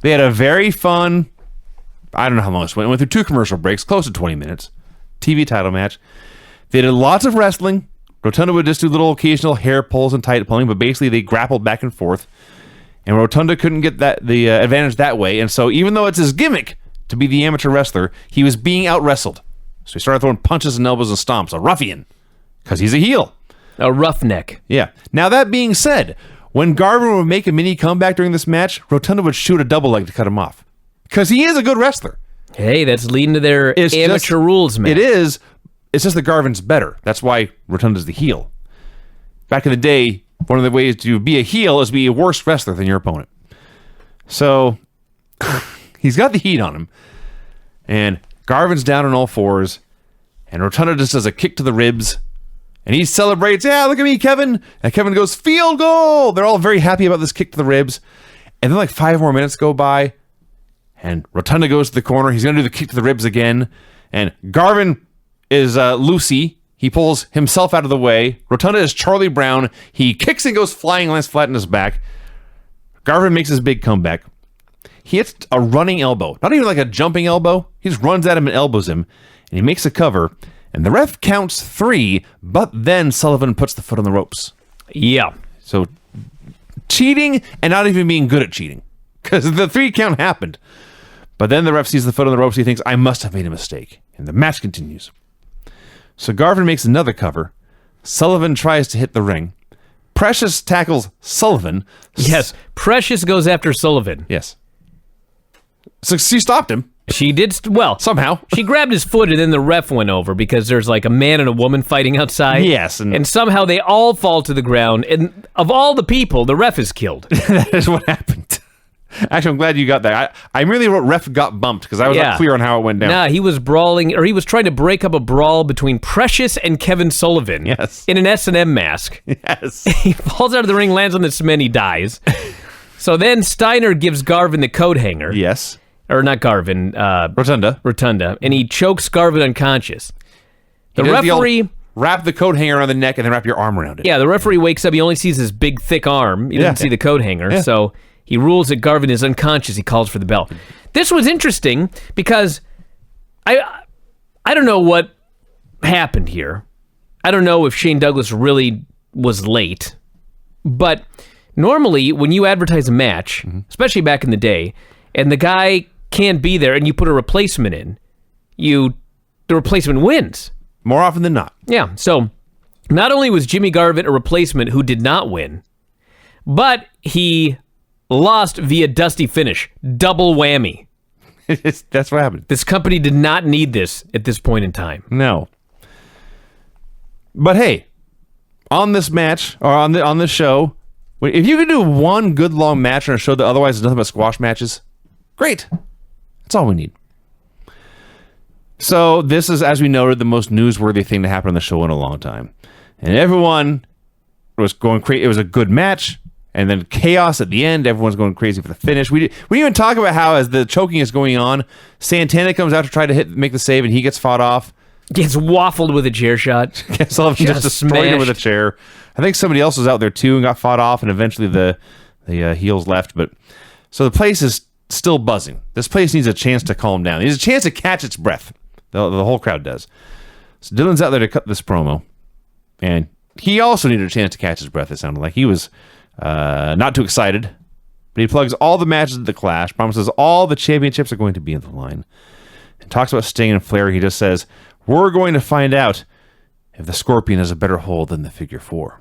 They had a very fun, I don't know how long this went through 2 commercial breaks, close to 20 minutes. TV title match. They did lots of wrestling. Rotunda would just do little occasional hair pulls and tight pulling, but basically they grappled back and forth. And Rotunda couldn't get the advantage that way. And so even though it's his gimmick to be the amateur wrestler, he was being out-wrestled. So he started throwing punches and elbows and stomps. A ruffian. Because he's a heel. A roughneck. Yeah. Now, that being said, when Garvin would make a mini comeback during this match, Rotunda would shoot a double leg to cut him off. Because he is a good wrestler. Hey, that's leading to their amateur rules, man. It is. It's just that Garvin's better. That's why Rotunda's the heel. Back in the day, one of the ways to be a heel is to be a worse wrestler than your opponent. So, he's got the heat on him. And Garvin's down on all fours. And Rotunda just does a kick to the ribs. And he celebrates, "Yeah, look at me, Kevin." And Kevin goes, "Field goal." They're all very happy about this kick to the ribs. And then like 5 more minutes go by. And Rotunda goes to the corner. He's going to do the kick to the ribs again. And Garvin is Lucy. He pulls himself out of the way. Rotunda is Charlie Brown. He kicks and goes flying, lands flat in his back. Garvin makes his big comeback. He hits a running elbow. Not even like a jumping elbow. He just runs at him and elbows him. And he makes a cover. And the ref counts 3, but then Sullivan puts the foot on the ropes. Yeah. So cheating and not even being good at cheating. Because the 3 count happened. But then the ref sees the foot on the ropes. He thinks, "I must have made a mistake." And the match continues. So Garvin makes another cover. Sullivan tries to hit the ring. Precious tackles Sullivan. Yes. Precious goes after Sullivan. Yes. So she stopped him. She did, Somehow. She grabbed his foot and then the ref went over because there's like a man and a woman fighting outside. Yes. And somehow they all fall to the ground. And of all the people, the ref is killed. That is what happened. Actually, I'm glad you got that. I merely wrote ref got bumped because I was not clear on how it went down. Nah, he was brawling, or he was trying to break up a brawl between Precious and Kevin Sullivan. Yes. In an S&M mask. Yes. He falls out of the ring, lands on the cement, he dies. So then Steiner gives Garvin the coat hanger. Yes. Or not Garvin. Rotunda. And he chokes Garvin unconscious. The referee... Wrap the coat hanger around the neck and then wrap your arm around it. Yeah, the referee wakes up. He only sees his big, thick arm. He doesn't see the coat hanger. Yeah. So he rules that Garvin is unconscious. He calls for the bell. This was interesting because I don't know what happened here. I don't know if Shane Douglas really was late. But normally when you advertise a match, especially back in the day, and the guy can't be there and you put a replacement in, the replacement wins. More often than not. Yeah, so not only was Jimmy Garvin a replacement who did not win, But he lost via dusty finish. Double whammy. That's what happened. This company did not need this at this point in time. No. But hey, on this match, or on this show, if you could do one good long match on a show that otherwise is nothing but squash matches, great. That's all we need. So this is, as we noted, the most newsworthy thing to happen on the show in a long time. And everyone was going crazy. It was a good match. And then chaos at the end. Everyone's going crazy for the finish. We didn't even talk about how, as the choking is going on, Santana comes out to try to make the save, and he gets fought off. Gets waffled with a chair shot. Sullivan just destroyed him with a chair. I think somebody else was out there too and got fought off, and eventually the heels left. But so the place is still buzzing. This place needs a chance to calm down. It needs a chance to catch its breath. The whole crowd does. So Dylan's out there to cut this promo, and he also needed a chance to catch his breath. It sounded like he was not too excited, but he plugs all the matches at the Clash, promises all the championships are going to be in the line, and talks about Sting and Flair. He just says, we're going to find out if the Scorpion has a better hold than the Figure 4.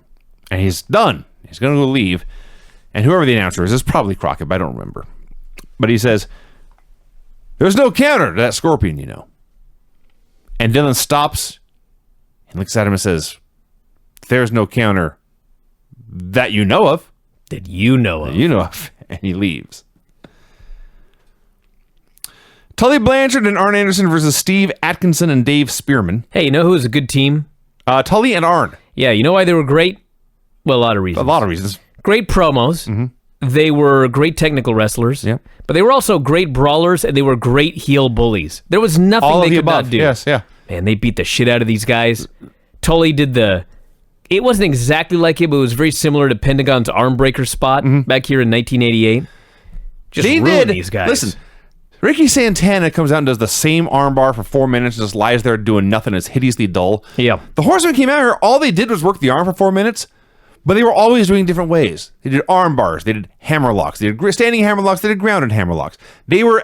And he's done. He's going to go leave, and whoever the announcer is probably Crockett, but I don't remember. But he says, there's no counter to that Scorpion, you know. And Dylan stops and looks at him and says, there's no counter that you know of. That you know of. And he leaves. Tully Blanchard and Arn Anderson versus Steve Atkinson and Dave Spearman. Hey, you know who was a good team? Tully and Arn. Yeah, you know why they were great? Well, a lot of reasons. Great promos. Mm-hmm. They were great technical wrestlers. Yep. But they were also great brawlers, and they were great heel bullies. There was nothing all they of the could above. not do. Yes, yeah. Man, they beat the shit out of these guys. Tully did it wasn't exactly like it, but it was very similar to Pentagon's arm breaker spot back here in 1988. Just ruined these guys. Listen, Ricky Santana comes out and does the same armbar for 4 minutes and just lies there doing nothing. It's hideously dull. Yeah. The Horsemen came out here, all they did was work the arm for 4 minutes, but they were always doing different ways. They did arm bars, they did hammer locks, they did standing hammer locks, they did grounded hammer locks. They were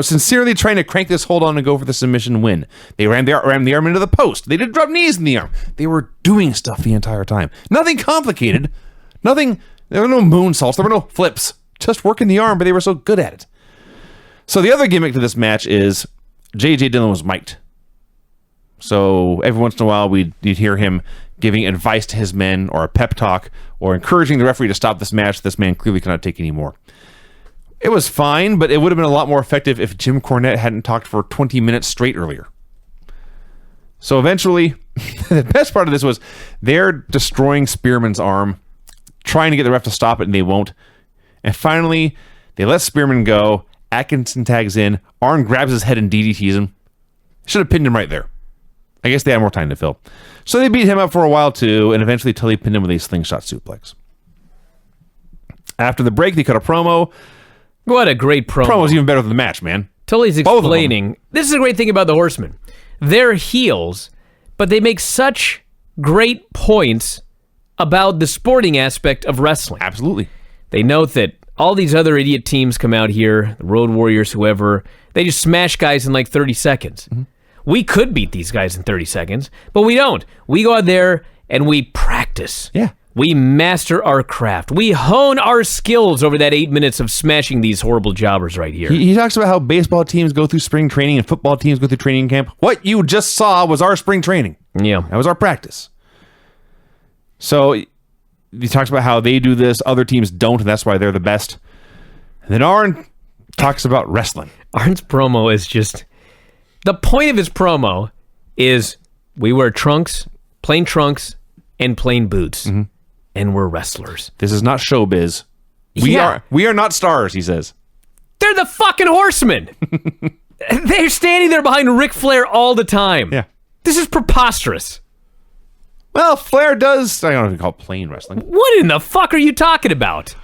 sincerely trying to crank this hold on and go for the submission win. They ran the arm into the post. They did drop knees in the arm. They were doing stuff the entire time. Nothing complicated. Nothing. There were no moonsaults. There were no flips. Just working the arm, but they were so good at it. So the other gimmick to this match is J.J. Dillon was mic'd. So every once in a while you'd hear him giving advice to his men or a pep talk or encouraging the referee to stop this match. This man clearly cannot take anymore. It was fine, but it would have been a lot more effective if Jim Cornette hadn't talked for 20 minutes straight earlier. So eventually, the best part of this was they're destroying Spearman's arm, trying to get the ref to stop it, and they won't. And finally, they let Spearman go. Atkinson tags in. Arn grabs his head and DDTs him. Should have pinned him right there. I guess they had more time to fill. So they beat him up for a while too, and eventually Tully pinned him with a slingshot suplex. After the break, they cut a promo. What a great promo. Promo's even better than the match, man. Tully's explaining. This is a great thing about the Horsemen. They're heels, but they make such great points about the sporting aspect of wrestling. Absolutely. They note that all these other idiot teams come out here, the Road Warriors, whoever, they just smash guys in like 30 seconds. Mm-hmm. We could beat these guys in 30 seconds, but we don't. We go out there and we practice. Yeah. We master our craft. We hone our skills over that 8 minutes of smashing these horrible jobbers right here. He talks about how baseball teams go through spring training and football teams go through training camp. What you just saw was our spring training. Yeah. That was our practice. So he talks about how they do this, other teams don't, and that's why they're the best. And then Arn talks about wrestling. Arn's promo is just... The point of his promo is we wear trunks, and plain boots, and we're wrestlers. This is not showbiz. We are not stars, he says. They're the fucking Horsemen. They're standing there behind Ric Flair all the time. Yeah. This is preposterous. Well, Flair does, I don't know if you call it plain wrestling. What in the fuck are you talking about?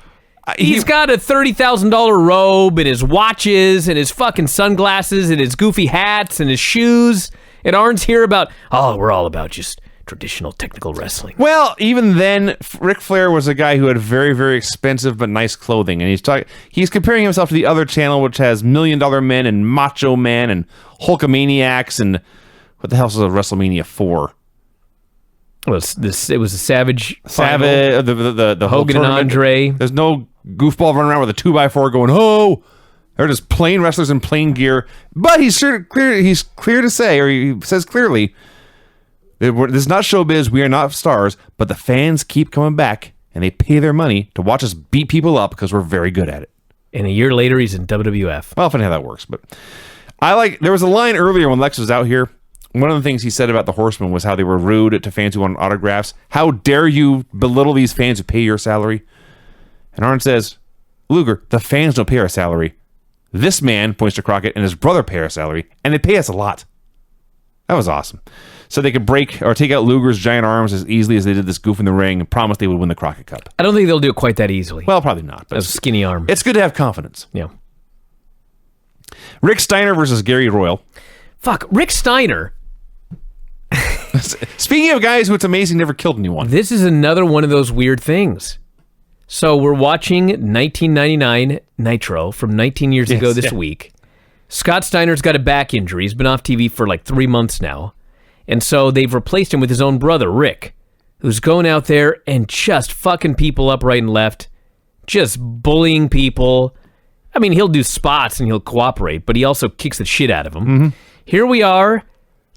He's got a $30,000 robe and his watches and his fucking sunglasses and his goofy hats and his shoes. And Arn's here about, we're all about just traditional technical wrestling. Well, even then, Ric Flair was a guy who had very, very expensive but nice clothing. And he's comparing himself to the other channel, which has $1 Million Men and Macho Man and Hulkamaniacs and what the hell is a WrestleMania 4? It was a Savage Savage, the whole Hogan and tournament. Andre. There's no goofball running around with a 2x4 going, oh! They're just plain wrestlers in plain gear. But he's clear to say, or he says clearly, this is not showbiz, we are not stars, but the fans keep coming back, and they pay their money to watch us beat people up because we're very good at it. And a year later, he's in WWF. Well, funny how that works, but there was a line earlier when Lex was out here. One of the things he said about the Horsemen was how they were rude to fans who wanted autographs. How dare you belittle these fans who pay your salary? And Arn says, Luger, the fans don't pay our salary. This man, points to Crockett, and his brother pay our salary, and they pay us a lot. That was awesome. So they could break or take out Luger's giant arms as easily as they did this goof in the ring and promised they would win the Crockett Cup. I don't think they'll do it quite that easily. Well, probably not. But a skinny arm. It's good to have confidence. Yeah. Rick Steiner versus Gary Royal. Fuck, Rick Steiner. Speaking of guys who it's amazing never killed anyone. This is another one of those weird things. So we're watching 1999 Nitro from 19 years ago this week. Scott Steiner's got a back injury. He's been off TV for like 3 months now. And so they've replaced him with his own brother, Rick, who's going out there and just fucking people up right and left, just bullying people. I mean, he'll do spots and he'll cooperate, but he also kicks the shit out of them. Mm-hmm. Here we are,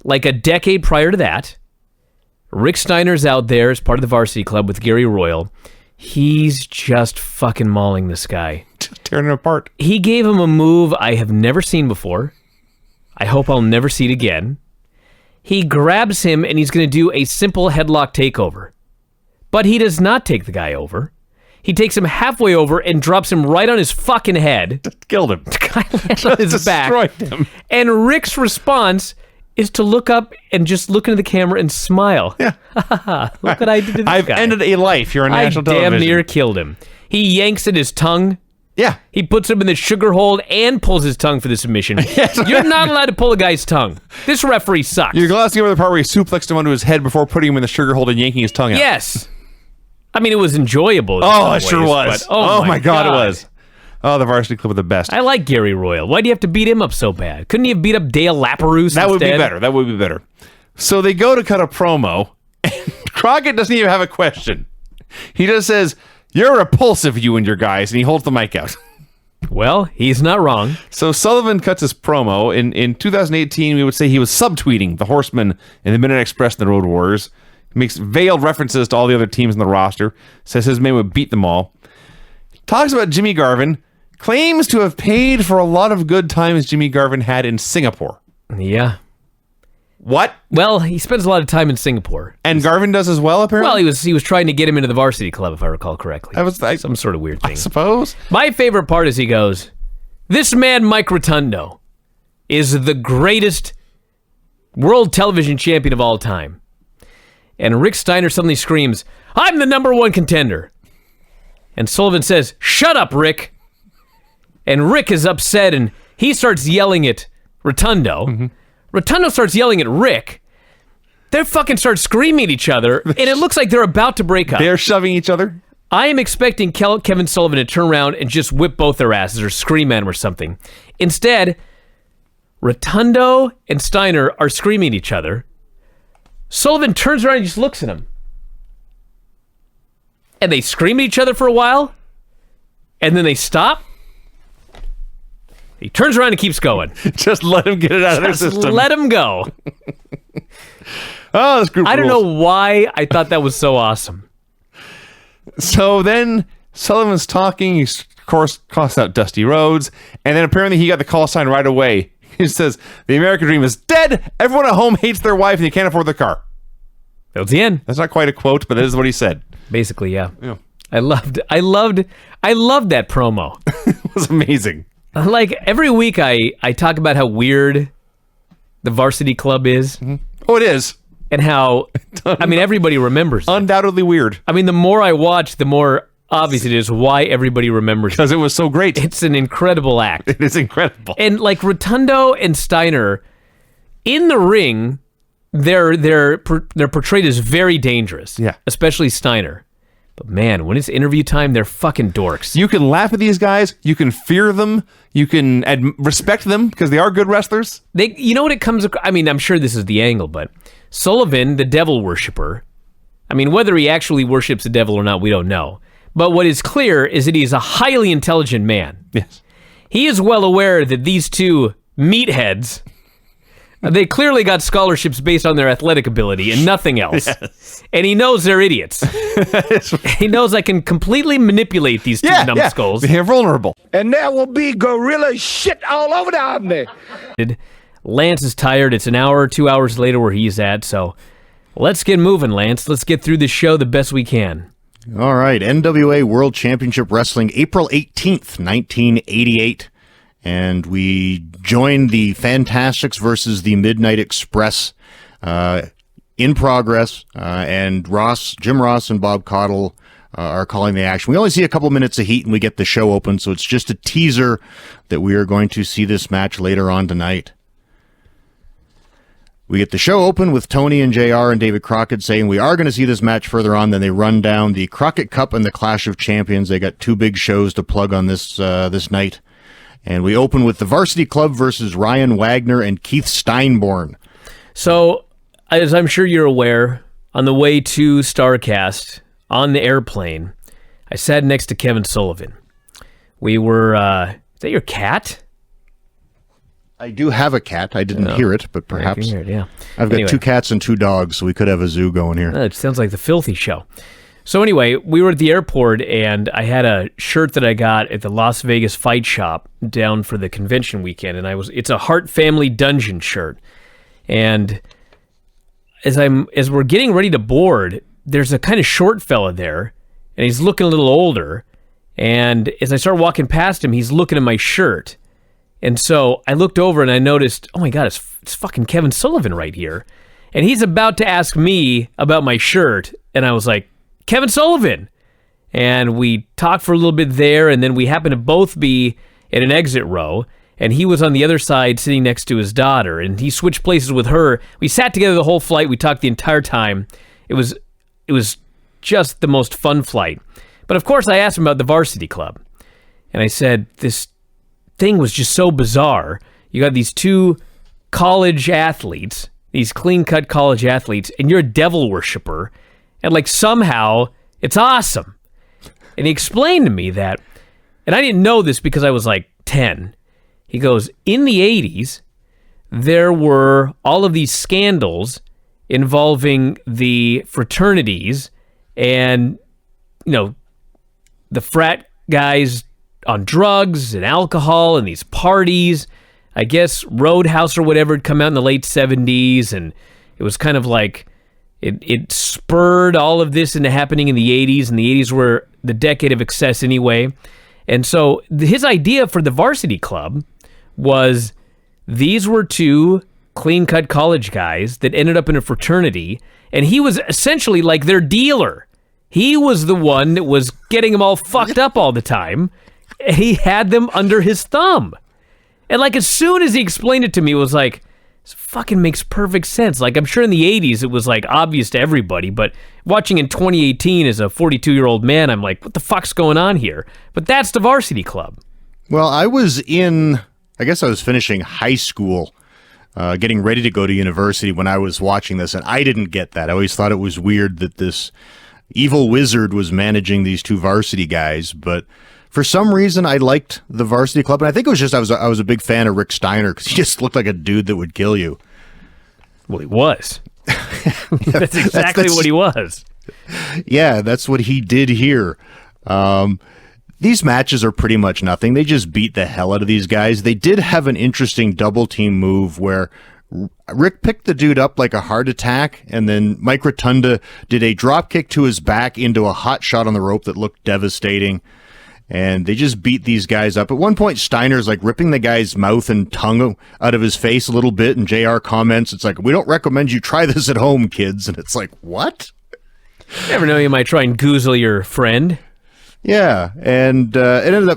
like a decade prior to that. Rick Steiner's out there as part of the Varsity Club with Gary Royal. He's just fucking mauling this guy. Just tearing it apart. He gave him a move I have never seen before. I hope I'll never see it again. He grabs him and he's going to do a simple headlock takeover. But he does not take the guy over. He takes him halfway over and drops him right on his fucking head. Just killed him. The guy lands on his back. Destroyed him. And Rick's response is to look up and just look into the camera and smile. Yeah. Look what I did to this I've guy. ended a life. You're on national television. I damn near killed him. He yanks at his tongue. Yeah. He puts him in the sugar hold and pulls his tongue for the submission. You're not allowed to pull a guy's tongue. This referee sucks. You're glossing over the part where he suplexed him onto his head before putting him in the sugar hold and yanking his tongue out. Yes. I mean, it was enjoyable. Oh, it sure was. But, oh my God, it was. Oh, the Varsity Club was the best. I like Gary Royal. Why do you have to beat him up so bad? Couldn't you have beat up Dale Lapperouse That would be instead? better. That would be better. So they go to cut a promo, and Crockett doesn't even have a question. He just says, "You're repulsive, you and your guys," and he holds the mic out. Well, he's not wrong. So Sullivan cuts his promo. In 2018, we would say he was subtweeting the Horsemen and the Midnight Express and the Road Warriors. He makes veiled references to all the other teams in the roster. Says his men would beat them all. Talks about Jimmy Garvin. Claims to have paid for a lot of good times Jimmy Garvin had in Singapore. Yeah. What? Well, he spends a lot of time in Singapore. And Garvin does as well, apparently? Well, he was trying to get him into the Varsity Club, if I recall correctly. Some sort of weird thing. I suppose. My favorite part is he goes, "This man, Mike Rotundo, is the greatest world television champion of all time." And Rick Steiner suddenly screams, "I'm the #1 contender." And Sullivan says, "Shut up, Rick." And Rick is upset and he starts yelling at Rotundo. Mm-hmm. Rotundo starts yelling at Rick. They fucking start screaming at each other, and it looks like they're about to break up. They're shoving each other? I am expecting Kevin Sullivan to turn around and just whip both their asses or scream at him or something. Instead, Rotundo and Steiner are screaming at each other. Sullivan turns around and just looks at him. And they scream at each other for a while, and then they stop. He turns around and keeps going. Just let him get it out of their Just system. let him go. Oh, this group I don't rules. know why I thought that was so awesome. So then Sullivan's talking. He, of course, calls out Dusty Rhodes. And then apparently he got the call sign right away. He says, "The American dream is dead. Everyone at home hates their wife and they can't afford their car." That was the end. That's not quite a quote, but that is what he said. Basically, yeah. Yeah. I loved that promo. It was amazing. Like, every week I talk about how weird the Varsity Club is. Mm-hmm. Oh, it is. And how, I mean, everybody remembers it. Undoubtedly weird. I mean, the more I watch, the more obvious it is why everybody remembers it. Because it was so great. It's an incredible act. It is incredible. And, like, Rotundo and Steiner, in the ring, they're portrayed as very dangerous. Yeah. Especially Steiner. But man, when it's interview time, they're fucking dorks. You can laugh at these guys. You can fear them. You can respect them because they are good wrestlers. You know what it comes... I mean, I'm sure this is the angle, but Sullivan, the devil worshiper, I mean, whether he actually worships the devil or not, we don't know. But what is clear is that he is a highly intelligent man. Yes. He is well aware that these two meatheads, they clearly got scholarships based on their athletic ability and nothing else. Yes. And he knows they're idiots. He knows I can completely manipulate these two numbskulls. They're vulnerable. And there will be gorilla shit all over down there. Lance is tired. It's an hour or 2 hours later where he's at, so let's get moving, Lance. Let's get through this show the best we can. All right, NWA World Championship Wrestling, April 18th, 1988. And we joined the Fantastics versus the Midnight Express in progress. And Jim Ross and Bob Caudle are calling the action. We only see a couple minutes of heat and we get the show open, so it's just a teaser that we are going to see this match later on tonight. We get the show open with Tony and JR and David Crockett saying we are going to see this match further on. Then they run down the Crockett Cup and the Clash of Champions. They got two big shows to plug on this night. And we open with the Varsity Club versus Ryan Wagner and Keith Steinborn. So, as I'm sure you're aware, on the way to StarCast, on the airplane, I sat next to Kevin Sullivan. We were, is that your cat? I do have a cat. I didn't hear it, but perhaps. I can hear it, yeah. I've got two cats and two dogs, so we could have a zoo going here. It sounds like the Filthy Show. So anyway, we were at the airport, and I had a shirt that I got at the Las Vegas Fight Shop down for the convention weekend, and it's a Hart Family Dungeon shirt. And as we're getting ready to board, there's a kind of short fella there, and he's looking a little older. And as I start walking past him, he's looking at my shirt. And so I looked over and I noticed, oh my God, it's fucking Kevin Sullivan right here. And he's about to ask me about my shirt. And I was like, Kevin Sullivan. And we talked for a little bit there. And then we happened to both be in an exit row. And he was on the other side sitting next to his daughter. And he switched places with her. We sat together the whole flight. We talked the entire time. It was just the most fun flight. But of course, I asked him about the Varsity Club. And I said, this thing was just so bizarre. You got these two college athletes, these clean-cut college athletes, and you're a devil worshiper, and like somehow it's awesome. And he explained to me that, and I didn't know this because I was like 10. He goes, in the 80s, there were all of these scandals involving the fraternities and, the frat guys on drugs and alcohol and these parties. I guess Roadhouse or whatever had come out in the late 70s, and it was kind of like it spurred all of this into happening in the 80s, and the 80s were the decade of excess anyway. And so his idea for the Varsity Club was these were two clean-cut college guys that ended up in a fraternity, and he was essentially like their dealer. He was the one that was getting them all fucked up all the time. He had them under his thumb. And like as soon as he explained it to me, it was like, this fucking makes perfect sense. Like I'm sure in the 80s it was like obvious to everybody, but watching in 2018 as a 42-year-old man, I'm like, what the fuck's going on here? But that's the Varsity Club. Well, I was finishing high school, getting ready to go to university when I was watching this, and I didn't get that. I always thought it was weird that this evil wizard was managing these two varsity guys, but for some reason, I liked the Varsity Club, and I think it was just I was a big fan of Rick Steiner because he just looked like a dude that would kill you. Well, he was. That's exactly what he was. Yeah, that's what he did here. These matches are pretty much nothing. They just beat the hell out of these guys. They did have an interesting double team move where Rick picked the dude up like a heart attack, and then Mike Rotunda did a drop kick to his back into a hot shot on the rope that looked devastating. And they just beat these guys up. At one point, Steiner's like ripping the guy's mouth and tongue out of his face a little bit, and JR comments, it's like, we don't recommend you try this at home, kids. And it's like, what? You never know, you might try and goozle your friend. Yeah, and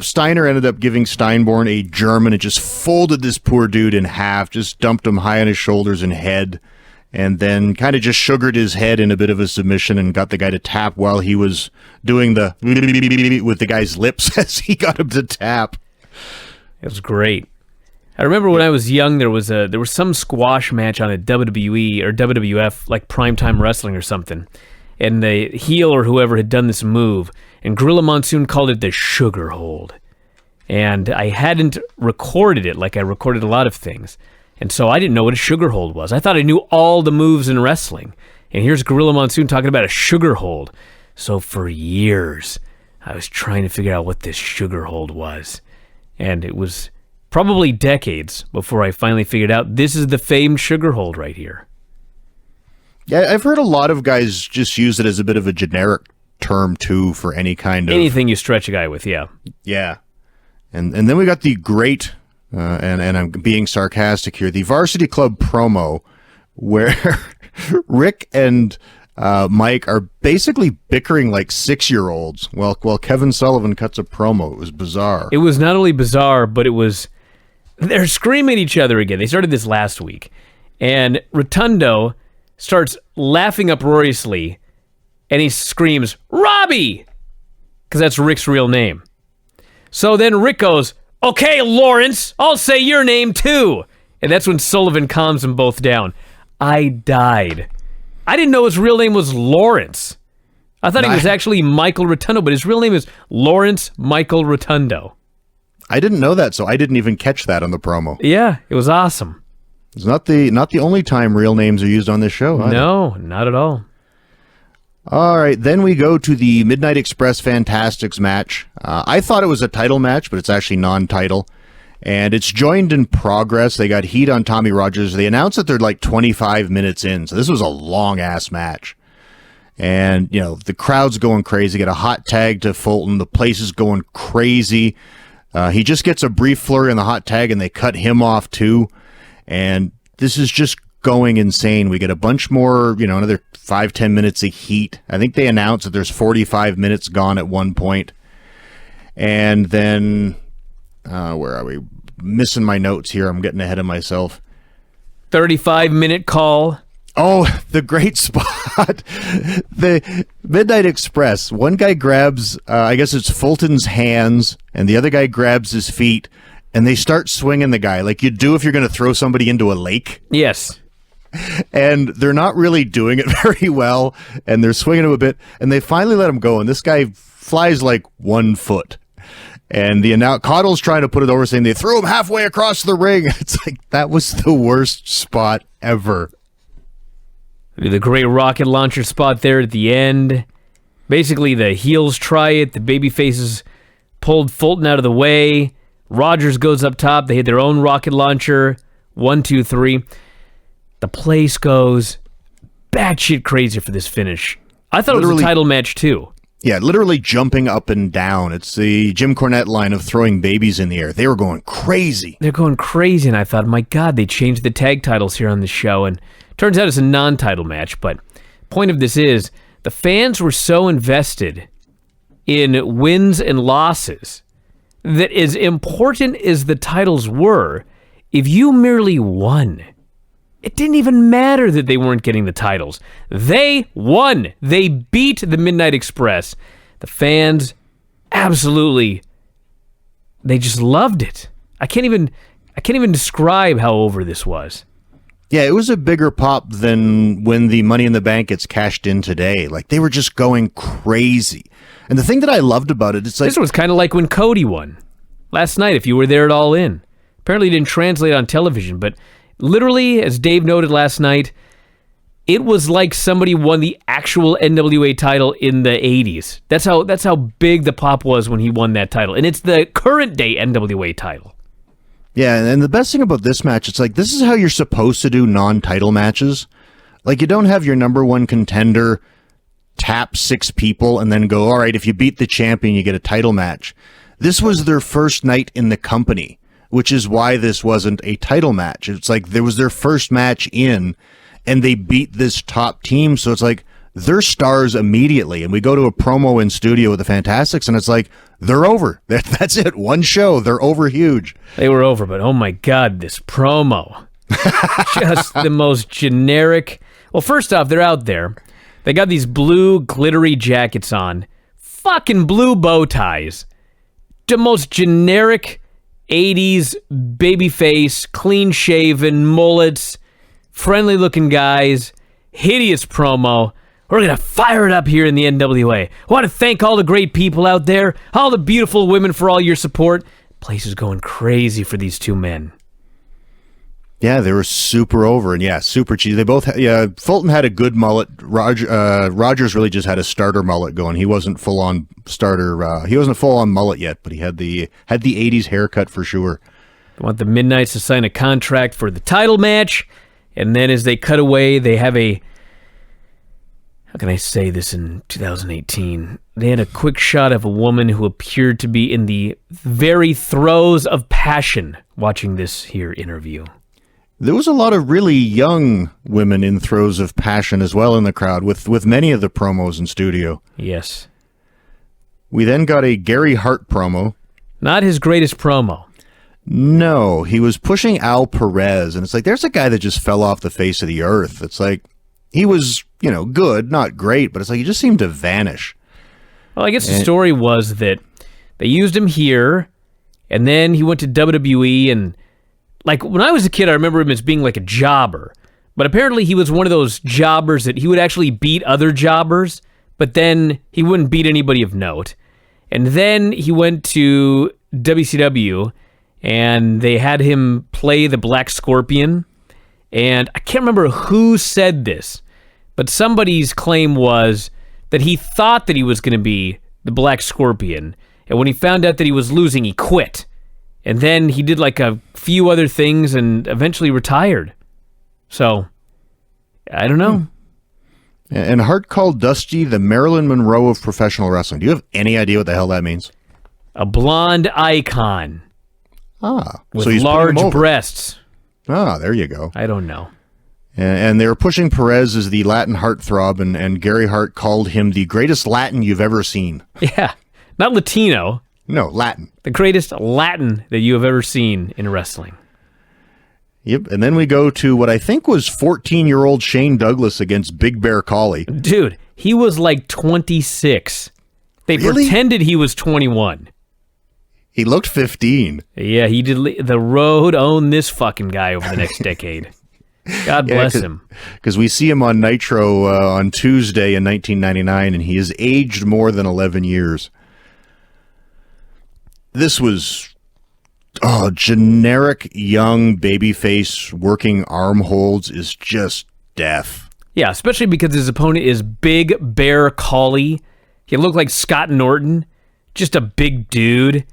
Steiner ended up giving Steinborn a German. It just folded this poor dude in half, just dumped him high on his shoulders and head, and then kind of just sugared his head in a bit of a submission and got the guy to tap while he was doing the with the guy's lips as he got him to tap. It was great. I remember when I was young, there was some squash match on a WWE or WWF, like Primetime Wrestling or something. and the heel or whoever had done this move, and Gorilla Monsoon called it the sugar hold. And I hadn't recorded it like I recorded a lot of things. And so I didn't know what a sugar hold was. I thought I knew all the moves in wrestling. And here's Gorilla Monsoon talking about a sugar hold. So for years, I was trying to figure out what this sugar hold was. And it was probably decades before I finally figured out this is the famed sugar hold right here. Yeah, I've heard a lot of guys just use it as a bit of a generic term, too, for any kind of... Anything you stretch a guy with, yeah. Yeah. And then we got the great, and I'm being sarcastic here, the Varsity Club promo where Rick and Mike are basically bickering like 6-year-olds while Kevin Sullivan cuts a promo. It was bizarre. It was not only bizarre, but it was... They're screaming at each other again. They started this last week. And Rotundo starts laughing uproariously, and he screams, "Robbie!" Because that's Rick's real name. So then Rick goes, "Okay, Lawrence, I'll say your name too." And that's when Sullivan calms them both down. I died. I didn't know his real name was Lawrence. I thought he was actually Michael Rotundo, but his real name is Lawrence Michael Rotundo. I didn't know that, so I didn't even catch that on the promo. Yeah, it was awesome. It's not the only time real names are used on this show. Either. No, not at all. All right, then we go to the Midnight Express Fantastics match. I thought it was a title match, but it's actually non-title. And it's joined in progress. They got heat on Tommy Rogers. They announced that they're like 25 minutes in, so this was a long-ass match. And, you know, the crowd's going crazy. Get a hot tag to Fulton. The place is going crazy. He just gets a brief flurry on the hot tag, and they cut him off, too. And this is just going insane. We get a bunch more, another 5-10 minutes of heat. I think they announced that there's 45 minutes gone at one point. And then, where are we? Missing my notes here. I'm getting ahead of myself. 35-minute call. Oh, the great spot. The Midnight Express. One guy grabs, I guess it's Fulton's hands, and the other guy grabs his feet, and they start swinging the guy like you do if you're going to throw somebody into a lake. Yes. And they're not really doing it very well, and they're swinging him a bit, and they finally let him go, and this guy flies like 1 foot. And Cottle's trying to put it over, saying they threw him halfway across the ring. It's like, that was the worst spot ever. The great rocket launcher spot there at the end. Basically, the heels try it. The baby faces pulled Fulton out of the way. Rogers goes up top. They hit their own rocket launcher. 1, 2, 3. The place goes batshit crazy for this finish. I thought it was a title match, too. Yeah, literally jumping up and down. It's the Jim Cornette line of throwing babies in the air. They were going crazy. They're going crazy, and I thought, my God, they changed the tag titles here on the show, and turns out it's a non-title match, but point of this is the fans were so invested in wins and losses that as important as the titles were, if you merely won, it didn't even matter that they weren't getting the titles. They won. They beat the Midnight Express. The fans absolutely, they just loved it. I can't even describe how over this was. Yeah, it was a bigger pop than when the Money in the Bank gets cashed in today. Like, they were just going crazy. And the thing that I loved about it, it's like... This was kind of like when Cody won last night, if you were there at All In. Apparently it didn't translate on television, but literally, as Dave noted last night, it was like somebody won the actual NWA title in the 80s. That's how big the pop was when he won that title. And it's the current day NWA title. Yeah, and the best thing about this match, it's like, this is how you're supposed to do non-title matches. Like, you don't have your number one contender tap 6 people and then go, all right, if you beat the champion, you get a title match. This was their first night in the company, which is why this wasn't a title match. It's like, there was their first match in, and they beat this top team, so it's like, they're stars immediately. And we go to a promo in studio with the Fantastics, and it's like, they're over. That's it. One show. They're over huge. They were over, but oh my God, this promo. Just the most generic. Well, first off, they're out there. They got these blue glittery jackets on. Fucking blue bow ties. The most generic 80s babyface, clean-shaven, mullets, friendly-looking guys. Hideous promo. We're going to fire it up here in the NWA. I want to thank all the great people out there, all the beautiful women for all your support. Place is going crazy for these two men. Yeah, they were super over and super cheesy. They both, Fulton had a good mullet. Rogers really just had a starter mullet going. He wasn't full on starter. He wasn't full on mullet yet, but he had the 80s haircut for sure. I want the Midnights to sign a contract for the title match, and then as they cut away, they have a, how can I say this in 2018? They had a quick shot of a woman who appeared to be in the very throes of passion watching this here interview. There was a lot of really young women in throes of passion as well in the crowd with many of the promos in studio. Yes. We then got a Gary Hart promo. Not his greatest promo. No, he was pushing Al Perez, and it's like, there's a guy that just fell off the face of the earth. It's like, he was, good, not great, but it's like he just seemed to vanish. Well, I guess the story was that they used him here, and then he went to WWE, and like, when I was a kid, I remember him as being like a jobber. But apparently he was one of those jobbers that he would actually beat other jobbers, but then he wouldn't beat anybody of note. And then he went to WCW, and they had him play the Black Scorpion. And I can't remember who said this, but somebody's claim was that he thought that he was going to be the Black Scorpion. And when he found out that he was losing, he quit. And then he did like a few other things and eventually retired. So, I don't know. And Hart called Dusty the Marilyn Monroe of professional wrestling. Do you have any idea what the hell that means? A blonde icon. With so he's large breasts. There you go. I don't know. And they were pushing Perez as the Latin heartthrob, and Gary Hart called him the greatest Latin you've ever seen. Yeah, not Latino. No, Latin. The greatest Latin that you have ever seen in wrestling. Yep, and then we go to what I think was 14-year-old Shane Douglas against Big Bear Collie. Dude, he was like 26. They Really? pretended he was 21. He looked 15. Yeah, he did. The Road owned this fucking guy over the next decade. God bless him. Because we see him on Nitro on Tuesday in 1999, and he has aged more than 11 years. This was generic young babyface working arm holds is just death. Yeah, especially because his opponent is Big Bear Collie. He looked like Scott Norton. Just a big dude.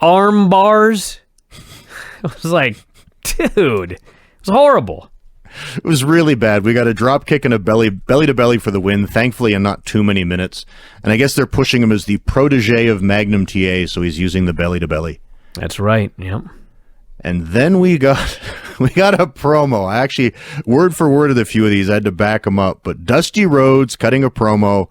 Arm bars. It was like, dude, it was horrible. It was really bad. We got a drop kick and a belly to belly for the win, thankfully, in not too many minutes. And I guess they're pushing him as the protege of Magnum TA, so he's using the belly to belly. That's right. Yep. And then we got a promo. I actually word for word of a few of these. I had to back them up. But Dusty Rhodes cutting a promo,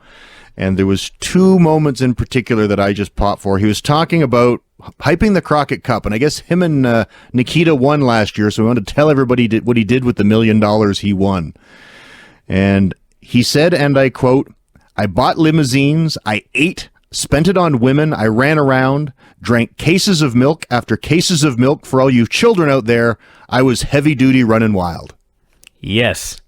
and there was two moments in particular that I just popped for. He was talking about hyping the Crockett Cup, and I guess him and Nikita won last year, so we wanted to tell everybody what he did with the $1 million he won. And he said, and I quote, "I bought limousines, I ate, spent it on women, I ran around, drank cases of milk after cases of milk for all you children out there. I was heavy duty running wild." Yes.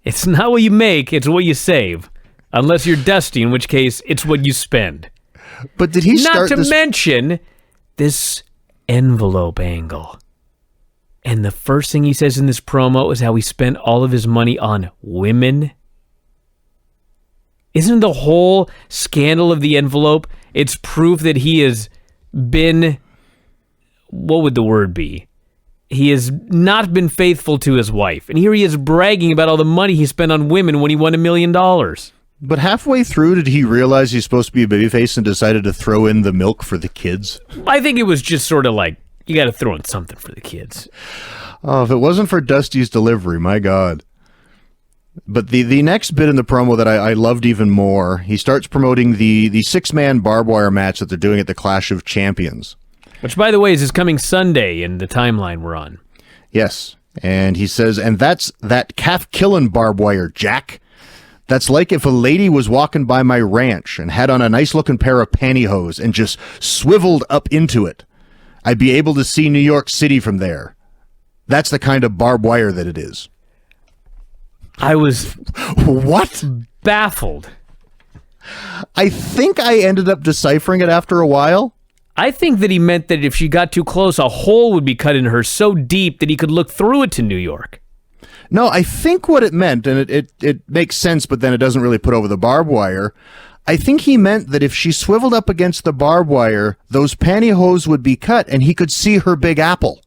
It's not what you make, it's what you save. Unless you're Dusty, in which case it's what you spend. But did he start Not to mention this envelope angle. And the first thing he says in this promo is how he spent all of his money on women. Isn't the whole scandal of the envelope, it's proof that he has been, what would the word be? He has not been faithful to his wife. And here he is bragging about all the money he spent on women when he won $1 million. But halfway through, did he realize he's supposed to be a babyface and decided to throw in the milk for the kids? I think it was just sort of like, you got to throw in something for the kids. Oh, if it wasn't for Dusty's delivery, my God. But the next bit in the promo that I loved even more, he starts promoting the six-man barbed wire match that they're doing at the Clash of Champions. Which, by the way, is coming Sunday in the timeline we're on. Yes. And he says, and that's that calf-killing barbed wire, Jack. That's like if a lady was walking by my ranch and had on a nice-looking pair of pantyhose and just swiveled up into it. I'd be able to see New York City from there. That's the kind of barbed wire that it is. I was What? baffled. I think I ended up deciphering it after a while. I think that he meant that if she got too close, a hole would be cut in her so deep that he could look through it to New York. No, I think what it meant, and it makes sense, but then it doesn't really put over the barbed wire. I think he meant that if she swiveled up against the barbed wire, those pantyhose would be cut and he could see her big apple.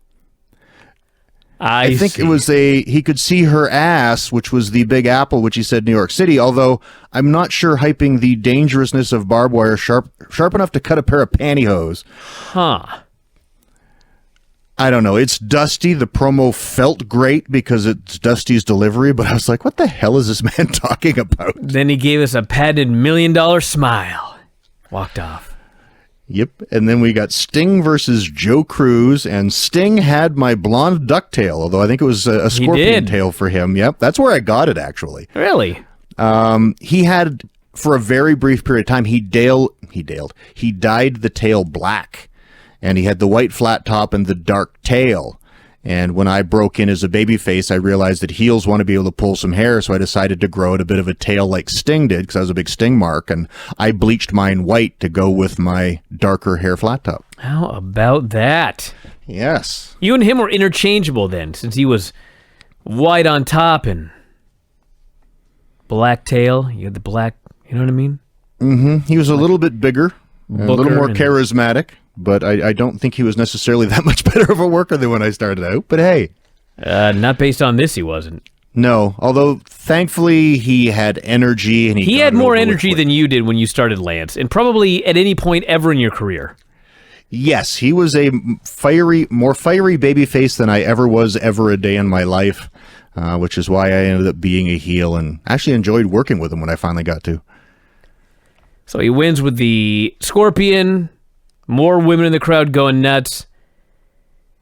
I think see. it was he could see her ass, which was the Big Apple, which he said New York City, although I'm not sure hyping the dangerousness of barbed wire sharp enough to cut a pair of pantyhose. Huh. I don't know. It's Dusty. The promo felt great because it's Dusty's delivery, but I was like, what the hell is this man talking about? Then he gave us a patented $1 million smile. Walked off. Yep. And then we got Sting versus Joe Cruz, and Sting had my blonde ducktail, although I think it was a scorpion tail for him. Yep. That's where I got it, actually. Really? He had, for a very brief period of time, he dyed the tail black, and he had the white flat top and the dark tail. And when I broke in as a babyface, I realized that heels want to be able to pull some hair, so I decided to grow it a bit of a tail like Sting did, because I was a big Sting mark, and I bleached mine white to go with my darker hair flat top. How about that? Yes. You and him were interchangeable then, since he was white on top and black tail. You had the black, you know what I mean? Mm-hmm. He was a little bit bigger, a little more and charismatic, but I don't think he was necessarily that much better of a worker than when I started out. But hey. Not based on this, he wasn't. No, although thankfully he had energy. And he had more energy than you did when you started, Lance, and probably at any point ever in your career. Yes, he was a more fiery babyface than I ever was ever a day in my life, which is why I ended up being a heel and actually enjoyed working with him when I finally got to. So he wins with the Scorpion, more women in the crowd going nuts.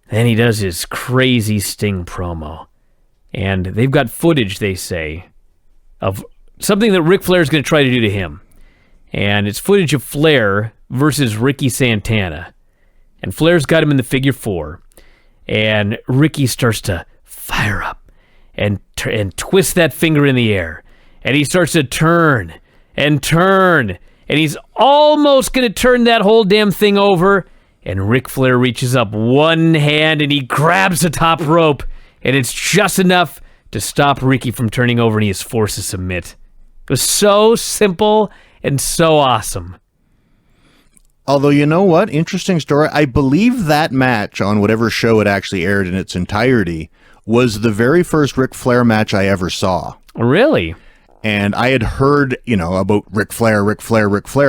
Then he does his crazy Sting promo. And they've got footage, they say, of something that Ric Flair is going to try to do to him. And it's footage of Flair versus Ricky Santana. And Flair's got him in the figure 4. And Ricky starts to fire up and twist that finger in the air. And he starts to turn and turn. And he's almost going to turn that whole damn thing over. And Ric Flair reaches up one hand and he grabs the top rope. And it's just enough to stop Ricky from turning over, and he is forced to submit. It was so simple and so awesome. Although, you know what? Interesting story. I believe that match on whatever show it actually aired in its entirety was the very first Ric Flair match I ever saw. Really? And I had heard, about Ric Flair,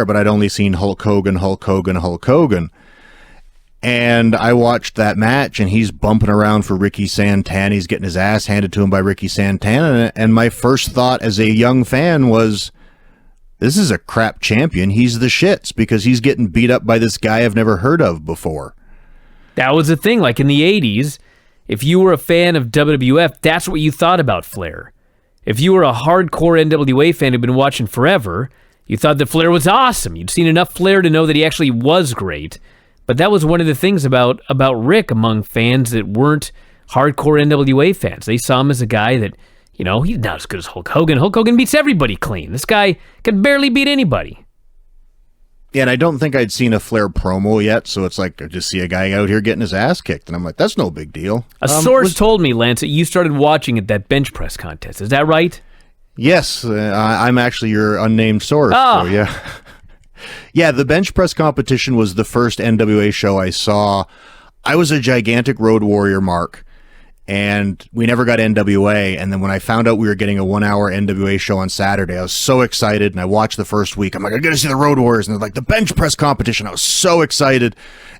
but I'd only seen Hulk Hogan. And I watched that match, and he's bumping around for Ricky Santana. He's getting his ass handed to him by Ricky Santana. And my first thought as a young fan was, this is a crap champion. He's the shits because he's getting beat up by this guy I've never heard of before. That was the thing. Like in the 80s, if you were a fan of WWF, that's what you thought about Flair. If you were a hardcore NWA fan who'd been watching forever, you thought that Flair was awesome. You'd seen enough Flair to know that he actually was great. But that was one of the things about Rick among fans that weren't hardcore NWA fans. They saw him as a guy that, he's not as good as Hulk Hogan. Hulk Hogan beats everybody clean. This guy can barely beat anybody. Yeah, and I don't think I'd seen a Flair promo yet, so it's like I just see a guy out here getting his ass kicked, and I'm like, that's no big deal. A source told me, Lance, that you started watching at that bench press contest. Is that right? Yes, I'm actually your unnamed source. Oh. So yeah. Yeah, the bench press competition was the first NWA show I saw. I was a gigantic Road Warrior mark, and we never got NWA. And then when I found out we were getting a 1-hour NWA show on Saturday, I was so excited, and I watched the first week. I'm like, I got to see the Road Warriors, and they're like, the bench press competition. I was so excited.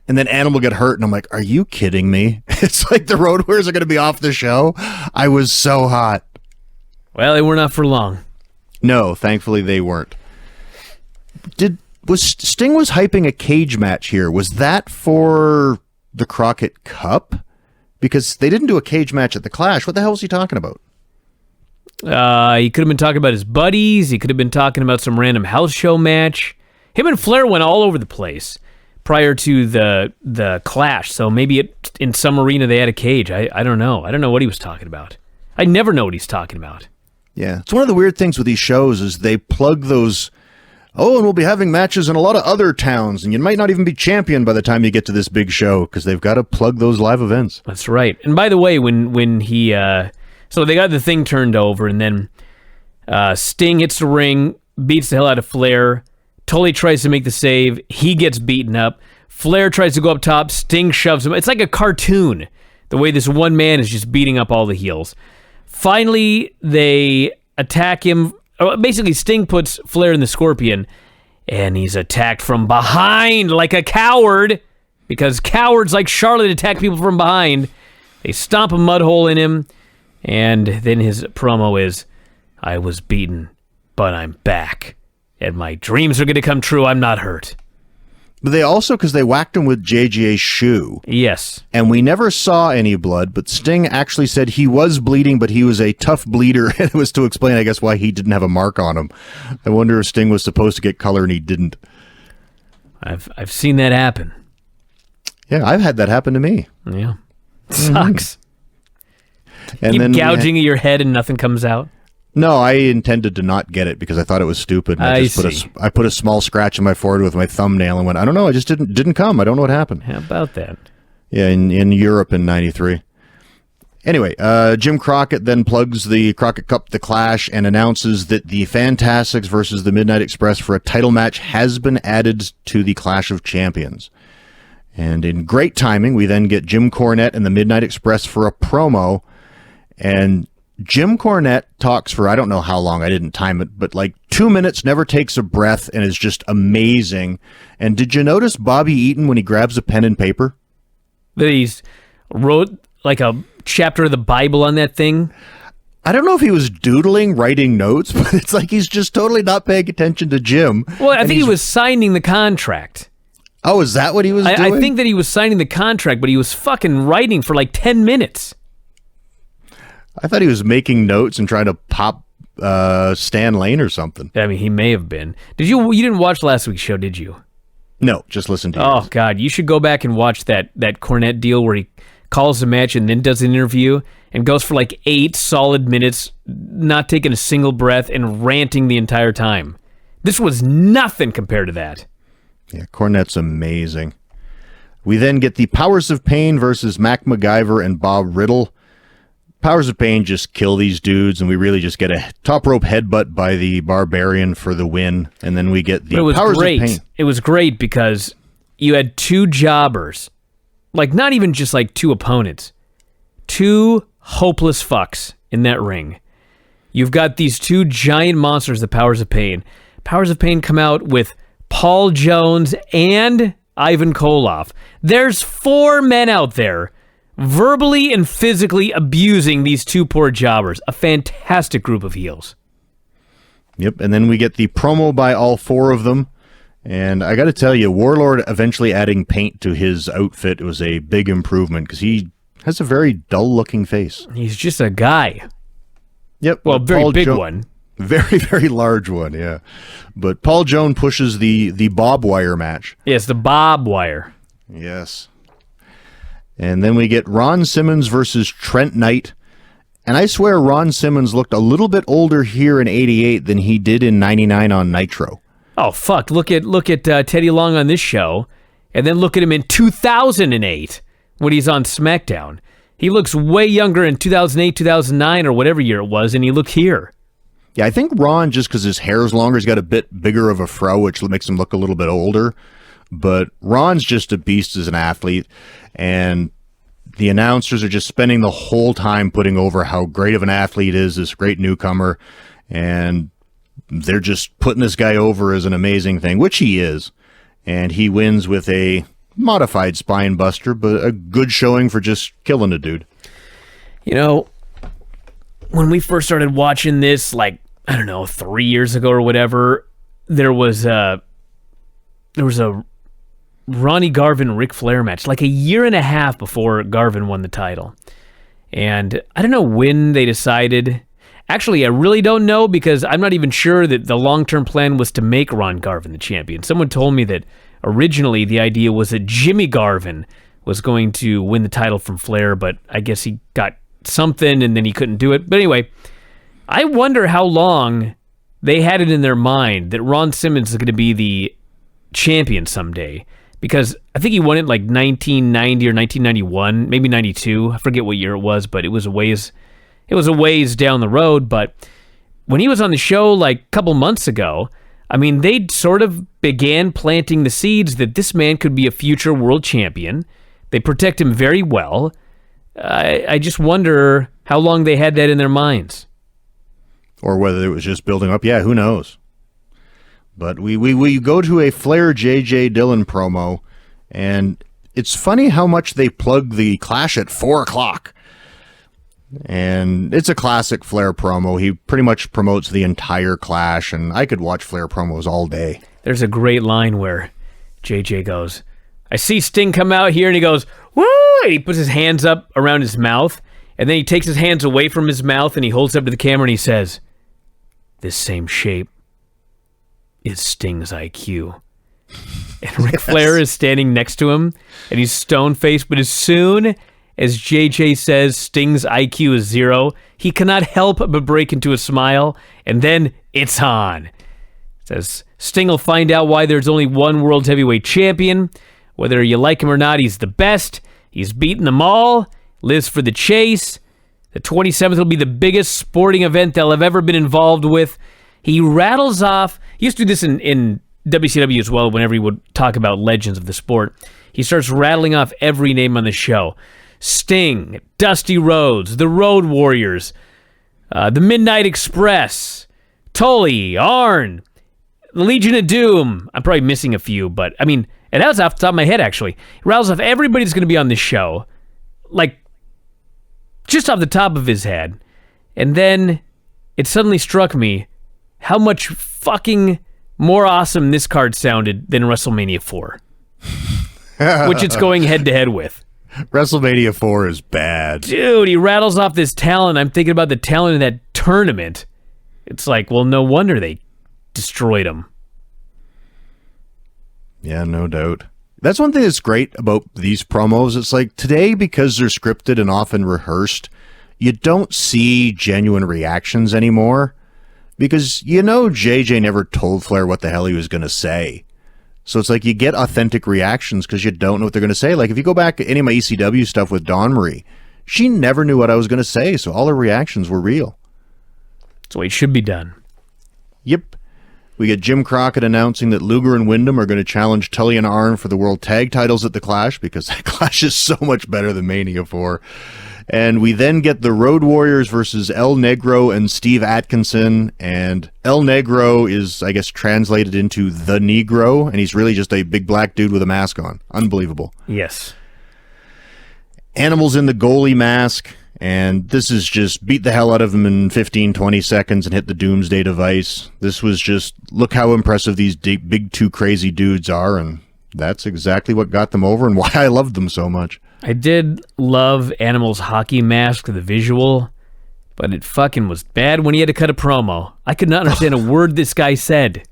And then Animal got hurt, and I'm like, are you kidding me? It's like the Road Warriors are going to be off the show. I was so hot. Well, they were not for long. No, thankfully they weren't. Sting was hyping a cage match here. Was that for the Crockett Cup? Because they didn't do a cage match at the Clash. What the hell was he talking about? He could have been talking about his buddies. He could have been talking about some random house show match. Him and Flair went all over the place prior to the Clash. So maybe in some arena they had a cage. I don't know. I don't know what he was talking about. I never know what he's talking about. Yeah, it's one of the weird things with these shows is they plug those, oh, and we'll be having matches in a lot of other towns, and you might not even be champion by the time you get to this big show, because they've got to plug those live events. That's right. And by the way, when he... so they got the thing turned over, and then Sting hits the ring, beats the hell out of Flair. Tully tries to make the save. He gets beaten up. Flair tries to go up top. Sting shoves him. It's like a cartoon, the way this one man is just beating up all the heels. Finally, they attack him. Basically, Sting puts Flair in the Scorpion, and he's attacked from behind like a coward, because cowards like Charlotte attack people from behind. They stomp a mud hole in him, and then his promo is, I was beaten, but I'm back, and my dreams are going to come true. I'm not hurt. But they also, because they whacked him with JJ's shoe. Yes. And we never saw any blood, but Sting actually said he was bleeding, but he was a tough bleeder, and it was to explain, I guess, why he didn't have a mark on him. I wonder if Sting was supposed to get color and he didn't. I've seen that happen. Yeah, I've had that happen to me. Yeah. Sucks. And Keep then gouging at your head and nothing comes out. No, I intended to not get it because I thought it was stupid. And I put a small scratch in my forehead with my thumbnail and went, I don't know, I just didn't come. I don't know what happened. How about that? Yeah, in Europe in '93. Anyway, Jim Crockett then plugs the Crockett Cup to Clash and announces that the Fantastics versus the Midnight Express for a title match has been added to the Clash of Champions. And in great timing, we then get Jim Cornette and the Midnight Express for a promo, and Jim Cornette talks for, I don't know how long, I didn't time it, but like 2 minutes, never takes a breath, and is just amazing. And did you notice Bobby Eaton when he grabs a pen and paper? That he's wrote like a chapter of the Bible on that thing? I don't know if he was doodling, writing notes, but it's like he's just totally not paying attention to Jim. Well, I think he was signing the contract. Oh, is that what he was doing? I think that he was signing the contract, but he was fucking writing for like 10 minutes. I thought he was making notes and trying to pop Stan Lane or something. I mean, he may have been. You didn't watch last week's show, did you? No, just listen to Oh, God, you should go back and watch that Cornette deal where he calls a match and then does an interview and goes for like 8 solid minutes, not taking a single breath and ranting the entire time. This was nothing compared to that. Yeah, Cornette's amazing. We then get the Powers of Pain versus Mac MacGyver and Bob Riddle. Powers of Pain just kill these dudes, and we really just get a top rope headbutt by the Barbarian for the win, and then we get the Powers of Pain. It was great because you had 2 jobbers, like not even just like 2 opponents, 2 hopeless fucks in that ring. You've got these 2 giant monsters, the Powers of Pain. Powers of Pain come out with Paul Jones and Ivan Koloff. There's 4 men out there verbally and physically abusing these 2 poor jobbers. A fantastic group of heels. Yep, and then we get the promo by all 4 of them. And I got to tell you, Warlord eventually adding paint to his outfit was a big improvement because he has a very dull-looking face. He's just a guy. Yep. Well, very big one. Very, very large one, yeah. But Paul Jones pushes the Bob Wire match. Yes, the Bob Wire. Yes. And then we get Ron Simmons versus Trent Knight. And I swear Ron Simmons looked a little bit older here in '88 than he did in '99 on Nitro. Oh, fuck. Look at Teddy Long on this show, and then look at him in 2008 when he's on SmackDown. He looks way younger in 2008, 2009, or whatever year it was, and he looked here. Yeah, I think Ron, just because his hair's longer, he's got a bit bigger of a fro, which makes him look a little bit older. But Ron's just a beast as an athlete, and the announcers are just spending the whole time putting over how great of an athlete is, this great newcomer, and they're just putting this guy over as an amazing thing, which he is. And he wins with a modified spine buster, but a good showing for just killing a dude. You know, when we first started watching this, like, I don't know, 3 years ago or whatever, there was a Ronnie Garvin Ric Flair match, like a year and a half before Garvin won the title. And I don't know when they decided. Actually, I really don't know, because I'm not even sure that the long-term plan was to make Ron Garvin the champion. Someone told me that originally the idea was that Jimmy Garvin was going to win the title from Flair, but I guess he got something and then he couldn't do it. But anyway, I wonder how long they had it in their mind that Ron Simmons is going to be the champion someday. Because I think he won it like 1990 or 1991, maybe 92. I forget what year it was, but it was a ways down the road. But when he was on the show like a couple months ago, I mean, they sort of began planting the seeds that this man could be a future world champion. They protect him very well. I just wonder how long they had that in their minds. Or whether it was just building up. Yeah, who knows? But we go to a Flair J.J. Dillon promo, and it's funny how much they plug the Clash at 4 o'clock. And it's a classic Flair promo. He pretty much promotes the entire Clash, and I could watch Flair promos all day. There's a great line where JJ goes, I see Sting come out here, and he goes, woo! And he puts his hands up around his mouth, and then he takes his hands away from his mouth, and he holds up to the camera, and he says, this same shape is Sting's IQ. And Ric Flair is standing next to him, and he's stone-faced, but as soon as JJ says Sting's IQ is 0, he cannot help but break into a smile, and then it's on. It says, Sting will find out why there's only one World Heavyweight Champion. Whether you like him or not, he's the best. He's beaten them all, lives for the chase. The 27th will be the biggest sporting event they'll have ever been involved with. He rattles off, he used to do this in WCW as well, whenever he would talk about legends of the sport. He starts rattling off every name on the show. Sting, Dusty Rhodes, the Road Warriors, the Midnight Express, Tully, Arn, the Legion of Doom. I'm probably missing a few, but I mean, and that was off the top of my head, actually. He rattles off everybody's going to be on this show, like, just off the top of his head. And then it suddenly struck me how much fucking more awesome this card sounded than WrestleMania 4, which it's going head-to-head with. WrestleMania 4 is bad. Dude, he rattles off this talent. I'm thinking about the talent in that tournament. It's like, well, no wonder they destroyed him. Yeah, no doubt. That's one thing that's great about these promos. It's like today, because they're scripted and often rehearsed, you don't see genuine reactions anymore. Because you know JJ never told Flair what the hell he was going to say. So it's like you get authentic reactions because you don't know what they're going to say. Like if you go back to any of my ECW stuff with Dawn Marie, she never knew what I was going to say, so all her reactions were real. That's the way it should be done. Yep. We get Jim Crockett announcing that Luger and Wyndham are going to challenge Tully and Arn for the World Tag titles at the Clash, because that Clash is so much better than Mania 4. And we then get the Road Warriors versus El Negro and Steve Atkinson. And El Negro is, I guess, translated into the Negro, and he's really just a big black dude with a mask on. Unbelievable. Yes. Animal's in the goalie mask, and this is just beat the hell out of him in 15, 20 seconds and hit the Doomsday device. This was just, look how impressive these big two crazy dudes are, and that's exactly what got them over and why I loved them so much. I did love Animal's hockey mask, the visual, but it fucking was bad when he had to cut a promo. I could not understand a word this guy said.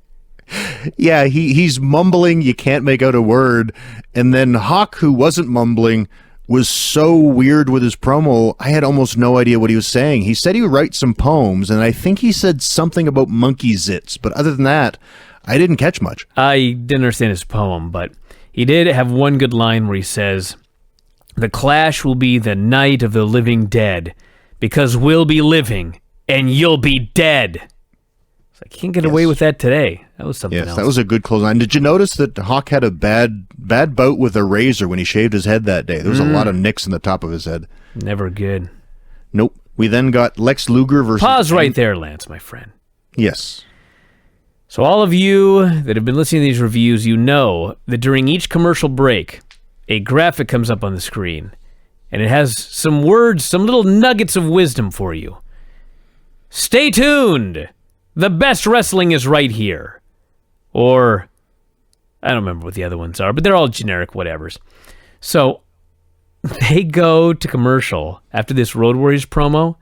Yeah, he's mumbling, you can't make out a word, and then Hawk, who wasn't mumbling, was so weird with his promo, I had almost no idea what he was saying. He said he would write some poems, and I think he said something about monkey zits, but other than that, I didn't catch much. I didn't understand his poem, but he did have one good line where he says, "The Clash will be the night of the living dead, because we'll be living, and you'll be dead." It's like, can't get away with that today. That was something else. Yes, that was a good close line. Did you notice that Hawk had a bad bout with a razor when he shaved his head that day? There was a lot of nicks in the top of his head. Never good. Nope. We then got Lex Luger versus... Pause right there, Lance, my friend. Yes. So all of you that have been listening to these reviews, you know that during each commercial break, a graphic comes up on the screen, and it has some words, some little nuggets of wisdom for you. Stay tuned! The best wrestling is right here. Or, I don't remember what the other ones are, but they're all generic whatevers. So, they go to commercial after this Road Warriors promo,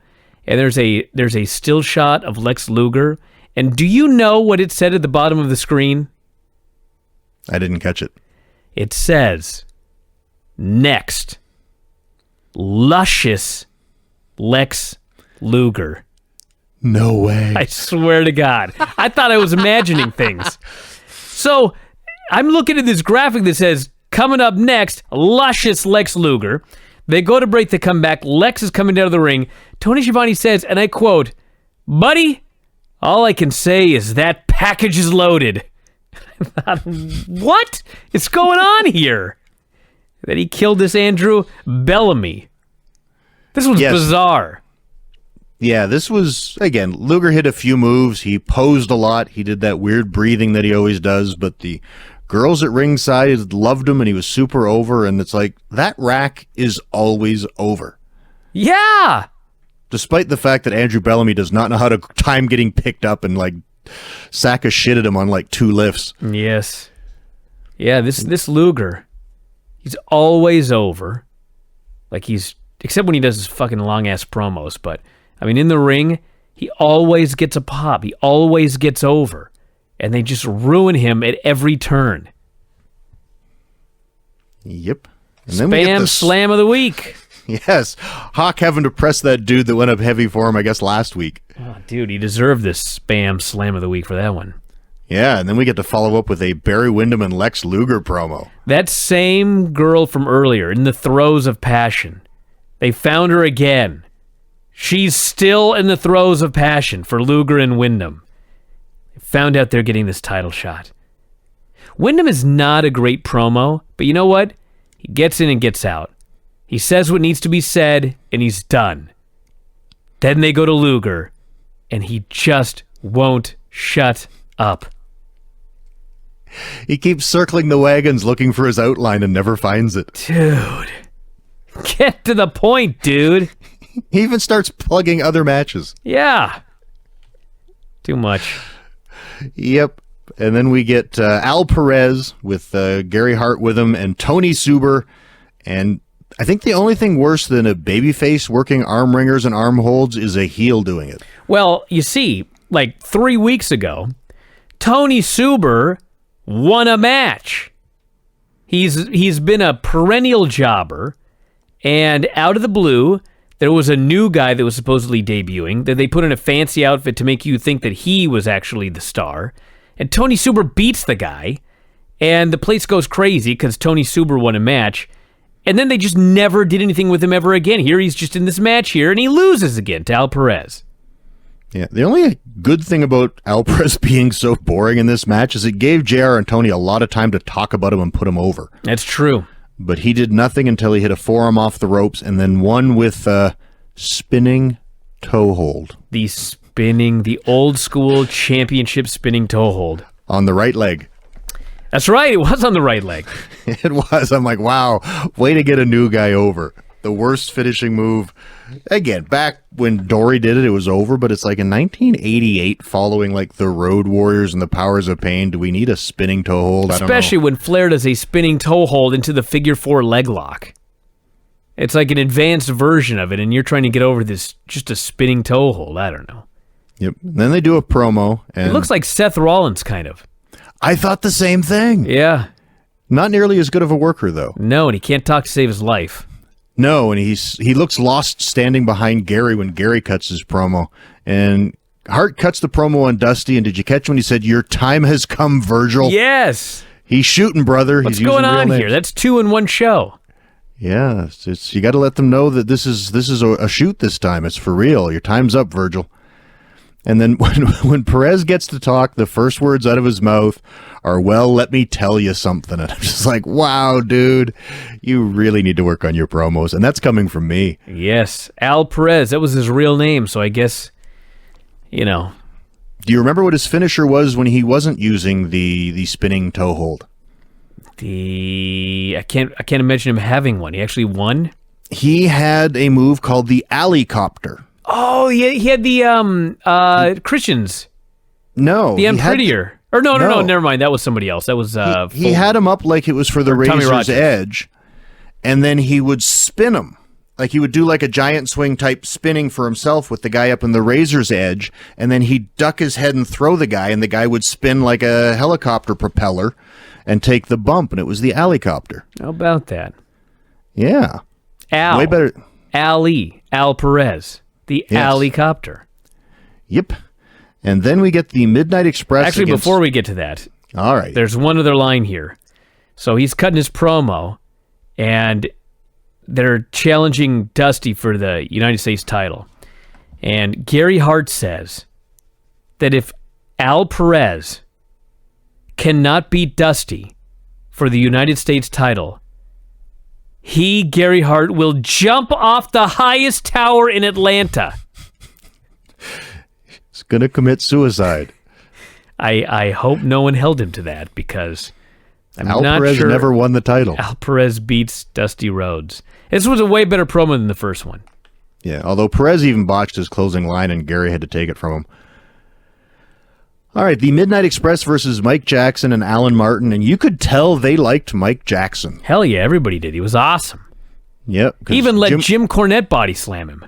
and there's a still shot of Lex Luger, and do you know what it said at the bottom of the screen? I didn't catch it. It says, "Next, luscious Lex Luger." No way. I swear to God. I thought I was imagining things. So I'm looking at this graphic that says, coming up next, luscious Lex Luger. They go to break the comeback. Lex is coming down to the ring. Tony Schiavone says, and I quote, "Buddy, all I can say is that package is loaded." What is going on here? That he killed this Andrew Bellamy. This was bizarre. Yeah, this was, again, Luger hit a few moves. He posed a lot. He did that weird breathing that he always does, but the girls at ringside loved him, and he was super over, and it's like, that rack is always over. Yeah! Despite the fact that Andrew Bellamy does not know how to time getting picked up and, like, sack a shit at him on, like, 2 lifts. Yes. Yeah, this Luger, he's always over. Like, except when he does his fucking long-ass promos, but, I mean, in the ring, he always gets a pop. He always gets over. And they just ruin him at every turn. Yep. And then we get Spam Slam of the Week. Yes. Hawk having to press that dude that went up heavy for him, I guess, last week. Oh, dude, he deserved this Spam Slam of the Week for that one. Yeah, and then we get to follow up with a Barry Windham and Lex Luger promo. That same girl from earlier, in the throes of passion. They found her again. She's still in the throes of passion for Luger and Windham. Found out they're getting this title shot. Windham is not a great promo, but you know what? He gets in and gets out. He says what needs to be said, and he's done. Then they go to Luger, and he just won't shut up. He keeps circling the wagons looking for his outline and never finds it. Dude. Get to the point, dude. He even starts plugging other matches. Yeah. Too much. Yep. And then we get Al Perez with Gary Hart with him and Tony Suber. And I think the only thing worse than a babyface working arm ringers and arm holds is a heel doing it. Well, you see, like 3 weeks ago, Tony Suber won a match. He's been a perennial jobber, and out of the blue, there was a new guy that was supposedly debuting that they put in a fancy outfit to make you think that he was actually the star. And Tony Suber beats the guy, and the place goes crazy because Tony Suber won a match. And then they just never did anything with him ever again. Here he's just in this match here, and he loses again to Al Perez. Yeah, the only good thing about Al Perez being so boring in this match is it gave JR and Tony a lot of time to talk about him and put him over. That's true. But he did nothing until he hit a forearm off the ropes and then won with spinning toe hold. The old school championship spinning toe hold. On the right leg. That's right, it was on the right leg. It was. I'm like, wow, way to get a new guy over. The worst finishing move. Again, back when Dory did it, it was over, but it's like in 1988, following like the Road Warriors and the Powers of Pain, do we need a spinning toe hold? I don't know. Especially when Flair does a spinning toe hold into the figure 4 leg lock. It's like an advanced version of it, and you're trying to get over this, just a spinning toe hold. I don't know. Yep. And then they do a promo. And it looks like Seth Rollins, kind of. I thought the same thing. Yeah. Not nearly as good of a worker, though. No, and he can't talk to save his life. No, and he looks lost standing behind Gary when Gary cuts his promo. And Hart cuts the promo on Dusty, and did you catch when he said, "Your time has come, Virgil"? Yes. He's shooting, brother. What's He's going using real on names. here? That's 2 in 1 show. Yeah, it's you got to let them know that this is a shoot this time. It's for real. Your time's up, Virgil. And then when Perez gets to talk, the first words out of his mouth are, "Well, let me tell you something." And I'm just like, wow, dude, you really need to work on your promos. And that's coming from me. Yes, Al Perez. That was his real name, so I guess, you know. Do you remember what his finisher was when he wasn't using the spinning toe hold? I can't imagine him having one. He actually won? He had a move called the Alley-copter. Oh, yeah, he had the Christians. No. The Unprettier. Or no, never mind. That was somebody else. That was he had him up like it was for the Razor's Edge, and then he would spin him. Like he would do like a giant swing type spinning for himself with the guy up in the Razor's Edge, and then he'd duck his head and throw the guy, and the guy would spin like a helicopter propeller and take the bump, and it was the Alley-copter. How about that? Yeah. Al. Way better. Al Perez. The Yes. Alley-copter. Yep. And then we get the Midnight Express. Actually, before we get to that, all right, there's one other line here. So he's cutting his promo, and they're challenging Dusty for the United States title. And Gary Hart says that if Al Perez cannot beat Dusty for the United States title, he, Gary Hart, will jump off the highest tower in Atlanta. He's going to commit suicide. I hope no one held him to that, because I'm Al not Perez sure never won the title. Al Perez beats Dusty Rhodes. This was a way better promo than the first one. Yeah, although Perez even botched his closing line and Gary had to take it from him. All right, the Midnight Express versus Mike Jackson and Alan Martin, and you could tell they liked Mike Jackson. Hell yeah, everybody did. He was awesome. Yep. He even let Jim Cornette body slam him.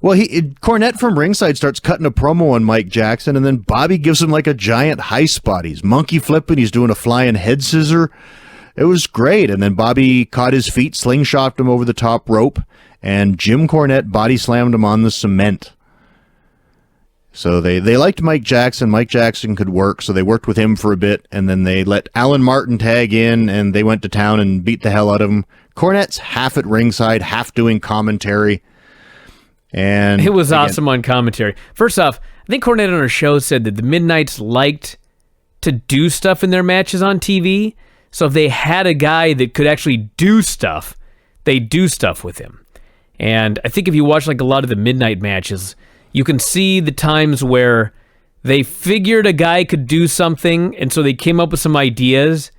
Well, Cornette from ringside starts cutting a promo on Mike Jackson, and then Bobby gives him like a giant high spot. He's monkey flipping. He's doing a flying head scissor. It was great. And then Bobby caught his feet, slingshotted him over the top rope, and Jim Cornette body slammed him on the cement. So they liked Mike Jackson. Mike Jackson could work, so they worked with him for a bit, and then they let Alan Martin tag in, and they went to town and beat the hell out of him. Cornette's half at ringside, half doing commentary. And it was awesome on commentary. First off, I think Cornette on her show said that the Midnights liked to do stuff in their matches on TV. So if they had a guy that could actually do stuff, they do stuff with him. And I think if you watch like a lot of the Midnight matches, you can see the times where they figured a guy could do something, and so they came up with some ideas.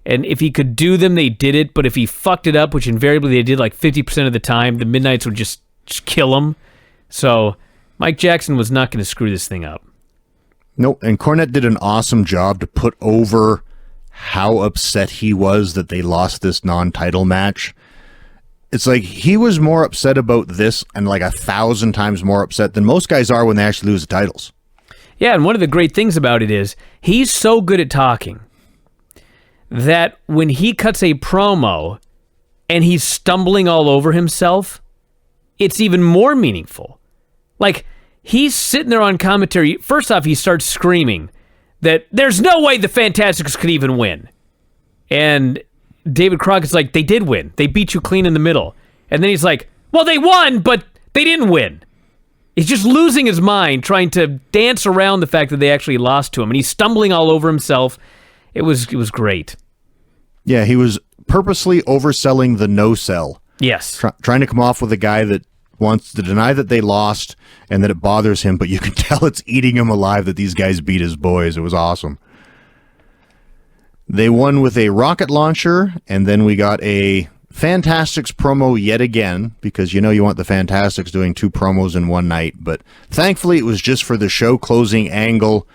And if he could do them, they did it. But if he fucked it up, which invariably they did like 50% of the time, the Midnights would just kill him. So Mike Jackson was not going to screw this thing up. Nope. And Cornette did an awesome job to put over how upset he was that they lost this non-title match. It's like he was more upset about this and like 1,000 times more upset than most guys are when they actually lose the titles. Yeah, and one of the great things about it is he's so good at talking that when he cuts a promo and he's stumbling all over himself, it's even more meaningful. Like, he's sitting there on commentary. First off, he starts screaming that there's no way the Fantastics could even win. And David Crockett's like, they did win. They beat you clean in the middle. And then he's like, well, they won, but they didn't win. He's just losing his mind trying to dance around the fact that they actually lost to him. And he's stumbling all over himself. It was great. Yeah, he was purposely overselling the no-sell. Yes. Trying to come off with a guy that wants to deny that they lost and that it bothers him, but you can tell it's eating him alive that these guys beat his boys. It was awesome. They won with a rocket launcher, and then we got a Fantastics promo yet again, because you know you want the Fantastics doing 2 promos in one night, but thankfully it was just for the show closing angle.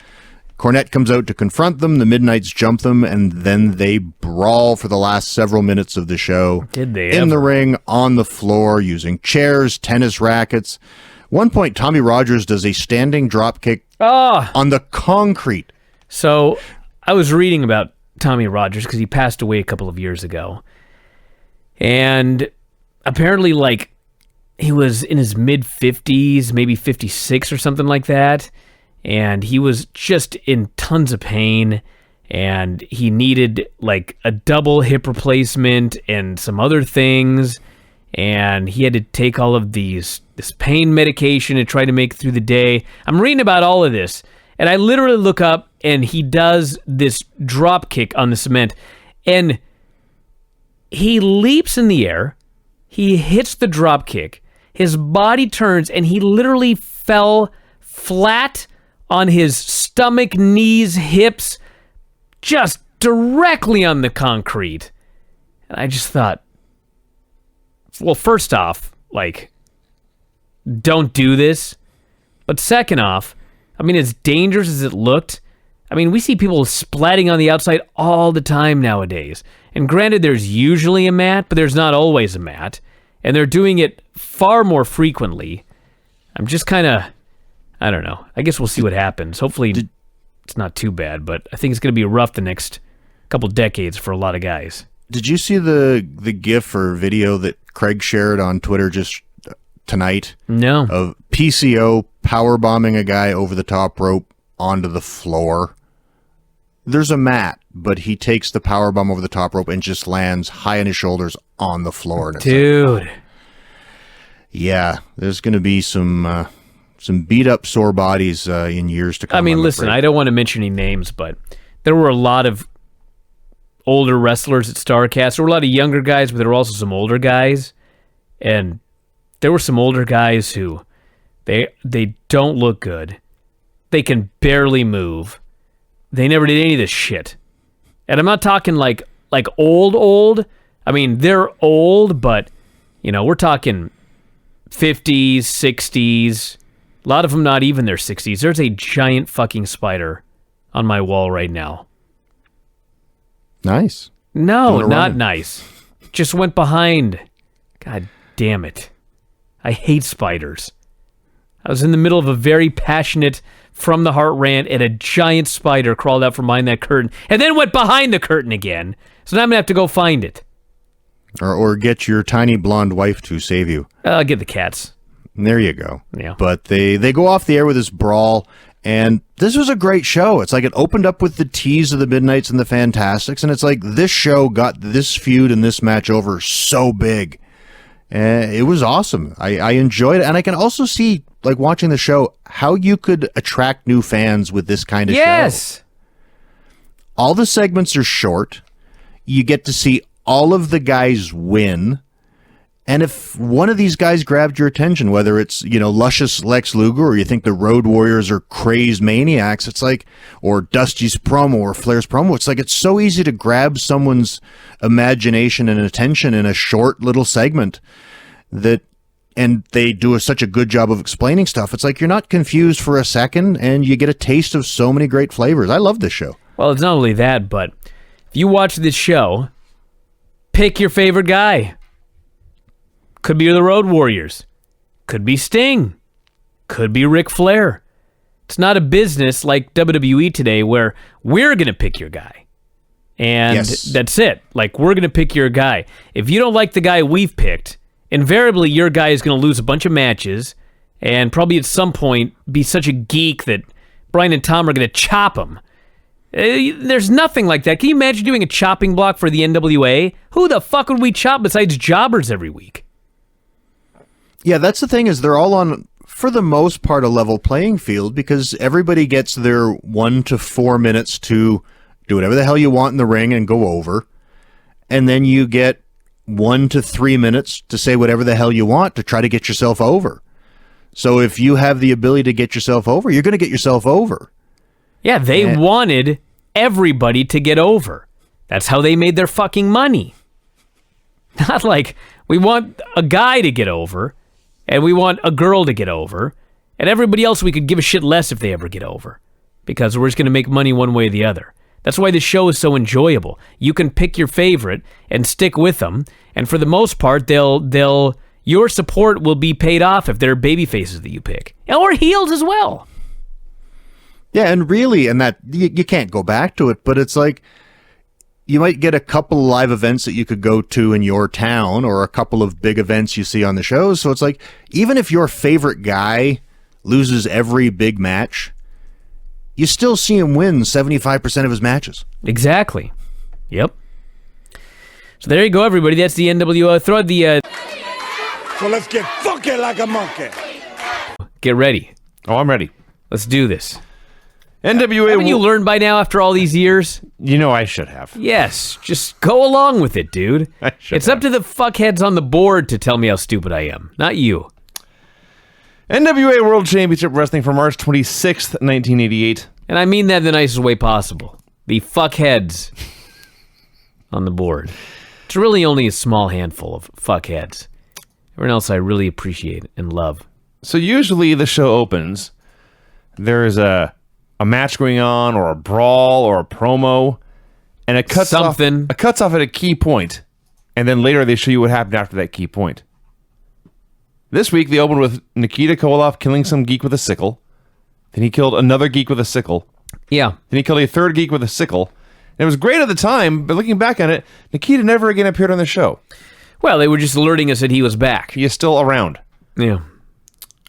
Cornette comes out to confront them, the Midnights jump them, and then they brawl for the last several minutes of the show. Did they In the ever. ring, on the floor, using chairs, tennis rackets. One point, Tommy Rogers does a standing drop kick on the concrete. So I was reading about Tommy Rogers because he passed away a couple of years ago. And apparently, like, he was in his mid-50s, maybe 56 or something like that. And he was just in tons of pain. And he needed, like, a double hip replacement and some other things. And he had to take all of this pain medication and try to make it through the day. I'm reading about all of this. And I literally look up, and he does this drop kick on the cement. And he leaps in the air. He hits the drop kick. His body turns, and he literally fell flat on his stomach, knees, hips, just directly on the concrete. And I just thought, well, first off, like, don't do this. But second off, I mean, as dangerous as it looked, I mean, we see people splatting on the outside all the time nowadays. And granted, there's usually a mat, but there's not always a mat. And they're doing it far more frequently. I'm just kind of, I don't know. I guess we'll see what happens. Hopefully, it's not too bad, but I think it's going to be rough the next couple decades for a lot of guys. Did you see the GIF or video that Craig shared on Twitter just tonight? No. Of PCO power bombing a guy over the top rope onto the floor. There's a mat, but he takes the power bomb over the top rope and just lands high on his shoulders on the floor. And it's Dude. yeah, there's going to be some beat up sore bodies in years to come. I mean, I'm listen, afraid. I don't want to mention any names, but there were a lot of older wrestlers at StarCast. There were a lot of younger guys, but there were also some older guys. And there were some older guys who they don't look good. They can barely move. They never did any of this shit. And I'm not talking like old. I mean, they're old, but, we're talking 50s, 60s. A lot of them not even their 60s. There's a giant fucking spider on my wall right now. Nice. No, Doing a not run. nice. Just went behind. God damn it. I hate spiders. I was in the middle of a very passionate from the heart rant and a giant spider crawled out from behind that curtain and then went behind the curtain again. So now I'm going to have to go find it. Or get your tiny blonde wife to save you. I'll get the cats. There you go. Yeah. But they go off the air with this brawl, and this was a great show. It's like it opened up with the tease of the Midnights and the Fantastics, and it's like this show got this feud and this match over so big. It was awesome. I enjoyed it, and I can also see, like watching the show, how you could attract new fans with this kind of show. Yes. All the segments are short. You get to see all of the guys win. And if one of these guys grabbed your attention, whether it's, luscious Lex Luger, or you think the Road Warriors are crazed maniacs, it's like, or Dusty's promo or Flair's promo, it's like, it's so easy to grab someone's imagination and attention in a short little segment and they do such a good job of explaining stuff. It's like, you're not confused for a second and you get a taste of so many great flavors. I love this show. Well, it's not only that, but if you watch this show, pick your favorite guy. Could be the Road Warriors. Could be Sting. Could be Ric Flair. It's not a business like WWE today where we're going to pick your guy. And Yes. that's it. Like, we're going to pick your guy. If you don't like the guy we've picked, invariably your guy is going to lose a bunch of matches and probably at some point be such a geek that Bryan and Tom are going to chop him. There's nothing like that. Can you imagine doing a chopping block for the NWA? Who the fuck would we chop besides jobbers every week? Yeah, that's the thing, is they're all on, for the most part, a level playing field, because everybody gets their 1 to 4 minutes to do whatever the hell you want in the ring and go over. And then you get 1 to 3 minutes to say whatever the hell you want to try to get yourself over. So if you have the ability to get yourself over, you're going to get yourself over. Yeah, they wanted everybody to get over. That's how they made their fucking money. Not like we want a guy to get over, and we want a girl to get over, and everybody else we could give a shit less if they ever get over, because we're just going to make money one way or the other. That's why the show is so enjoyable. You can pick your favorite and stick with them, and for the most part, your support will be paid off if they're baby faces that you pick, or heels as well. Yeah, and really, and that you can't go back to it, but it's like you might get a couple of live events that you could go to in your town, or a couple of big events you see on the shows. So it's like, even if your favorite guy loses every big match, you still see him win 75% of his matches. Exactly. Yep. So there you go, everybody. That's the NWO. Throw the... So let's get funky like a monkey. Get ready. Oh, I'm ready. Let's do this. NWA. Haven't you learned by now after all these years? I should have. Yes. Just go along with it, dude. I should It's up to the fuckheads on the board to tell me how stupid I am, not you. NWA World Championship Wrestling for March 26th, 1988. And I mean that in the nicest way possible. The fuckheads on the board. It's really only a small handful of fuckheads. Everyone else I really appreciate and love. So usually the show opens, there is a match going on, or a brawl, or a promo, and it cuts Something. off at a key point, and then later they show you what happened after that key point. This week they opened with Nikita Koloff killing some geek with a sickle. Then he killed another geek with a sickle. Yeah. Then he killed a third geek with a sickle. And it was great at the time, but looking back on it, Nikita never again appeared on the show. Well, they were just alerting us that he was back. He is still around. Yeah. I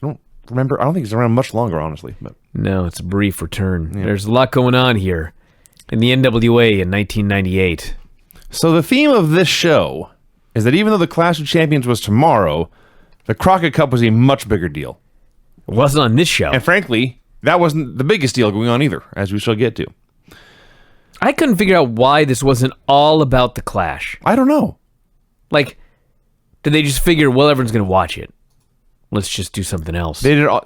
don't remember. I don't think he's around much longer, honestly. But No, it's a brief return. There's a lot going on here in the NWA in 1998. so the theme of this show is that even though the Clash of Champions was tomorrow, the Crockett Cup was a much bigger deal. It wasn't on this show. And frankly, that wasn't the biggest deal going on either, as we shall get to. I couldn't figure out why this wasn't all about the Clash. I don't know. Like, did they just figure, well, everyone's going to watch it. Let's just do something else. They did all...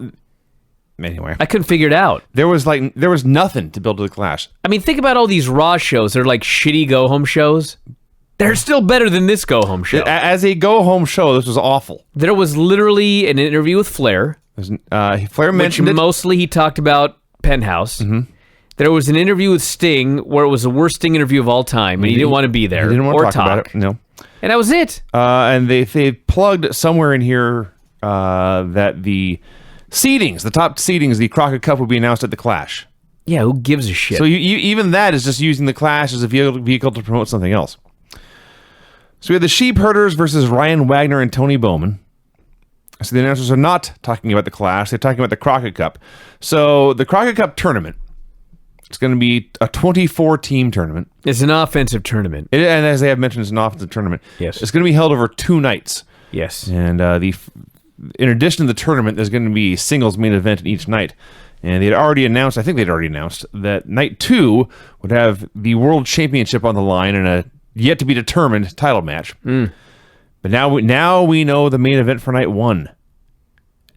Anyway, I couldn't figure it out. there was nothing to build to the Clash. I mean, think about all these Raw shows. They're like shitty go-home shows. They're still better than this go-home show. As a go-home show, this was awful. There was literally an interview with Flair, Flair which mentioned it. mostly he talked about Penthouse. Mm-hmm. There was an interview with Sting where it was the worst Sting interview of all time, and he didn't want to be there He didn't want or to talk about it. No. And that was it. And they plugged somewhere in here that the seedings, the top seedings, the Crockett Cup would be announced at the Clash. Yeah, who gives a shit? So you even that is just using the Clash as a vehicle to promote something else. So we had the Sheep Herders versus Ryan Wagner and Tony Bowman. So the announcers are not talking about the Clash; they're talking about the Crockett Cup. So the Crockett Cup tournament, it's going to be a 24-team tournament. It's an offensive tournament. And as they have mentioned, it's an offensive tournament. Yes. It's going to be held over 2 nights. Yes. And in addition to the tournament, there's going to be a singles main event in each night. And they'd already announced, I think they'd already announced, that night 2 would have the World Championship on the line in a yet-to-be-determined title match. But now we know the main event for night 1.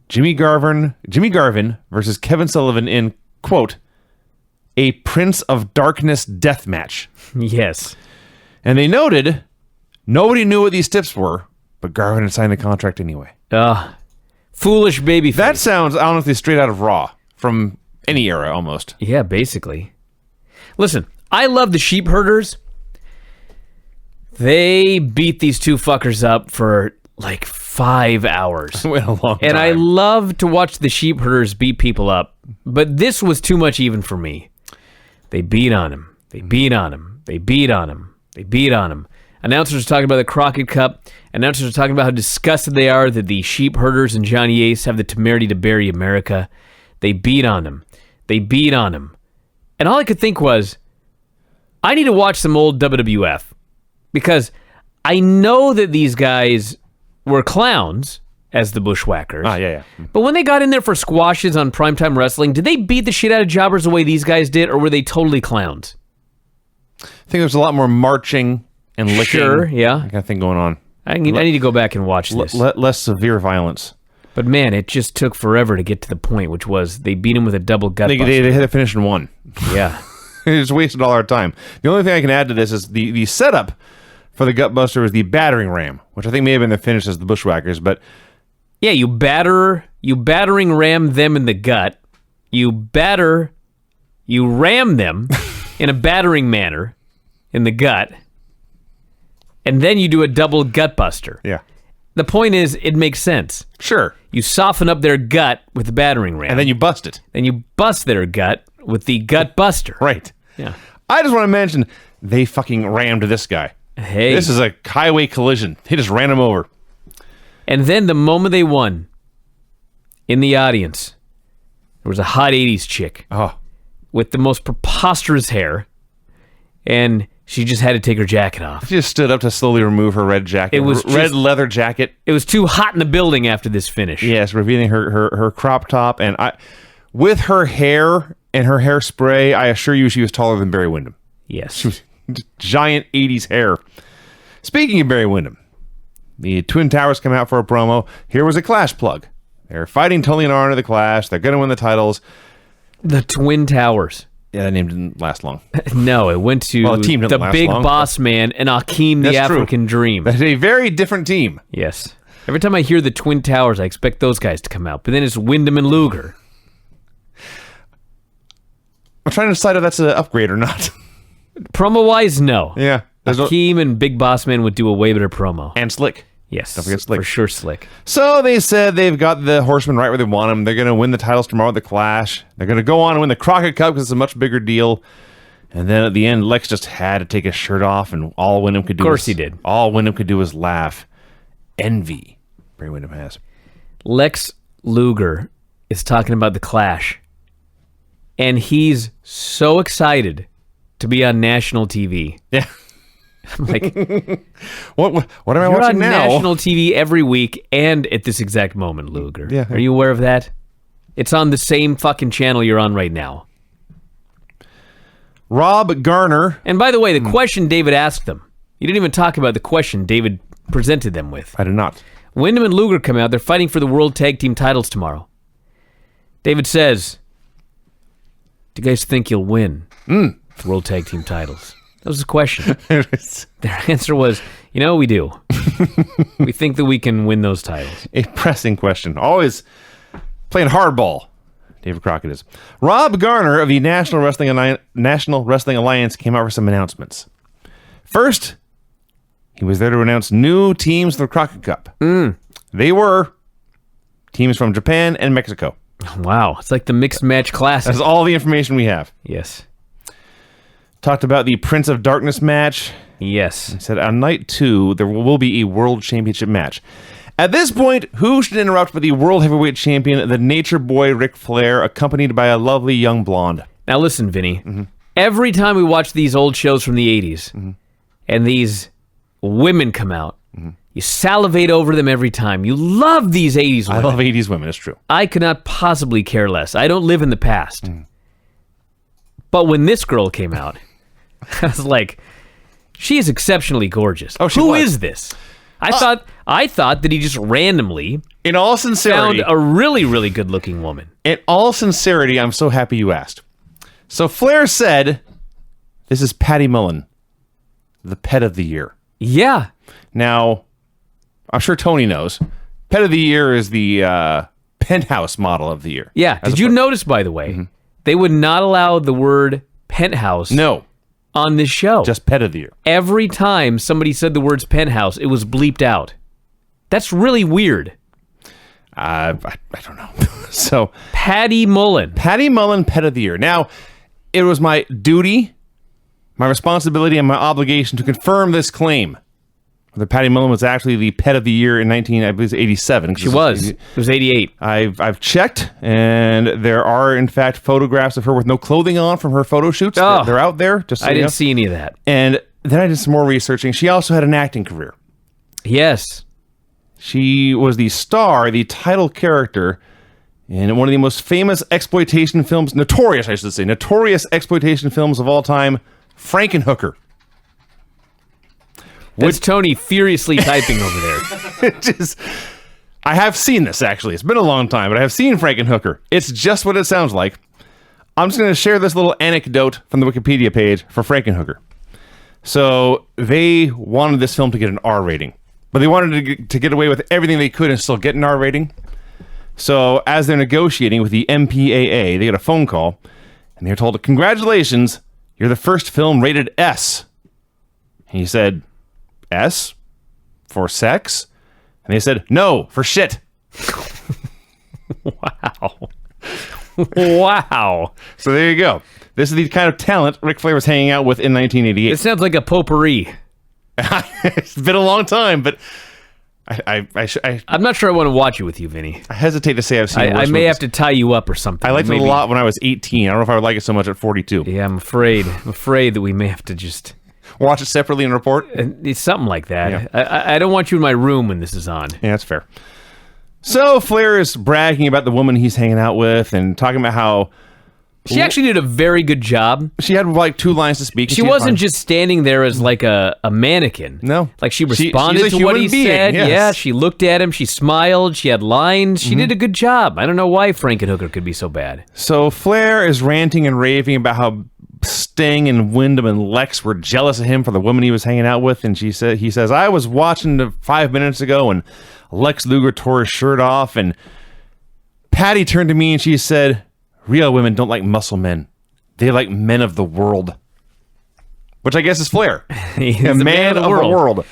Jimmy Garvin versus Kevin Sullivan in, quote, a Prince of Darkness death match. Yes. And they noted nobody knew what these tips were, but Garvin had signed the contract anyway. Foolish babyface. That sounds honestly straight out of Raw from any era almost. Yeah, basically. Listen, I love the Sheep Herders. They beat these two fuckers up for like 5 hours. It went a long time. And I love to watch the Sheep Herders beat people up. But this was too much even for me. They beat on him. They beat on him. They beat on him. They beat on him. Announcers are talking about the Crockett Cup. Announcers are talking about how disgusted they are that the Sheep Herders and Johnny Ace have the temerity to bury America. They beat on him. They beat on him. And all I could think was, I need to watch some old WWF. Because I know that these guys were clowns as the Bushwhackers. Yeah. But when they got in there for squashes on Primetime Wrestling, did they beat the shit out of jobbers the way these guys did, or were they totally clowns? I think there's a lot more marching and licking. Sure, yeah. That kind of thing going on. I need to go back and watch this. Less severe violence. But man, it just took forever to get to the point, which was they beat him with a double gut They buster. hit the finish in 1. Yeah. They just wasted all our time. The only thing I can add to this is the setup for the Gutbuster was the battering ram, which I think may have been the finish as the Bushwhackers, but Yeah, you battering ram them in the gut. You ram them in a battering manner in the gut, and then you do a double gut buster. yeah. The point is, it makes sense. Sure. You soften up their gut with the battering ram. And then you bust it. Then you bust their gut with the gut buster. Right. Yeah. I just want to mention they fucking rammed this guy. Hey. This is a highway collision. They just ran him over. And then the moment they won, in the audience, there was a hot 80s chick Oh. with the most preposterous hair, and she just had to take her jacket off. She just stood up to slowly remove her red jacket. It was red just- leather jacket. It was too hot in the building after this finish. Yes, revealing her crop top. And with her hair and her hairspray, I assure you she was taller than Barry Windham. Yes. Giant 80s hair. Speaking of Barry Windham, the Twin Towers come out for a promo. Here was a Clash plug. They're fighting Tully and Arn in the Clash. They're going to win the titles. The Twin Towers. Yeah, that name didn't last long. No, it went to Well, the team didn't the last Big long, Boss Man and Akeem the That's true. African Dream. That's a very different team. Yes. Every time I hear the Twin Towers, I expect those guys to come out. But then it's Wyndham and Luger. I'm trying to decide if that's an upgrade or not. Promo-wise, no. Yeah. Akeem and Big Boss Man would do a way better promo. And Slick. Yes. Don't forget Slick. For sure, Slick. So they said they've got the Horsemen right where they want them. They're going to win the titles tomorrow at the Clash. They're going to go on and win the Crockett Cup because it's a much bigger deal. And then at the end, Lex just had to take his shirt off, and all Wyndham could do Of course he did. All Wyndham could do was laugh. Envy, Barry Windham has. Lex Luger is talking about the Clash, and he's so excited to be on national TV. Yeah. I'm like, What am I you're watching on now? national TV every week and at this exact moment, Luger. Yeah. Are you aware of that? It's on the same fucking channel you're on right now. Rob Garner. And by the way, the question David asked them, you didn't even talk about the question David presented them with. I did not. Wyndham and Luger come out. They're fighting for the World Tag Team titles tomorrow. David says, do you guys think you'll win the World Tag Team titles? That was the question. Their answer was, we do. We think that we can win those titles. A pressing question. Always playing hardball. David Crockett is. Rob Garner of the National Wrestling Alliance came out with some announcements. First, he was there to announce new teams for the Crockett Cup. They were teams from Japan and Mexico. Wow. It's like the Mixed Match Classic. That's all the information we have. Yes. Talked about the Prince of Darkness match. Yes. He said on night 2, there will be a World Championship match. At this point, who should interrupt but the World Heavyweight Champion, the Nature Boy Ric Flair, accompanied by a lovely young blonde. Now listen, Vinny. Every time we watch these old shows from the 80s, and these women come out, you salivate over them every time. You love these 80s women. I love 80s women, it's true. I could not possibly care less. I don't live in the past. But when this girl came out, I was like, she is exceptionally gorgeous. Oh, she Who was. is this? I thought that he just randomly In all sincerity, found a really, really good-looking woman. I'm so happy you asked. So Flair said, this is Patty Mullen, the pet of the year. Yeah. Now, I'm sure Tony knows. Pet of the year is the penthouse model of the year. Yeah. Did you notice, by the way, they would not allow the word penthouse No, on this show. just pet of the year. Every time somebody said the words penthouse, it was bleeped out. That's really weird. I don't know. So, Patty Mullen. Patty Mullen, pet of the year. Now, it was my duty, my responsibility, and my obligation to confirm this claim. That Patty Mullen was actually the pet of the year in 1987. She was. It was 88. I've checked, and there are in fact photographs of her with no clothing on from her photo shoots. Oh. They're out there. Just so I you know. didn't see any of that. And then I did some more researching. She also had an acting career. Yes. She was the star, the title character in one of the most famous exploitation films, notorious exploitation films of all time, Frankenhooker. That's Tony furiously typing over there. I have seen this, actually. It's been a long time, but I have seen Frankenhooker. It's just what it sounds like. I'm just going to share this little anecdote from the Wikipedia page for Frankenhooker. So they wanted this film to get an R rating, but they wanted to get away with everything they could and still get an R rating. So as they're negotiating with the MPAA, they get a phone call, and they're told, congratulations, you're the first film rated S. And he said, S? For sex? And they said, no, for shit. Wow. Wow. So there you go. This is the kind of talent Ric Flair was hanging out with in 1988. It sounds like a potpourri. It's been a long time, but I'm not sure I want to watch it with you, Vinny. I hesitate to say I've seen I worse may movies. have to tie you up or something. I liked it Maybe. a lot when I was 18. I don't know if I would like it so much at 42. Yeah, I'm afraid that we may have to just... Watch it separately and report? It's something like that. Yeah. I don't want you in my room when this is on. Yeah, that's fair. So Flair is bragging about the woman he's hanging out with and talking about how She actually did a very good job. she had like 2 lines to speak. She wasn't just standing there as like a mannequin. No. Like she She's responded a to what human he being, said. yes. Yeah, she looked at him. She smiled. She had lines. She did a good job. I don't know why Frankenhooker could be so bad. So Flair is ranting and raving about how Sting and Wyndham and Lex were jealous of him for the woman he was hanging out with, and he says, I was watching 5 minutes ago, and Lex Luger tore his shirt off, and Patty turned to me and she said, real women don't like muscle men. They like men of the world. Which I guess is Flair. He's a man of the world.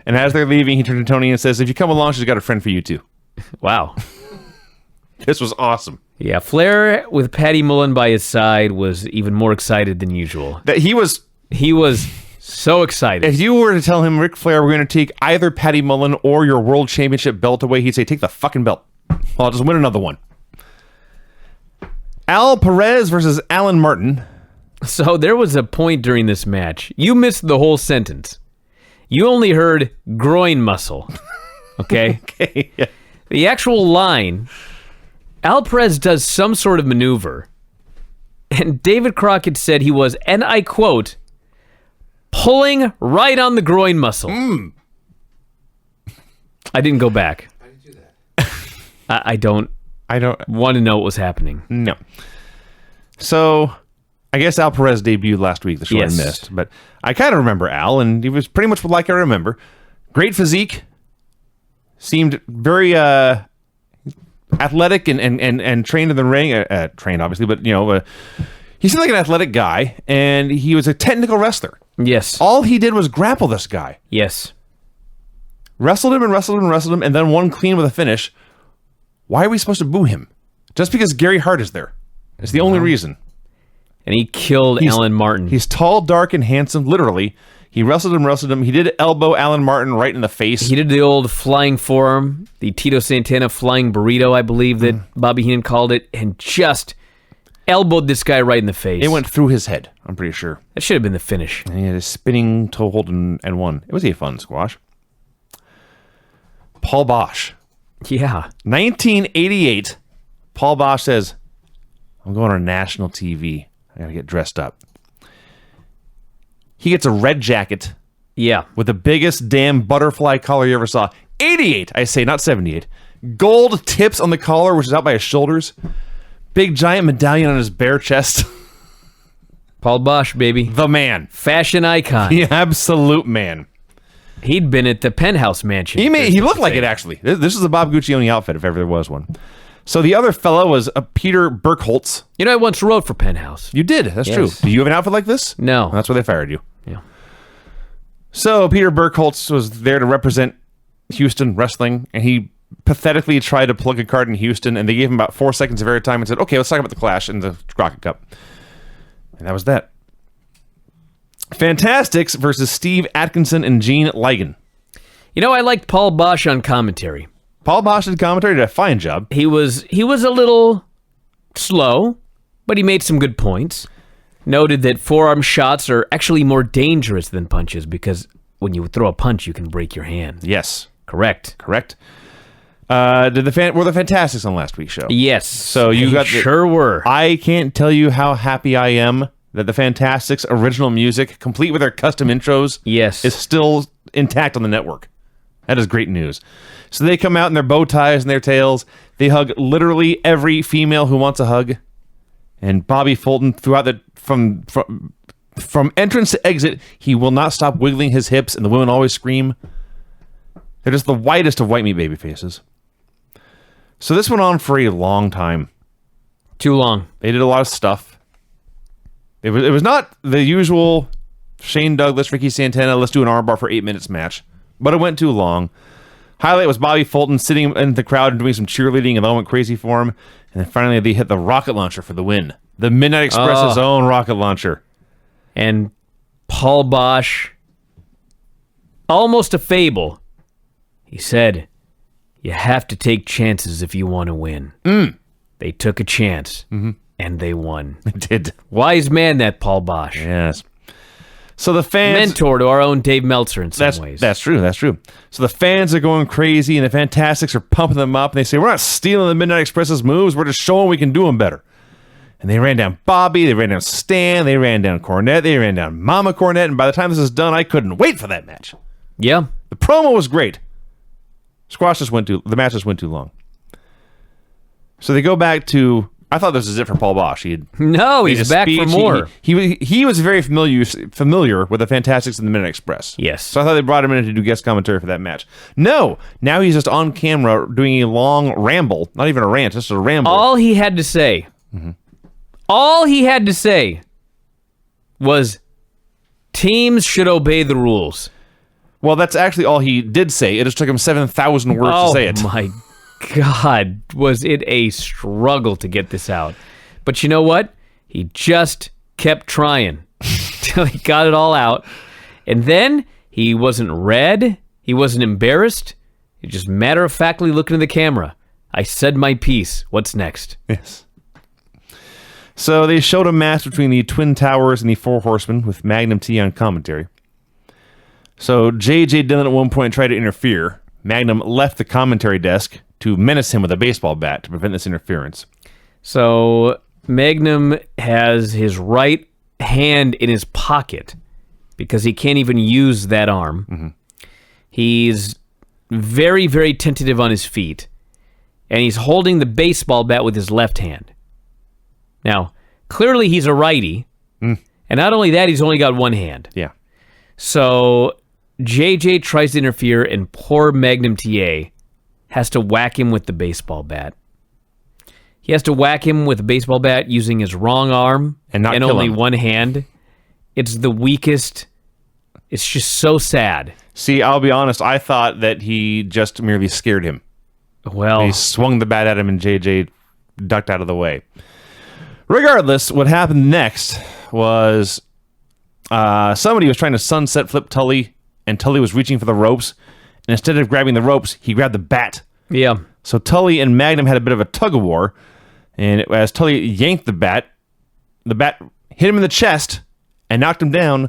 And as they're leaving, he turned to Tony and says, if you come along, she's got a friend for you too. Wow. This was awesome. Yeah, Flair with Patty Mullen by his side was even more excited than usual. That he was so excited. If you were to tell him, Ric Flair, we're going to take either Patty Mullen or your world championship belt away, he'd say, take the fucking belt. Well, I'll just win another one. Al Perez versus Alan Martin. So there was a point during this match. You missed the whole sentence. You only heard groin muscle. Okay? Okay. Yeah. The actual line, Al Perez does some sort of maneuver, and David Crockett said he was, and I quote, pulling right on the groin muscle. I didn't go back. How did you do that? I don't want to know what was happening. No. So, I guess Al Perez debuted last week, the show I missed. But I kind of remember Al, and he was pretty much like I remember. Great physique. Seemed very athletic and trained in the ring. Trained, obviously, but, he seemed like an athletic guy, and he was a technical wrestler. Yes. All he did was grapple this guy. Yes. Wrestled him, and then won clean with a finish. Why are we supposed to boo him? Just because Gary Hart is there. It's the only reason. And he killed Alan Martin. He's tall, dark, and handsome, literally. He wrestled him. He did elbow Alan Martin right in the face. He did the old flying forearm, the Tito Santana flying burrito, I believe that Bobby Heenan called it, and just elbowed this guy right in the face. It went through his head, I'm pretty sure. That should have been the finish. And he had a spinning toe hold and won. It was a fun squash. Paul Bosch. Yeah. 1988. Paul Bosch says, I'm going on national TV. I gotta get dressed up. He gets a red jacket. Yeah. With the biggest damn butterfly collar you ever saw. 88, I say, not 78. Gold tips on the collar, which is out by his shoulders. Big giant medallion on his bare chest. Paul Bosch, baby. The man. Fashion icon. The absolute man. He'd been at the Penthouse Mansion. He looked like it, actually. This is a Bob Guccione outfit, if ever there was one. So the other fellow was Peter Burkholz. I once wrote for Penthouse. You did. That's true. Do you have an outfit like this? No. Well, that's why they fired you. Yeah. So Peter Burkholz was there to represent Houston wrestling, and he pathetically tried to plug a card in Houston, and they gave him about 4 seconds of airtime and said, okay, let's talk about the Clash and the Crockett Cup. And that was that. Fantastics versus Steve Atkinson and Gene Ligon. I liked Paul Bosch on commentary. Paul Bosch did commentary, did a fine job. He was a little slow, but he made some good points. Noted that forearm shots are actually more dangerous than punches because when you throw a punch, you can break your hand. Yes. Correct. Were the Fantastics on last week's show? Yes. So you got sure were. I can't tell you how happy I am that the Fantastics original music, complete with their custom intros, is still intact on the network. That is great news. So they come out in their bow ties and their tails. They hug literally every female who wants a hug. And Bobby Fulton, throughout from entrance to exit, he will not stop wiggling his hips, and the women always scream. They're just the whitest of white meat baby faces. So this went on for a long time. Too long. They did a lot of stuff. It was not the usual Shane Douglas, Ricky Santana, let's do an armbar for 8 minutes match. But it went too long. Highlight was Bobby Fulton sitting in the crowd and doing some cheerleading, and that went crazy for him. And then finally they hit the rocket launcher for the win. The Midnight Express's own rocket launcher. And Paul Bosch, almost a fable, he said, you have to take chances if you want to win. They took a chance, and they won. They did. Wise man, that Paul Bosch. Yes. So the fans... Mentor to our own Dave Meltzer in some ways. That's true. So the fans are going crazy, and the Fantastics are pumping them up, and they say, we're not stealing the Midnight Express's moves, we're just showing we can do them better. And they ran down Bobby, they ran down Stan, they ran down Cornette, they ran down Mama Cornette, and by the time this is done, I couldn't wait for that match. Yeah. The promo was great. The match just went too long. So they go back to... I thought this was it for Paul Bosch. He's back for more. He was very familiar with the Fantastics and the Midnight Express. Yes. So I thought they brought him in to do guest commentary for that match. No, now he's just on camera doing a long ramble. Not even a rant, just a ramble. All he had to say was teams should obey the rules. Well, that's actually all he did say. It just took him 7,000 words to say it. Oh, my God, was it a struggle to get this out. But you know what? He just kept trying till he got it all out. And then he wasn't red. He wasn't embarrassed. He just matter-of-factly looking at the camera. I said my piece. What's next? Yes. So they showed a match between the Twin Towers and the Four Horsemen with Magnum T on commentary. So J.J. Dillon at one point tried to interfere. Magnum left the commentary desk to menace him with a baseball bat to prevent this interference. So Magnum has his right hand in his pocket because he can't even use that arm. Mm-hmm. He's very, very tentative on his feet, and he's holding the baseball bat with his left hand. Now, clearly he's a righty, and not only that, he's only got one hand. Yeah. So JJ tries to interfere, and poor Magnum TA has to whack him with the baseball bat. He has to whack him with a baseball bat using his wrong arm and only him. one hand. It's the weakest. It's just so sad. See, I'll be honest. I thought that he just merely scared him. Well, He swung the bat at him, and JJ ducked out of the way. Regardless, what happened next was somebody was trying to sunset flip Tully, and Tully was reaching for the ropes. And instead of grabbing the ropes, he grabbed the bat. yeah. So Tully and Magnum had a bit of a tug-of-war. And as Tully yanked the bat hit him in the chest and knocked him down.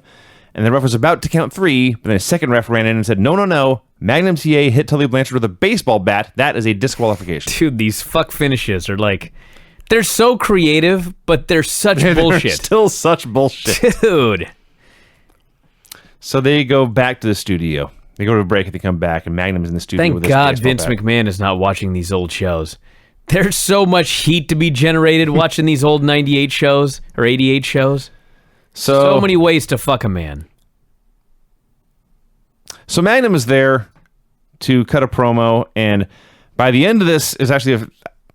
And the ref was about to count 3, but then a second ref ran in and said, no. Magnum TA hit Tully Blanchard with a baseball bat. That is a disqualification. Dude, these fuck finishes are like, they're so creative, but they're such They're bullshit. still such bullshit. Dude. So they go back to the studio. They go to a break and they come back, and Magnum's in the studio with Thank his God baseball Vince bat. McMahon is not watching these old shows. There's so much heat to be generated watching these old 98 shows or 88 shows. So many ways to fuck a man. So Magnum is there to cut a promo, and by the end of this is actually,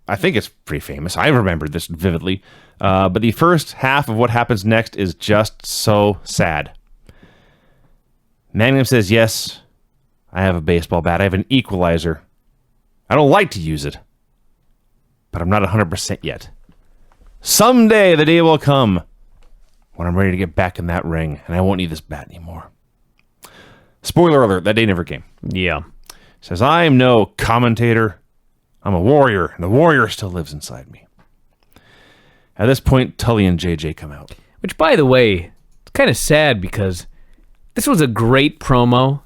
I think it's pretty famous. I remember this vividly. But the first half of what happens next is just so sad. Magnum says, yes, I have a baseball bat. I have an equalizer. I don't like to use it, but I'm not 100% yet. Someday the day will come when I'm ready to get back in that ring, and I won't need this bat anymore. Spoiler alert, that day never came. Yeah. Says, I am no commentator. I'm a warrior, and the warrior still lives inside me. At this point, Tully and JJ come out. Which, by the way, it's kind of sad because this was a great promo,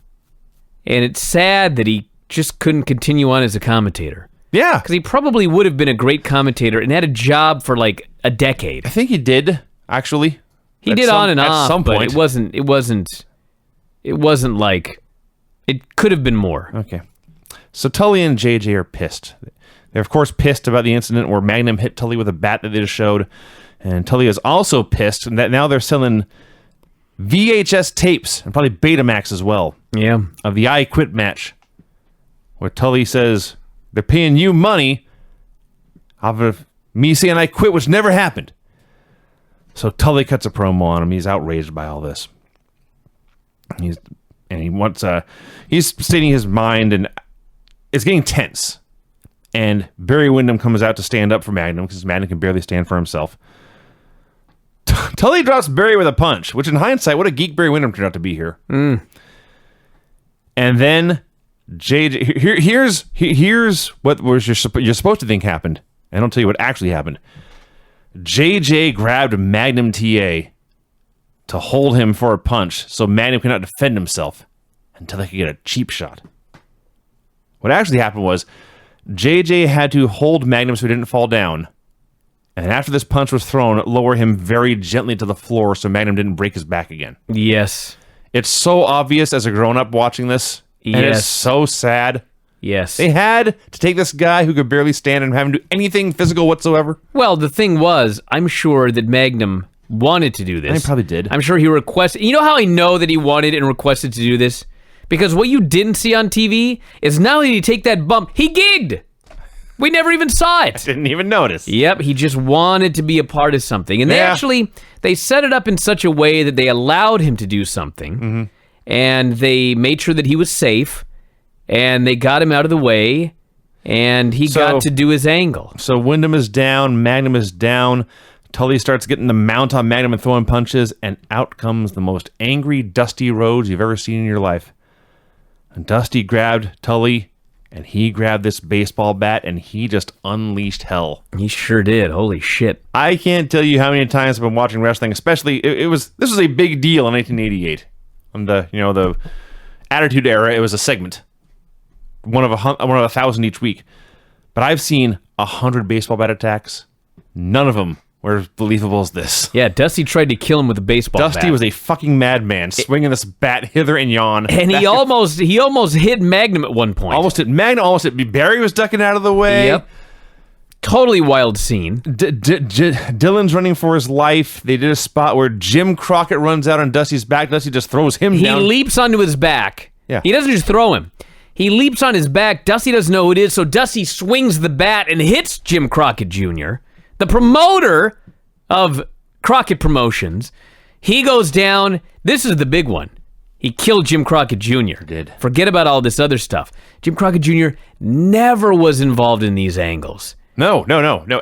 and it's sad that he just couldn't continue on as a commentator. Yeah. Because he probably would have been a great commentator and had a job for like a decade. I think he did, actually. He did on and at off, some point. but it wasn't like, it could have been more. Okay. So Tully and JJ are pissed. They're, of course, pissed about the incident where Magnum hit Tully with a bat that they just showed. And Tully is also pissed that now they're selling VHS tapes and probably Betamax as well Yeah. of the I Quit match, where Tully says they're paying you money off of me saying I quit, which never happened. So Tully cuts a promo on him. He's outraged by all this. He's stating his mind, and it's getting tense. And Barry Windham comes out to stand up for Magnum because Magnum can barely stand for himself. Tully drops Barry with a punch, which in hindsight, what a geek Barry Windham turned out to be here. And then JJ, here's what you're supposed to think happened. And I'll tell you what actually happened. JJ grabbed Magnum TA to hold him for a punch so Magnum could not defend himself until they could get a cheap shot. What actually happened was JJ had to hold Magnum so he didn't fall down. And after this punch was thrown, lower him very gently to the floor so Magnum didn't break his back again. Yes. It's so obvious as a grown-up watching this. And it's so sad. Yes. They had to take this guy who could barely stand and have him do anything physical whatsoever. Well, the thing was, I'm sure that Magnum wanted to do this. He probably did. I'm sure he requested. You know how I know that he wanted and requested to do this? Because what you didn't see on TV is not only did he take that bump, he gigged. We never even saw it. Didn't even notice. Yep, he just wanted to be a part of something. And they set it up in such a way that they allowed him to do something. And they made sure that he was safe. And they got him out of the way. And he got to do his angle. So Windham is down. Magnum is down. Tully starts getting the mount on Magnum and throwing punches. And out comes the most angry Dusty Rhodes you've ever seen in your life. And Dusty grabbed Tully And he grabbed this baseball bat and he just unleashed hell. He sure did. Holy shit. I can't tell you how many times I've been watching wrestling, especially this was a big deal in 1988. On the Attitude Era, it was a segment. One of 1,000 each week. But I've seen 100 baseball bat attacks. None of them were as believable as this. Yeah, Dusty tried to kill him with a baseball bat. Dusty was a fucking madman, swinging this bat hither and yon. And he almost hit Magnum at one point. Almost hit Magnum, almost hit Barry was ducking out of the way. Yep. Totally wild scene. Dylan's running for his life. They did a spot where Jim Crockett runs out on Dusty's back. Dusty just throws him down. He leaps onto his back. Yeah. He doesn't just throw him. He leaps on his back. Dusty doesn't know who it is, so Dusty swings the bat and hits Jim Crockett Jr., the promoter of Crockett Promotions. He goes down. This is the big one. He killed Jim Crockett Jr. Did. Forget about all this other stuff. Jim Crockett Jr. never was involved in these angles. No,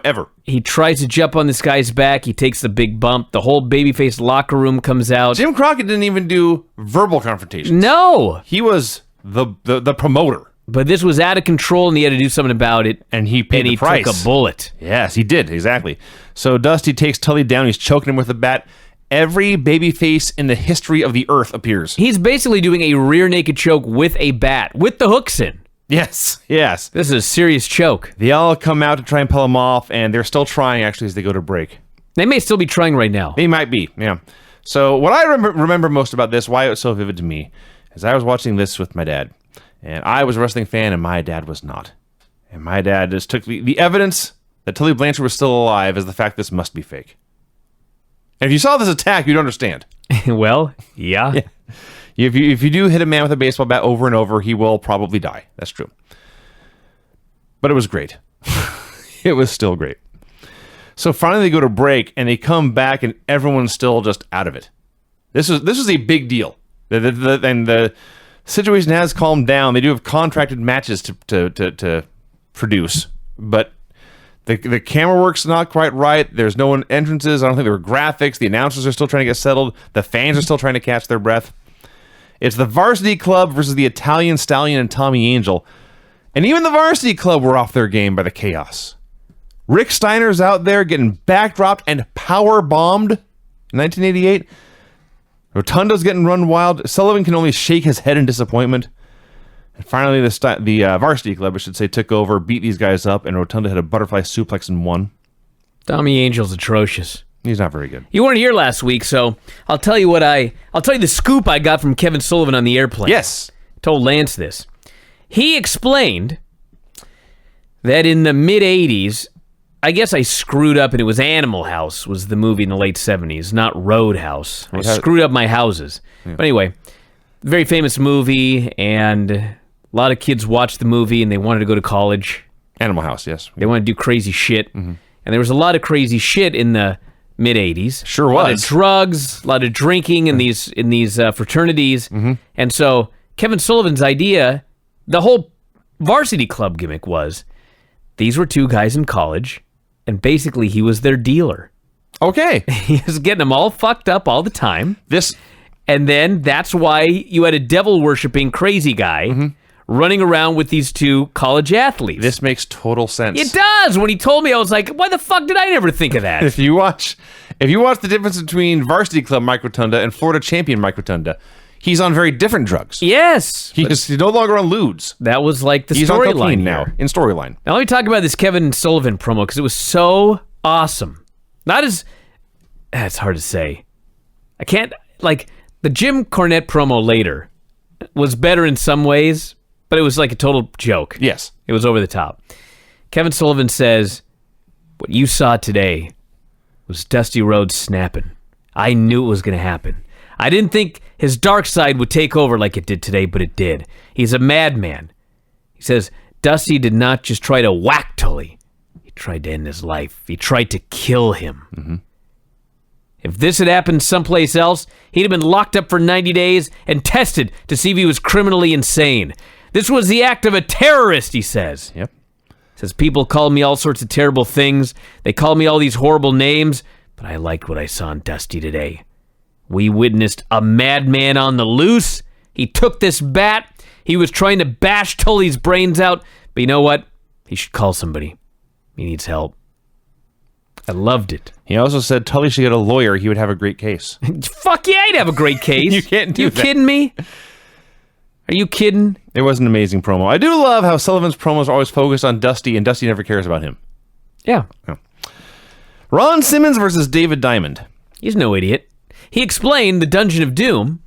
ever. He tries to jump on this guy's back. He takes the big bump. The whole babyface locker room comes out. Jim Crockett didn't even do verbal confrontations. No. He was the promoter. But this was out of control, and he had to do something about it. And he paid the price. Took a bullet. Yes, he did, exactly. So Dusty takes Tully down. He's choking him with a bat. Every babyface in the history of the earth appears. He's basically doing a rear naked choke with a bat, with the hooks in. Yes. This is a serious choke. They all come out to try and pull him off, and they're still trying, actually, as they go to break. They may still be trying right now. They might be, yeah. So what I remember most about this, why it was so vivid to me, is I was watching this with my dad. And I was a wrestling fan, and my dad was not. And my dad just took the evidence that Tully Blanchard was still alive as the fact this must be fake. And if you saw this attack, you'd understand. Well, yeah. If you do hit a man with a baseball bat over and over, he will probably die. That's true. But it was great. It was still great. So finally they go to break, and they come back, and everyone's still just out of it. This was a big deal. And the situation has calmed down. They do have contracted matches to produce, but the camera work's not quite right. There's no entrances. I don't think there were graphics. The announcers are still trying to get settled. The fans are still trying to catch their breath. It's the Varsity Club versus the Italian Stallion and Tommy Angel. And even the Varsity Club were off their game by the chaos. Rick Steiner's out there getting backdropped and power bombed in 1988. Rotunda's getting run wild. Sullivan can only shake his head in disappointment. And finally, the Varsity Club, I should say, took over, beat these guys up, and Rotunda had a butterfly suplex and won. Tommy Angel's atrocious. He's not very good. You weren't here last week, so I'll tell you the scoop I got from Kevin Sullivan on the airplane. Yes. I told Lance this. He explained that in the mid-'80s, I guess I screwed up, and it was Animal House was the movie in the late 70s, not Roadhouse. I screwed up my houses. Yeah. But anyway, very famous movie, and a lot of kids watched the movie, and they wanted to go to college. Animal House, yes. They wanted to do crazy shit. Mm-hmm. And there was a lot of crazy shit in the mid-'80s. Sure was. A lot of drugs, a lot of drinking in these fraternities. Mm-hmm. And so Kevin Sullivan's idea, the whole Varsity Club gimmick was, these were two guys in college, and basically he was their dealer. Okay. He was getting them all fucked up all the time. And then that's why you had a devil-worshipping crazy guy running around with these two college athletes. This makes total sense. It does. When he told me, I was like, why the fuck did I never think of that? If you watch the difference between Varsity Club Mike Rotunda and Florida Champion Mike Rotunda, he's on very different drugs. Yes. He's no longer on lewds. That was like the storyline now. In storyline. Now let me talk about this Kevin Sullivan promo, because it was so awesome. It's hard to say. I can't, the Jim Cornette promo later was better in some ways, but it was like a total joke. Yes. It was over the top. Kevin Sullivan says, what you saw today was Dusty Rhodes snapping. I knew it was going to happen. I didn't think his dark side would take over like it did today, but it did. He's a madman. He says, Dusty did not just try to whack Tully. He tried to end his life. He tried to kill him. Mm-hmm. If this had happened someplace else, he'd have been locked up for 90 days and tested to see if he was criminally insane. This was the act of a terrorist, he says. Yep. He says, people call me all sorts of terrible things. They call me all these horrible names, but I liked what I saw in Dusty today. We witnessed a madman on the loose. He took this bat. He was trying to bash Tully's brains out, but you know what? He should call somebody. He needs help. I loved it. He also said Tully should get a lawyer. He would have a great case. Fuck yeah, I'd have a great case. You can't do that. You kidding me? Are you kidding? It was an amazing promo. I do love how Sullivan's promos are always focused on Dusty, and Dusty never cares about him. Yeah. Ron Simmons versus David Diamond. He's no idiot. He explained the Dungeon of Doom,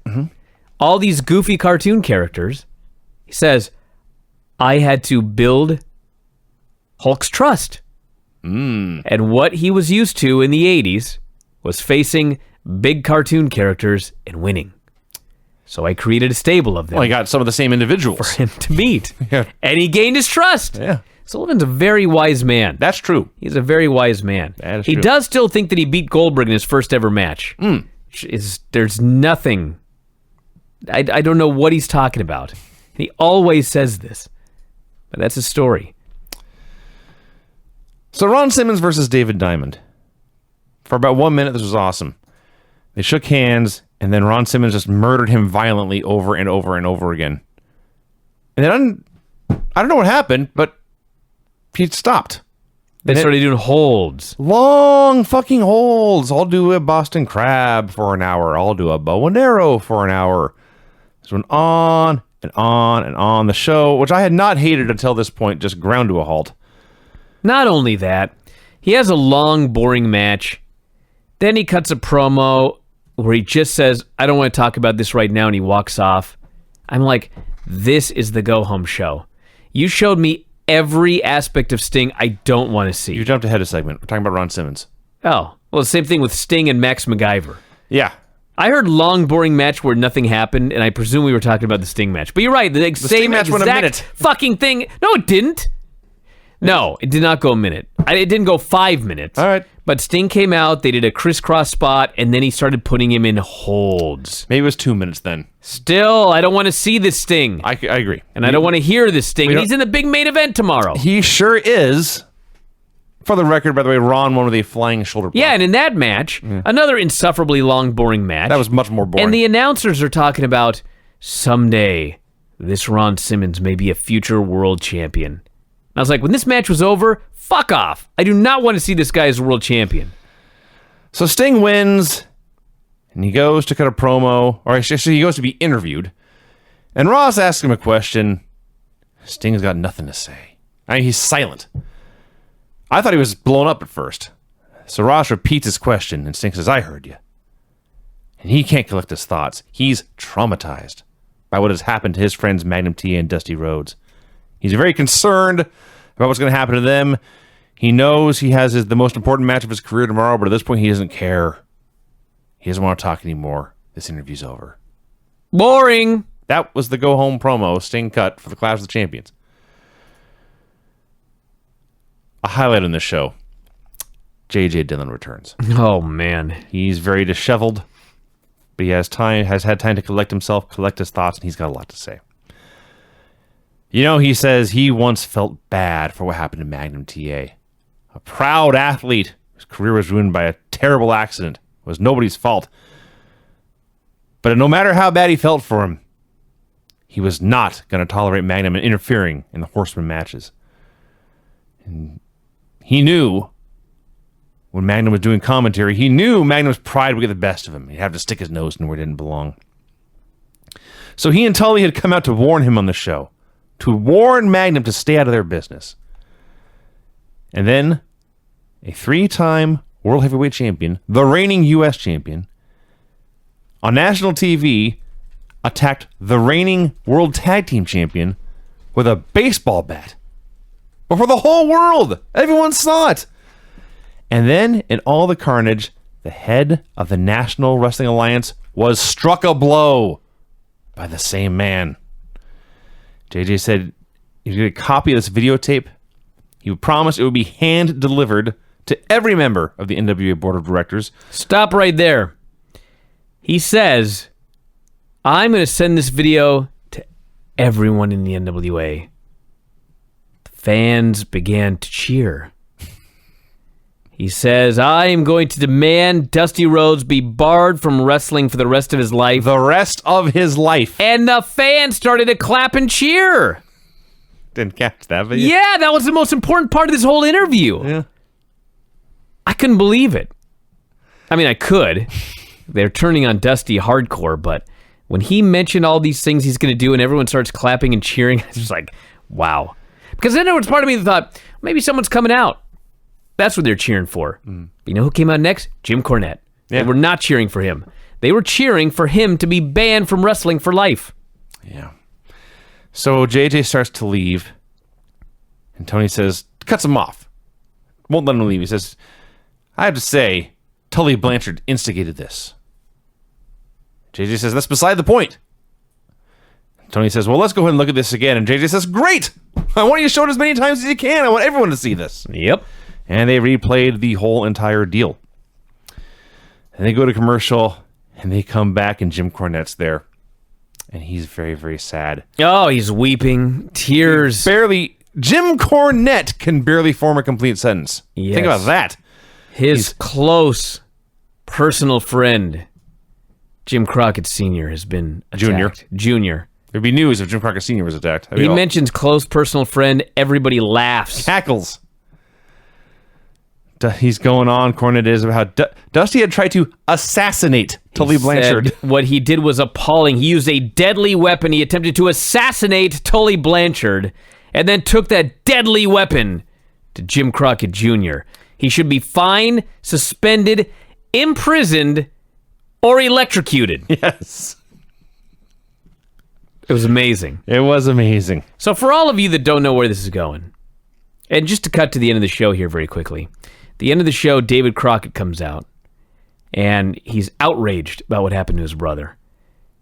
all these goofy cartoon characters. He says, I had to build Hulk's trust. And what he was used to in the 80s was facing big cartoon characters and winning. So I created a stable of them. Well, he got some of the same individuals. For him to meet. Yeah. And he gained his trust. Yeah. Sullivan's a very wise man. That's true. He's a very wise man. That is he true. does still think that he beat Goldberg in his first ever match. There's nothing. I don't know what he's talking about. He always says this. But that's his story. So Ron Simmons versus David Diamond. For about 1 minute, this was awesome. They shook hands, and then Ron Simmons just murdered him violently over and over and over again. And then I don't know what happened, but he stopped. They started doing holds. Long fucking holds. I'll do a Boston Crab for an hour. I'll do a bow and arrow for an hour. This went on and on and on. The show, which I had not hated until this point, just ground to a halt. Not only that, he has a long, boring match. Then he cuts a promo where he just says, I don't want to talk about this right now, and he walks off. I'm like, this is the go-home show. You showed me every aspect of Sting I don't want to see. You jumped ahead a segment. We're talking about Ron Simmons. Oh, well, the same thing with Sting and Max MacGyver. Yeah. I heard long, boring match where nothing happened, and I presume we were talking about the Sting match. But you're right, the same Sting match went a exact minute. fucking thing. No, it didn't. No, it did not go a minute. It didn't go 5 minutes. All right. But Sting came out, they did a crisscross spot, and then he started putting him in holds. Maybe it was 2 minutes then. Still, I don't want to see this Sting. I agree. And I don't want to hear this Sting. We And don't- he's in the big main event tomorrow. He sure is. For the record, by the way, Ron won with a flying shoulder block. Yeah, and in that match, another insufferably long, boring match. That was much more boring. And the announcers are talking about, someday, this Ron Simmons may be a future world champion. And I was like, when this match was over, fuck off. I do not want to see this guy as a world champion. So Sting wins, and he goes to cut a promo, or actually he goes to be interviewed. And Ross asks him a question. Sting's got nothing to say. I mean, he's silent. I thought he was blown up at first. So Ross repeats his question, and Sting says, I heard you. And he can't collect his thoughts. He's traumatized by what has happened to his friends Magnum TA and Dusty Rhodes. He's very concerned about what's going to happen to them. He knows he has the most important match of his career tomorrow, but at this point he doesn't care. He doesn't want to talk anymore. This interview's over. Boring. That was the go-home promo Sting cut for the Clash of the Champions. A highlight in this show, J.J. Dillon returns. Oh, man. He's very disheveled, but he has had time to collect himself, collect his thoughts, and he's got a lot to say. You know, he says he once felt bad for what happened to Magnum TA. A proud athlete whose career was ruined by a terrible accident. It was nobody's fault. But no matter how bad he felt for him, he was not going to tolerate Magnum interfering in the Horseman matches. And he knew when Magnum was doing commentary, he knew Magnum's pride would get the best of him. He'd have to stick his nose in where it didn't belong. So he and Tully had come out to warn him on the show, to warn Magnum to stay out of their business. And then a 3-time World Heavyweight Champion, the reigning U.S. Champion, on national TV, attacked the reigning World Tag Team Champion with a baseball bat. Before the whole world! Everyone saw it! And then, in all the carnage, the head of the National Wrestling Alliance was struck a blow by the same man. JJ said he'd get a copy of this videotape. He would promise it would be hand-delivered to every member of the NWA Board of Directors. Stop right there. He says, I'm going to send this video to everyone in the NWA. The fans began to cheer. He says, I am going to demand Dusty Rhodes be barred from wrestling for the rest of his life. The rest of his life. And the fans started to clap and cheer. Didn't catch that, but Yeah, that was the most important part of this whole interview. Yeah. I couldn't believe it. I mean, I could. They're turning on Dusty hardcore, but when he mentioned all these things he's going to do and everyone starts clapping and cheering, it's just like, wow. Because then there was part of me that thought, maybe someone's coming out. That's what they're cheering for. But you know who came out next? Jim Cornette. Yeah. They were not cheering for him. They were cheering for him to be banned from wrestling for life. Yeah. So JJ starts to leave, and Tony says, cuts him off. Won't let him leave. He says, I have to say, Tully Blanchard instigated this. JJ says, that's beside the point. Tony says, well, let's go ahead and look at this again. And JJ says, great! I want you to show it as many times as you can. I want everyone to see this. Yep. And they replayed the whole entire deal. And they go to commercial, and they come back, and Jim Cornette's there. And he's very, very sad. Oh, he's weeping. Tears. Jim Cornette can barely form a complete sentence. Yes. Think about that. His close personal friend, Jim Crockett Sr., has been attacked. Junior. There'd be news if Jim Crockett Sr. was attacked. He mentions close personal friend. Everybody laughs. Cackles. He's going on, Cornette is, about how Dusty had tried to assassinate Tully Blanchard. What he did was appalling. He used a deadly weapon. He attempted to assassinate Tully Blanchard and then took that deadly weapon to Jim Crockett Jr. He should be fined, suspended, imprisoned, or electrocuted. Yes. It was amazing. It was amazing. So for all of you that don't know where this is going, and just to cut to the end of the show here very quickly, the end of the show, David Crockett comes out, and he's outraged about what happened to his brother.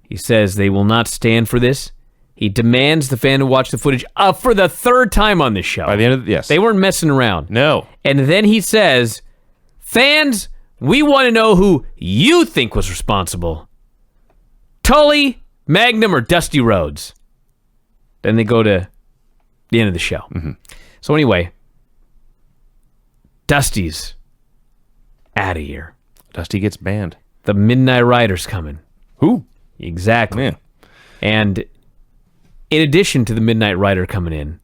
He says they will not stand for this. He demands the fan to watch the footage for the third time on this show. By the end of yes. They weren't messing around. No. And then he says, fans, we want to know who you think was responsible. Tully, Magnum, or Dusty Rhodes? Then they go to the end of the show. Mm-hmm. So anyway, Dusty's out of here. Dusty gets banned. The Midnight Rider's coming. Who? Exactly. Yeah. And in addition to the Midnight Rider coming in,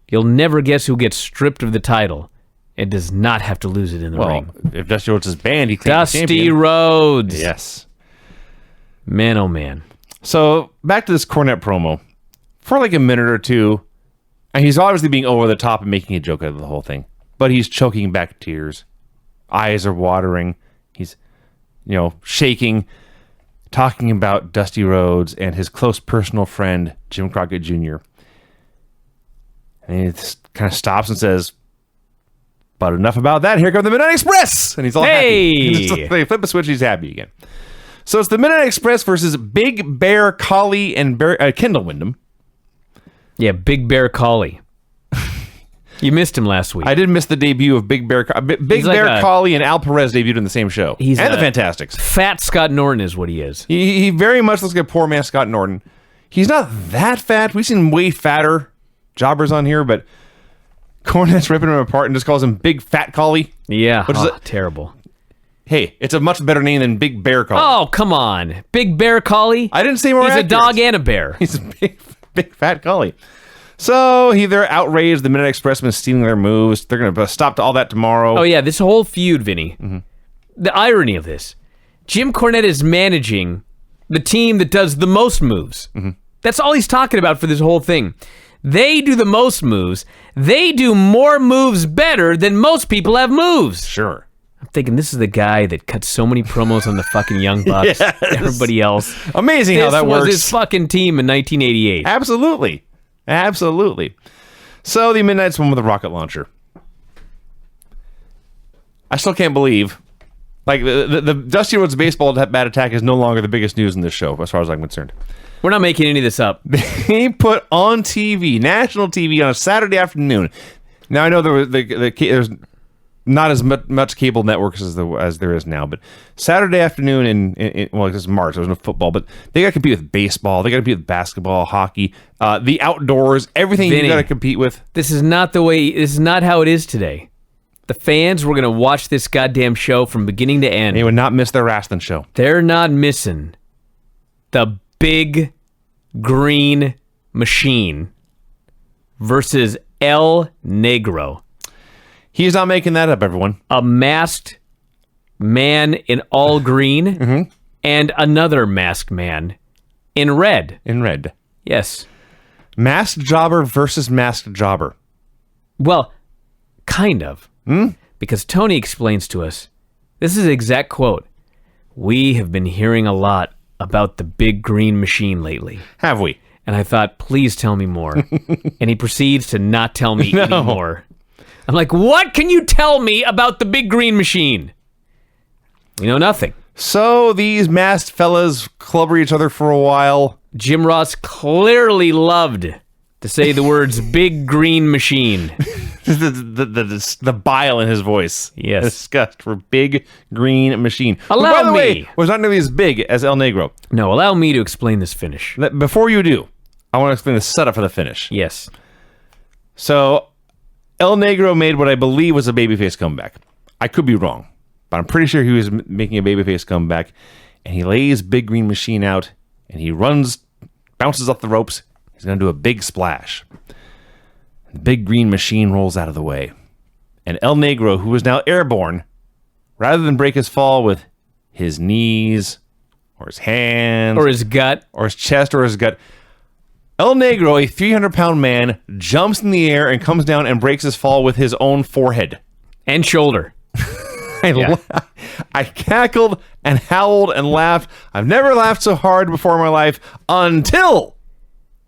you'll never guess who gets stripped of the title and does not have to lose it in the ring. If Dusty Rhodes is banned, he claims Dusty champion. Rhodes. Yes. Man, oh man. So back to this Cornette promo. For like a minute or two, and he's obviously being over the top and making a joke out of the whole thing. But he's choking back tears. Eyes are watering. He's, shaking, talking about Dusty Rhodes and his close personal friend, Jim Crockett Jr. And he kind of stops and says, but enough about that. Here comes the Midnight Express. And he's all happy. They flip a switch. He's happy again. So it's the Midnight Express versus Big Bear Collie and Kendall Windham. Yeah, Big Bear Collie. You missed him last week. I did miss the debut of Big Bear Collie and Al Perez debuted in the same show. And the Fantastics. Fat Scott Norton is what he is. He very much looks like a poor man Scott Norton. He's not that fat. We've seen way fatter jobbers on here, but Cornette's ripping him apart and just calls him Big Fat Collie. Yeah, terrible. Hey, it's a much better name than Big Bear Collie. Oh, come on. Big Bear Collie? I didn't say more accurate. He's a dog and a bear. He's a big fat collie. So they're outraged. The Midnight Express been stealing their moves. They're going to stop to all that tomorrow. Oh, yeah, this whole feud, Vinny. Mm-hmm. The irony of this. Jim Cornette is managing the team that does the most moves. Mm-hmm. That's all he's talking about for this whole thing. They do the most moves. They do more moves better than most people have moves. Sure. I'm thinking this is the guy that cut so many promos on the fucking Young Bucks. Yes. Everybody else. Amazing how that works. This was his fucking team in 1988. Absolutely. So the Midnight's won with a rocket launcher. I still can't believe, like, the Dusty Rhodes baseball bat attack is no longer the biggest news in this show, as far as I'm concerned. We're not making any of this up. They put on TV, national TV, on a Saturday afternoon. Now I know there's not as much cable networks as there is now, but Saturday afternoon this is March, there's no football, but they got to compete with baseball, they got to compete with basketball, hockey, the outdoors, everything Vinny, you got to compete with. This is not how it is today. The fans were going to watch this goddamn show from beginning to end. They would not miss their wrestling show. They're not missing the Big Green Machine versus El Negro. He's not making that up, everyone. A masked man in all green and another masked man in red. In red. Yes. Masked jobber versus masked jobber. Well, kind of. Because Tony explains to us, this is the exact quote, "We have been hearing a lot about the Big Green Machine lately." Have we? And I thought, please tell me more. And he proceeds to not tell me anymore. I'm like, what can you tell me about the Big Green Machine? We know nothing. So these masked fellas clubber each other for a while. Jim Ross clearly loved to say the words Big Green Machine. the bile in his voice. Yes. Disgust for Big Green Machine. Who, Allow by the me. way, was not nearly as big as El Negro. No, allow me to explain this finish. Before you do, I want to explain the setup for the finish. Yes. So, El Negro made what I believe was a babyface comeback. I could be wrong, but I'm pretty sure he was making a babyface comeback. And he lays Big Green Machine out, and he runs, bounces off the ropes. He's going to do a big splash. The Big Green Machine rolls out of the way. And El Negro, who is now airborne, rather than break his fall with his knees, or his hands, Or his gut. or his chest, or his gut, El Negro, a 300-pound man, jumps in the air and comes down and breaks his fall with his own forehead. And shoulder. I cackled and howled and laughed. I've never laughed so hard before in my life until...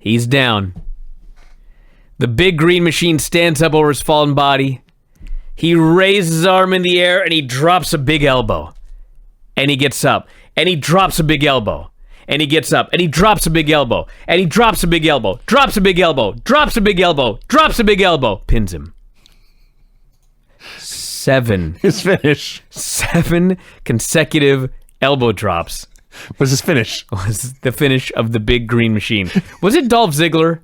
He's down. The Big Green Machine stands up over his fallen body. He raises his arm in the air and he drops a big elbow. And he gets up. And he drops a big elbow. And he gets up. And he drops a big elbow. And he drops a big elbow. Drops a big elbow. Drops a big elbow. Drops a big elbow. Pins him. 7 His finish. 7 consecutive elbow drops Was his finish. was the finish of the Big Green Machine. Was it Dolph Ziggler?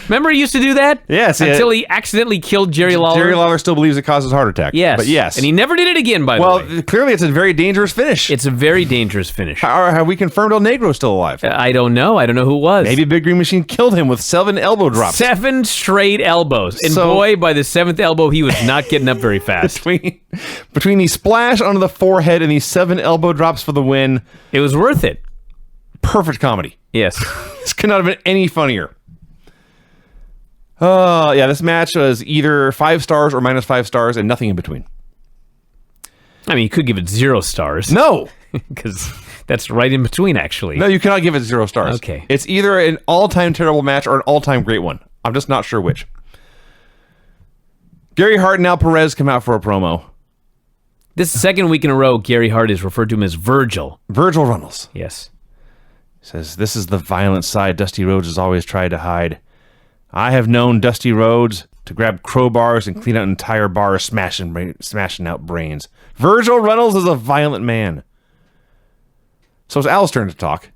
Remember he used to do that? Yes, yeah. Until he accidentally killed Jerry Lawler? Jerry Lawler still believes it causes heart attack. Yes. But yes. And he never did it again, by the way. Well, clearly it's a very dangerous finish. It's a very dangerous finish. Have we confirmed El Negro's still alive? I don't know. I don't know who it was. Maybe Big Green Machine killed him with 7 elbow drops. 7 straight elbows. And So- boy, by the 7th elbow, he was not getting up very fast. Between the splash onto the forehead and the 7 elbow drops for the win, It was worth it. perfect comedy. Yes. This could not have been any funnier. Oh, yeah, this match was either 5 stars or -5 stars and nothing in between. I mean, you could give it 0 stars. No. Because that's right in between, actually. No, you cannot give it 0 stars. Okay. It's either an all-time terrible match or an all-time great one. I'm just not sure which. Gary Hart and Al Perez come out for a promo. This is the second week in a row, Gary Hart is referred to him as Virgil. Virgil Runnels Yes. says, "This is the violent side Dusty Rhodes has always tried to hide. I have known Dusty Rhodes to grab crowbars and clean out entire bars, smashing out brains. Virgil Runnels is a violent man." So it's Al's turn to talk.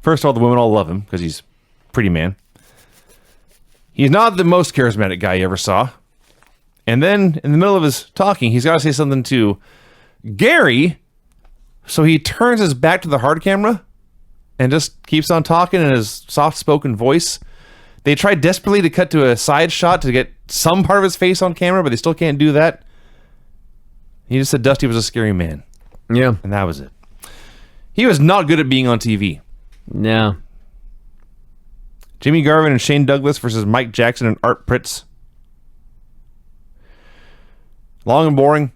First of all, the women all love him because he's a pretty man. He's not the most charismatic guy you ever saw. And then, in the middle of his talking, he's got to say something to Gary, so he turns his back to the hard camera and just keeps on talking in his soft-spoken voice. They tried desperately to cut to a side shot to get some part of his face on camera, but they still can't do that. He just said Dusty was a scary man, Yeah. and that was it. He was not good at being on TV. No. Jimmy Garvin and Shane Douglas versus Mike Jackson and Art Pritz. Long and boring.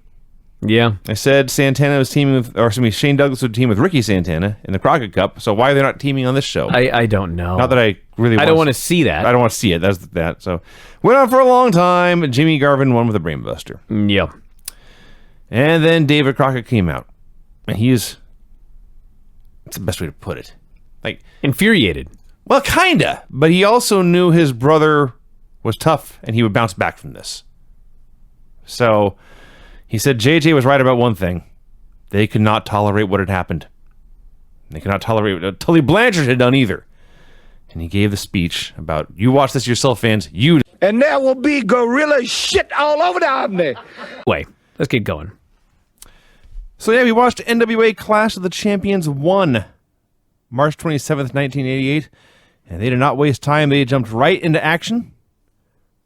Yeah. I said Santana was teaming with, or excuse me, Shane Douglas would team with Ricky Santana in the Crockett Cup. So why are they not teaming on this show? I don't know. Not that I really. I don't want to see that. I don't want to see it. That's that. So went on for a long time. Jimmy Garvin won with a brainbuster, Yeah. and then David Crockett came out, and he's. That's the best way to put it. Like, Infuriated. well, kinda, but he also knew his brother was tough, and he would bounce back from this. So he said JJ was right about one thing. They could not tolerate what had happened. They could not tolerate what Tully Blanchard had done either. and he gave the speech about, you watch this yourself, fans, you... And there will be gorilla shit all over down there. Wait, let's get going. So yeah, we watched NWA Clash of the Champions 1, March 27th, 1988, and they did not waste time. They jumped right into action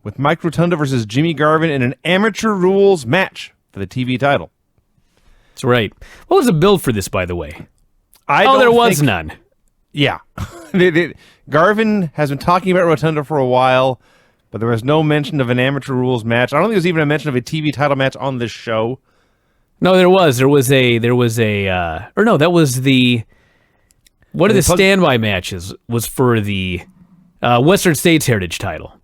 with Mike Rotunda versus Jimmy Garvin in an amateur rules match for the TV title. That's right. What was the build for this, by the way? There was none. Yeah. Garvin has been talking about Rotunda for a while, but there was no mention of an amateur rules match. I don't think there was even a mention of a TV title match on this show. No, there was. That was the... One of the standby matches was for the Western States Heritage title.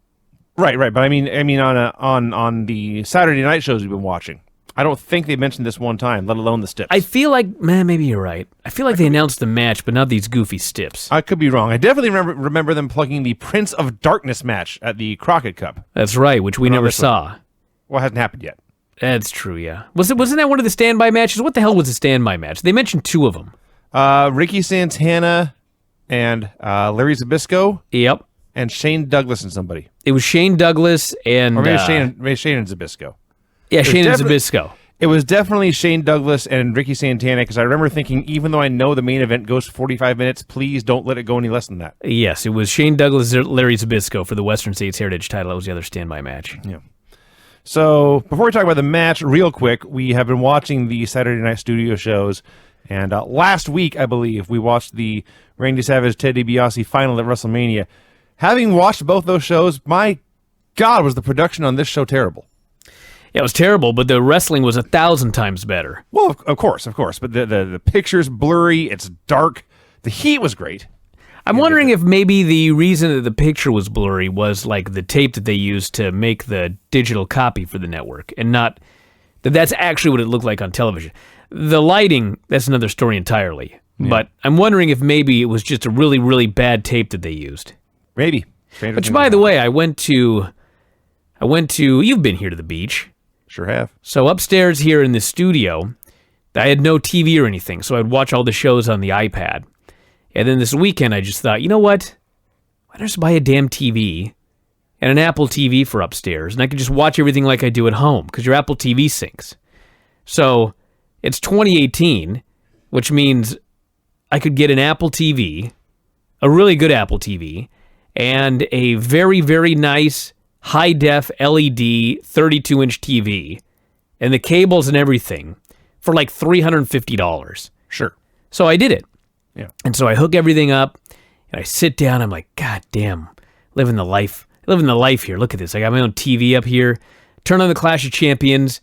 Right. But I mean, on the Saturday night shows we've been watching, I don't think they mentioned this one time, let alone the Stips. I feel like, maybe you're right. I feel like they announced the match, but not these goofy Stips. I could be wrong. I definitely remember them plugging the Prince of Darkness match at the Crockett Cup. That's right, which we never saw. Well, it hasn't happened yet. That's true, yeah. Wasn't that one of the standby matches? What the hell was a standby match? They mentioned two of them. Ricky Santana and Larry Zbyszko. Yep. And Shane Douglas and somebody. It was Shane Douglas and... Or maybe Shane and Zbyszko. Yeah, Shane and Zbyszko. It was definitely Shane Douglas and Ricky Santana, because I remember thinking, even though I know the main event goes for 45 minutes, please don't let it go any less than that. Yes, it was Shane Douglas and Larry Zbyszko for the Western States Heritage title. That was the other standby match. Yeah. So, before we talk about the match, real quick, we have been watching the Saturday Night Studio shows, and last week, I believe, we watched the Randy Savage, Ted DiBiase final at WrestleMania. Having watched both those shows, my God, was the production on this show terrible. Yeah, it was terrible, but the wrestling was 1,000 times better. Well, of course. But the picture's blurry, it's dark. The heat was great. I'm wondering if maybe the reason that the picture was blurry was like the tape that they used to make the digital copy for the network, and not that that's actually what it looked like on television. The lighting, that's another story entirely. Yeah. But I'm wondering if maybe it was just a really, really bad tape that they used. Maybe. Which, by the way, I went to, you've been here to the beach. Sure have. So upstairs here in the studio, I had no TV or anything, so I'd watch all the shows on the iPad. And then this weekend, I just thought, you know what? Why don't I just buy a damn TV and an Apple TV for upstairs, and I could just watch everything like I do at home, because your Apple TV syncs. So it's 2018, which means I could get an Apple TV, a really good Apple TV, and a very, very nice high-def LED 32-inch TV, and the cables and everything for like $350. Sure. So I did it. Yeah. And so I hook everything up, and I sit down. I'm like, God damn, living the life here. Look at this. I got my own TV up here. Turn on the Clash of Champions,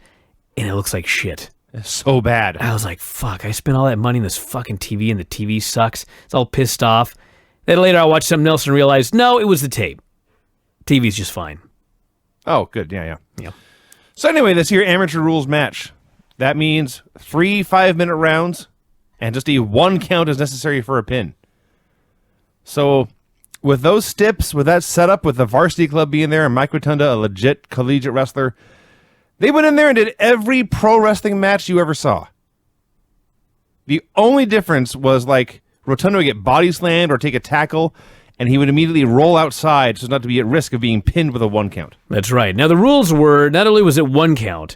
and it looks like shit. It's so bad. I was like, fuck, I spent all that money on this fucking TV, and the TV sucks. It's all pissed off. Then later I watched something else and realized, no, it was the tape. TV's just fine. Oh, good. Yeah. So anyway, this here amateur rules match. That means 3 5-minute rounds, and just a 1 count is necessary for a pin. So with those stips, with that setup, with the varsity club being there, and Mike Rotunda, a legit collegiate wrestler, they went in there and did every pro wrestling match you ever saw. The only difference was like Rotunda would get body slammed or take a tackle, and he would immediately roll outside so as not to be at risk of being pinned with a 1 count. That's right. Now, the rules were, not only was it 1 count,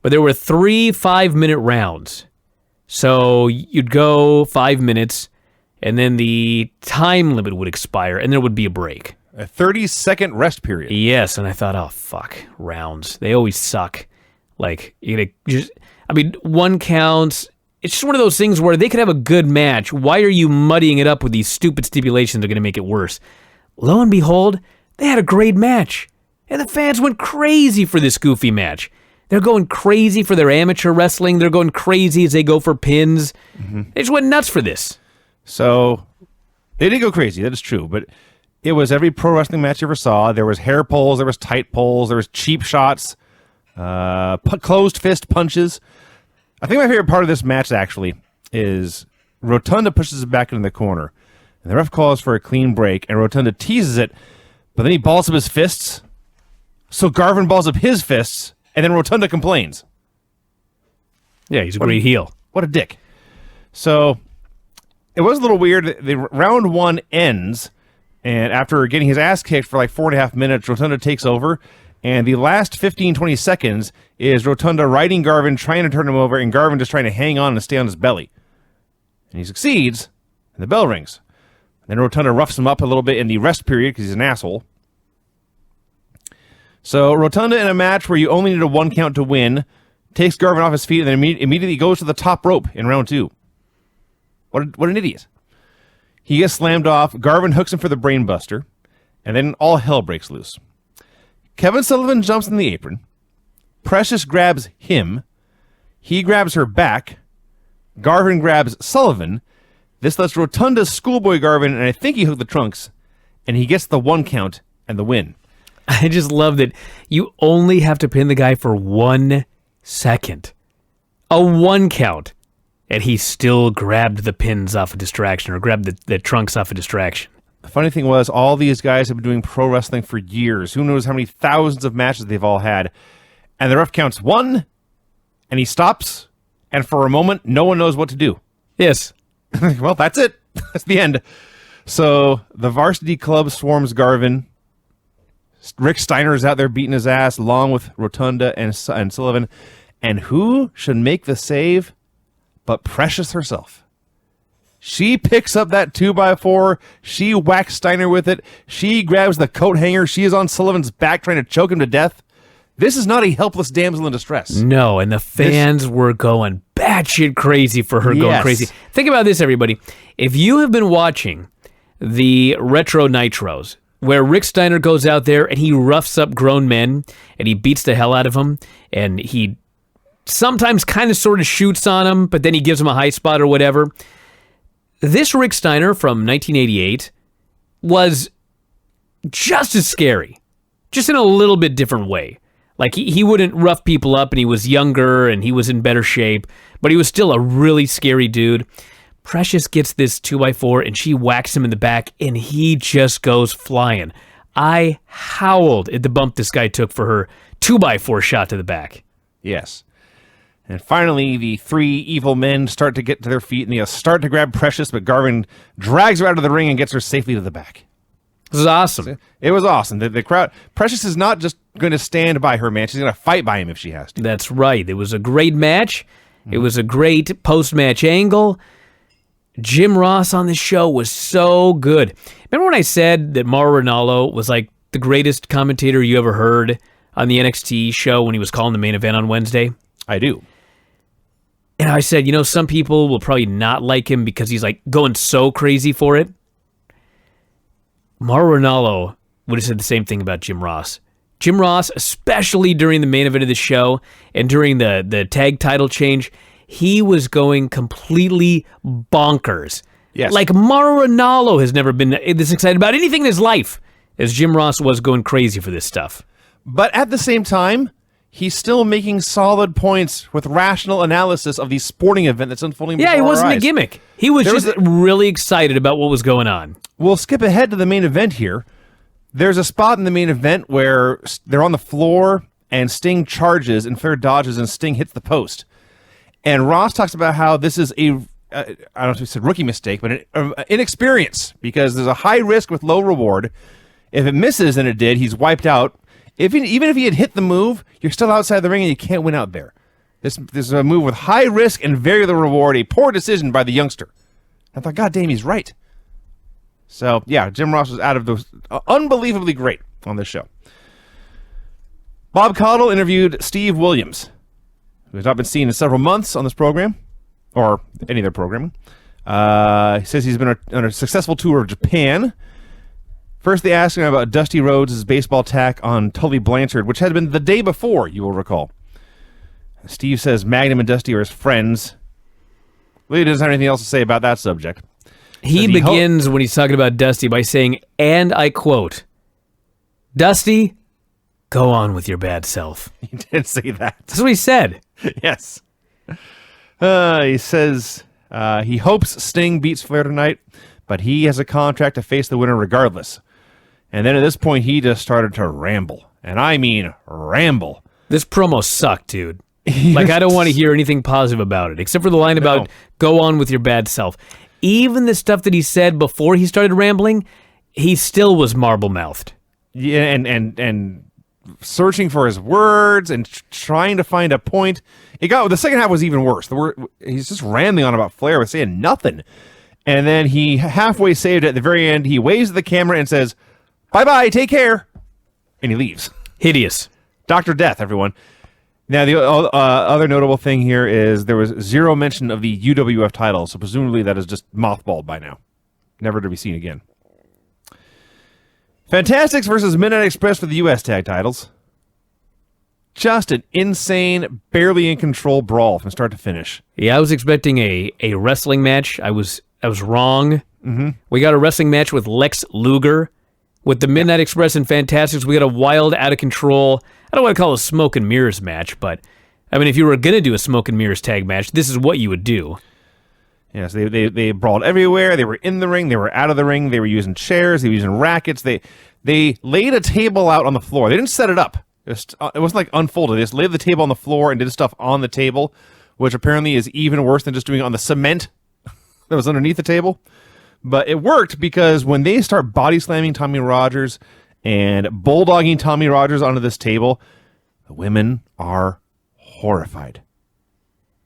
but there were 3 5-minute rounds. So you'd go 5 minutes, and then the time limit would expire, and there would be a break. A 30-second rest period. Yes, and I thought, oh, fuck, rounds. They always suck. Like, 1 count. It's just one of those things where they could have a good match. Why are you muddying it up with these stupid stipulations that are going to make it worse? Lo and behold, they had a great match. And the fans went crazy for this goofy match. They're going crazy for their amateur wrestling. They're going crazy as they go for pins. Mm-hmm. They just went nuts for this. So, they did go crazy, that is true. But it was every pro wrestling match you ever saw. There was hair pulls, there was tight pulls, there was cheap shots, closed fist punches. I think my favorite part of this match, actually, is Rotunda pushes it back into the corner. And the ref calls for a clean break, and Rotunda teases it, but then he balls up his fists. So Garvin balls up his fists, and then Rotunda complains. Yeah, he's a great heel. What a dick. So it was a little weird. The round 1 ends, And after getting his ass kicked for like 4.5 minutes, Rotunda takes over. And the last 15, 20 seconds is Rotunda riding Garvin, trying to turn him over, and Garvin just trying to hang on and stay on his belly. And he succeeds, and the bell rings. Then Rotunda roughs him up a little bit in the rest period because he's an asshole. So Rotunda, in a match where you only need a 1 count to win, takes Garvin off his feet and then immediately goes to the top rope in round 2. What an idiot. He gets slammed off. Garvin hooks him for the brainbuster, and then all hell breaks loose. Kevin Sullivan jumps in the apron. Precious grabs him. He grabs her back. Garvin grabs Sullivan. This lets Rotunda schoolboy Garvin, and I think he hooked the trunks, and he gets the 1 count and the win. I just love that you only have to pin the guy for 1 second. A 1 count. And he still grabbed the pins off a distraction, or grabbed the trunks off a distraction. The funny thing was, all these guys have been doing pro wrestling for years. Who knows how many thousands of matches they've all had. And the ref counts 1, and he stops, and for a moment, no one knows what to do. Yes. Well, that's it. That's the end. So the varsity club swarms Garvin. Rick Steiner is out there beating his ass, along with Rotunda and Sullivan. And who should make the save but Precious herself? She picks up that 2x4. She whacks Steiner with it. She grabs the coat hanger. She is on Sullivan's back trying to choke him to death. This is not a helpless damsel in distress. No, and the fans were going batshit crazy for her going crazy. Think about this, everybody. If you have been watching the Retro Nitros, where Rick Steiner goes out there and he roughs up grown men and he beats the hell out of them, and he sometimes kind of sort of shoots on them, but then he gives them a high spot or whatever. This Rick Steiner from 1988 was just as scary, just in a little bit different way. Like, he wouldn't rough people up, and he was younger, and he was in better shape, but he was still a really scary dude. Precious gets this 2x4, and she whacks him in the back, and he just goes flying. I howled at the bump this guy took for her 2x4 shot to the back. Yes. And finally, the 3 evil men start to get to their feet, and they start to grab Precious, but Garvin drags her out of the ring and gets her safely to the back. This is awesome. It was awesome. The crowd, Precious is not just going to stand by her man. She's going to fight by him if she has to. That's right. It was a great match. It was a great post-match angle. Jim Ross on this show was so good. Remember when I said that Mauro Ranallo was like the greatest commentator you ever heard on the NXT show when he was calling the main event on Wednesday? I do. And I said, some people will probably not like him because he's like going so crazy for it. Mauro Ranallo would have said the same thing about Jim Ross. Jim Ross, especially during the main event of the show and during the tag title change, he was going completely bonkers. Yes. Like Mauro Ranallo has never been this excited about anything in his life as Jim Ross was going crazy for this stuff. But at the same time, he's still making solid points with rational analysis of the sporting event that's unfolding before Yeah, he our wasn't a eyes. gimmick. He was just really excited about what was going on. We'll skip ahead to the main event here. There's a spot in the main event where they're on the floor and Sting charges and Flair dodges and Sting hits the post. And Ross talks about how this is I don't know if he said rookie mistake, but an inexperience because there's a high risk with low reward. If it misses, and it did, he's wiped out. Even if he had hit the move, you're still outside the ring and you can't win out there. This is a move with high risk and very little reward, a poor decision by the youngster. I thought, God damn, he's right. So, yeah, Jim Ross was out of those unbelievably great on this show. Bob Caudle interviewed Steve Williams, who has not been seen in several months on this program, or any of their programming. He says he's been on a successful tour of Japan. First, they asked him about Dusty Rhodes' baseball attack on Tully Blanchard, which had been the day before, you will recall. Steve says Magnum and Dusty are his friends. Lee doesn't have anything else to say about that subject. He begins when he's talking about Dusty by saying, and I quote, "Dusty, go on with your bad self." He did say that. That's what he said. Yes. He says he hopes Sting beats Flair tonight, but he has a contract to face the winner regardless. And then at this point, he just started to ramble. And I mean ramble. This promo sucked, dude. Like, I don't want to hear anything positive about it, except for the line about go on with your bad self. Even the stuff that he said before he started rambling, he still was marble-mouthed. Yeah, and searching for his words and trying to find a point. The second half was even worse. He's just rambling on about Flair, but saying nothing. And then he halfway saved it. At the very end, he waves at the camera and says, "Bye-bye, take care." And he leaves. Hideous. Dr. Death, everyone. Now, the other notable thing here is there was zero mention of the UWF title, so presumably that is just mothballed by now. Never to be seen again. Fantastics versus Midnight Express for the U.S. tag titles. Just an insane, barely in control brawl from start to finish. Yeah, I was expecting a wrestling match. I was wrong. Mm-hmm. We got a wrestling match with Lex Luger. With the Midnight Express and Fantastics, we got a wild, out of control, I don't want to call it a smoke and mirrors match, but, I mean, if you were going to do a smoke and mirrors tag match, this is what you would do. Yes, they brawled everywhere. They were in the ring. They were out of the ring. They were using chairs. They were using rackets. They laid a table out on the floor. They didn't set it up. It wasn't like unfolded. They just laid the table on the floor and did stuff on the table, which apparently is even worse than just doing it on the cement that was underneath the table. But it worked because when they start body slamming Tommy Rogers and bulldogging Tommy Rogers onto this table, the women are horrified.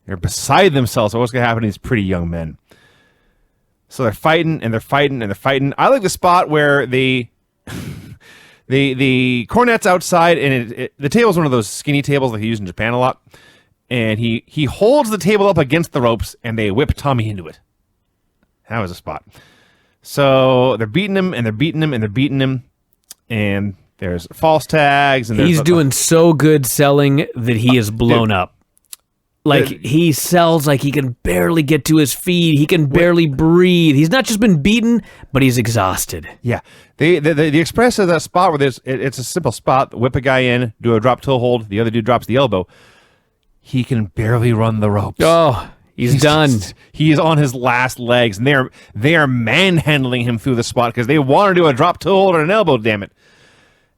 They're beside themselves at what's going to happen to these pretty young men. So they're fighting and they're fighting and they're fighting. I like the spot where the cornet's outside and the table's one of those skinny tables that they use in Japan a lot. And he holds the table up against the ropes and they whip Tommy into it. That was a spot. So they're beating him and they're beating him and they're beating him. And there's false tags. And he's doing so good selling that he is blown up. Like, he sells like he can barely get to his feet. He can barely breathe. He's not just been beaten, but he's exhausted. Yeah. The Express has that spot where it's a simple spot. Whip a guy in, do a drop toe hold. The other dude drops the elbow. He can barely run the ropes. Oh, he's done. He is on his last legs, and they are manhandling him through the spot because they want to do a drop toe hold or an elbow, damn it.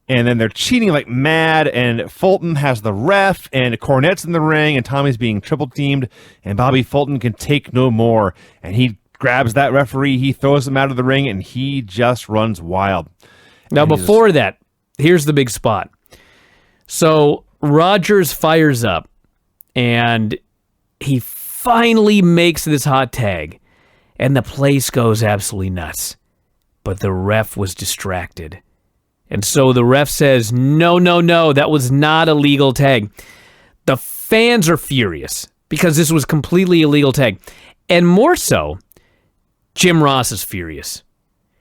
And then they're cheating like mad, and Fulton has the ref, and Cornette's in the ring, and Tommy's being triple-teamed, and Bobby Fulton can take no more. And he grabs that referee, he throws him out of the ring, and he just runs wild. Now, before that, here's the big spot. So Rogers fires up, and he finally makes this hot tag, and the place goes absolutely nuts. But the ref was distracted. And so the ref says, no, that was not a legal tag. The fans are furious because this was completely illegal tag. And more so, Jim Ross is furious.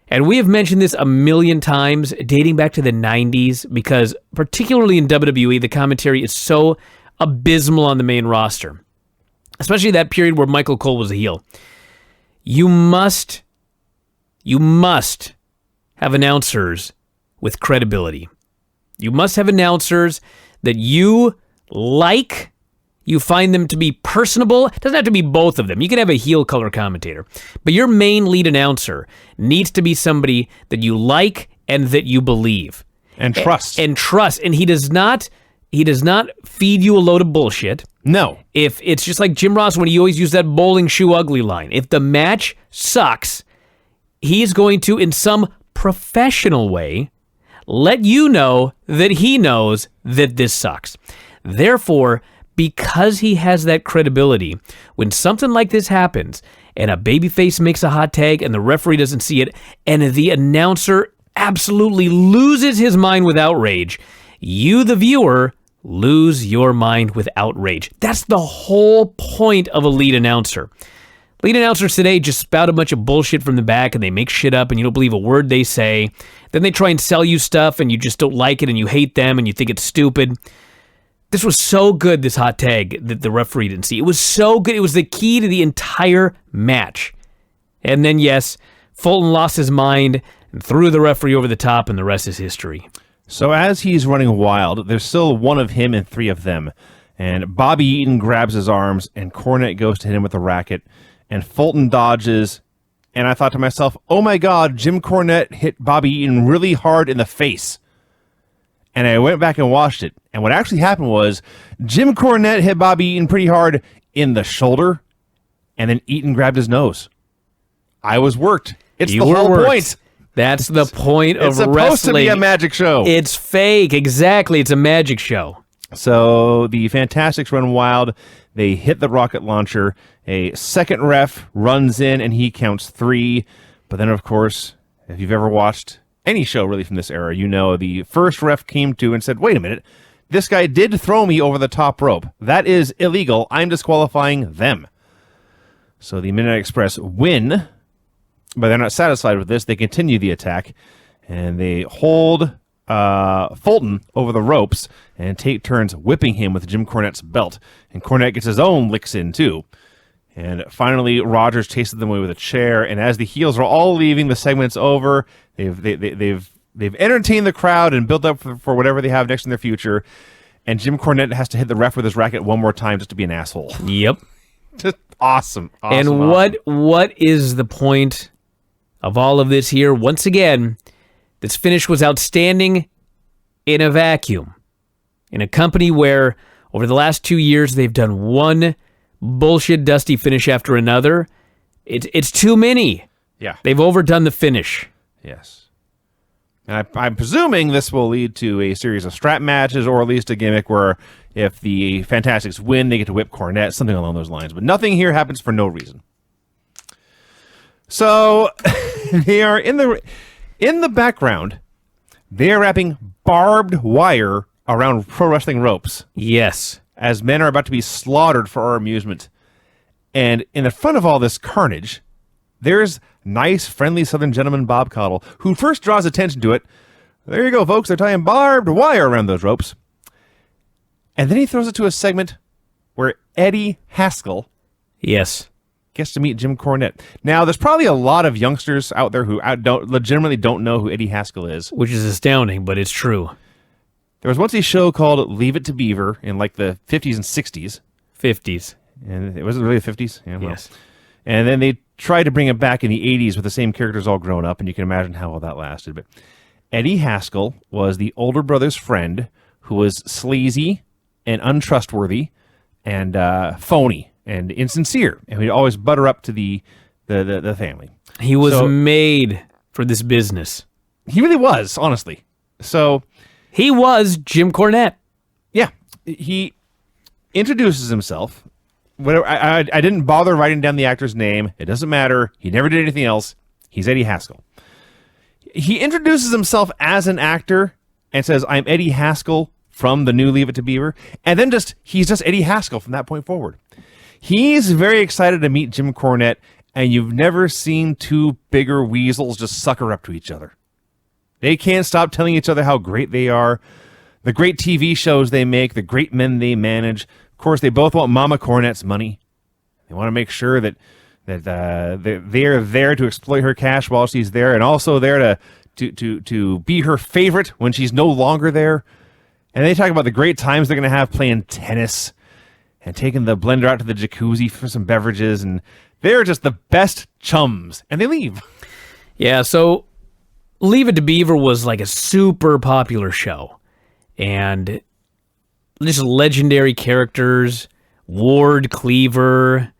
And we have mentioned this a million times, dating back to the 90s, because particularly in WWE, the commentary is so abysmal on the main roster. Especially that period where Michael Cole was a heel. You must have announcers with credibility. You must have announcers that you like, you find them to be personable. It doesn't have to be both of them. You can have a heel color commentator. But your main lead announcer needs to be somebody that you like and that you believe. And trust. And trust. And he does not feed you a load of bullshit. No. If it's just like Jim Ross when he always used that bowling shoe ugly line. If the match sucks, he's going to, in some professional way, let you know that he knows that this sucks. Therefore, because he has that credibility, when something like this happens and a babyface makes a hot tag and the referee doesn't see it and the announcer absolutely loses his mind with outrage, you, the viewer, lose your mind with outrage. That's the whole point of a lead announcer. Lead announcers today just spout a bunch of bullshit from the back and they make shit up and you don't believe a word they say. Then they try and sell you stuff and you just don't like it and you hate them and you think it's stupid. This was so good, this hot tag that the referee didn't see. It was so good. It was the key to the entire match. And then, yes, Fulton lost his mind and threw the referee over the top and the rest is history. So as he's running wild, there's still one of him and three of them. And Bobby Eaton grabs his arms and Cornette goes to hit him with a racket. And Fulton dodges, and I thought to myself, oh my God, Jim Cornette hit Bobby Eaton really hard in the face. And I went back and watched it, and what actually happened was Jim Cornette hit Bobby Eaton pretty hard in the shoulder, and then Eaton grabbed his nose. I was worked. It's the whole point. That's the point of It's supposed wrestling. to be a magic show. It's fake. Exactly. It's a magic show. So the Fantastics run wild. They hit the rocket launcher. A second ref runs in, and he counts 3. But then, of course, if you've ever watched any show really from this era, you know the first ref came to and said, wait a minute, this guy did throw me over the top rope. That is illegal. I'm disqualifying them. So the Midnight Express win, but they're not satisfied with this. They continue the attack, and they hold Fulton over the ropes and take turns whipping him with Jim Cornette's belt. And Cornette gets his own licks in, too. And finally, Rogers chases them away with a chair. And as the heels are all leaving, the segment's over. They've entertained the crowd and built up for whatever they have next in their future. And Jim Cornette has to hit the ref with his racket one more time just to be an asshole. Yep. Just awesome. And what is the point of all of this here? Once again, this finish was outstanding in a vacuum. In a company where over the last 2 years they've done one bullshit dusty finish after another. It's too many. Yeah. They've overdone the finish. Yes. And I'm presuming this will lead to a series of strap matches, or at least a gimmick where if the Fantastics win, they get to whip Cornette, something along those lines. But nothing here happens for no reason. So they are in the background. They are wrapping barbed wire around pro wrestling ropes. Yes. As men are about to be slaughtered for our amusement. And in the front of all this carnage, there's nice, friendly Southern gentleman Bob Caudle, who first draws attention to it. There you go, folks. They're tying barbed wire around those ropes. And then he throws it to a segment where Eddie Haskell gets to meet Jim Cornette. Now, there's probably a lot of youngsters out there who legitimately don't know who Eddie Haskell is. Which is astounding, but it's true. There was once a show called Leave It to Beaver in like the 50s and 60s. 50s. And it wasn't really the 50s? Yeah, well. Yes. And then they tried to bring it back in the 80s with the same characters all grown up, and you can imagine how well that lasted. But Eddie Haskell was the older brother's friend who was sleazy and untrustworthy and phony and insincere. And he'd always butter up to the family. He was made for this business. He really was, honestly. So he was Jim Cornette. Yeah. He introduces himself. I didn't bother writing down the actor's name. It doesn't matter. He never did anything else. He's Eddie Haskell. He introduces himself as an actor and says, I'm Eddie Haskell from the new Leave It to Beaver. And then he's just Eddie Haskell from that point forward. He's very excited to meet Jim Cornette, and you've never seen two bigger weasels just sucker up to each other. They can't stop telling each other how great they are, the great TV shows they make, the great men they manage. Of course, they both want Mama Cornette's money. They want to make sure that they are there to exploit her cash while she's there, and also there to be her favorite when she's no longer there. And they talk about the great times they're going to have playing tennis and taking the blender out to the jacuzzi for some beverages, and they're just the best chums. And they leave. Yeah, so Leave It to Beaver was like a super popular show. And just legendary characters, Ward Cleaver,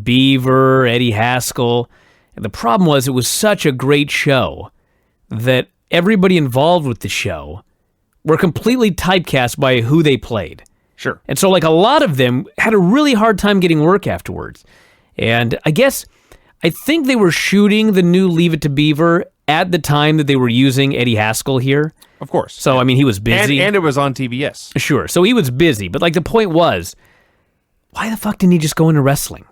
Beaver, Eddie Haskell. And the problem was it was such a great show that everybody involved with the show were completely typecast by who they played. Sure. And so like a lot of them had a really hard time getting work afterwards. And I think they were shooting the new Leave It to Beaver at the time that they were using Eddie Haskell here. Of course. So, I mean, he was busy. And it was on TBS. Sure. So he was busy. But, like, the point was, why the fuck didn't he just go into wrestling?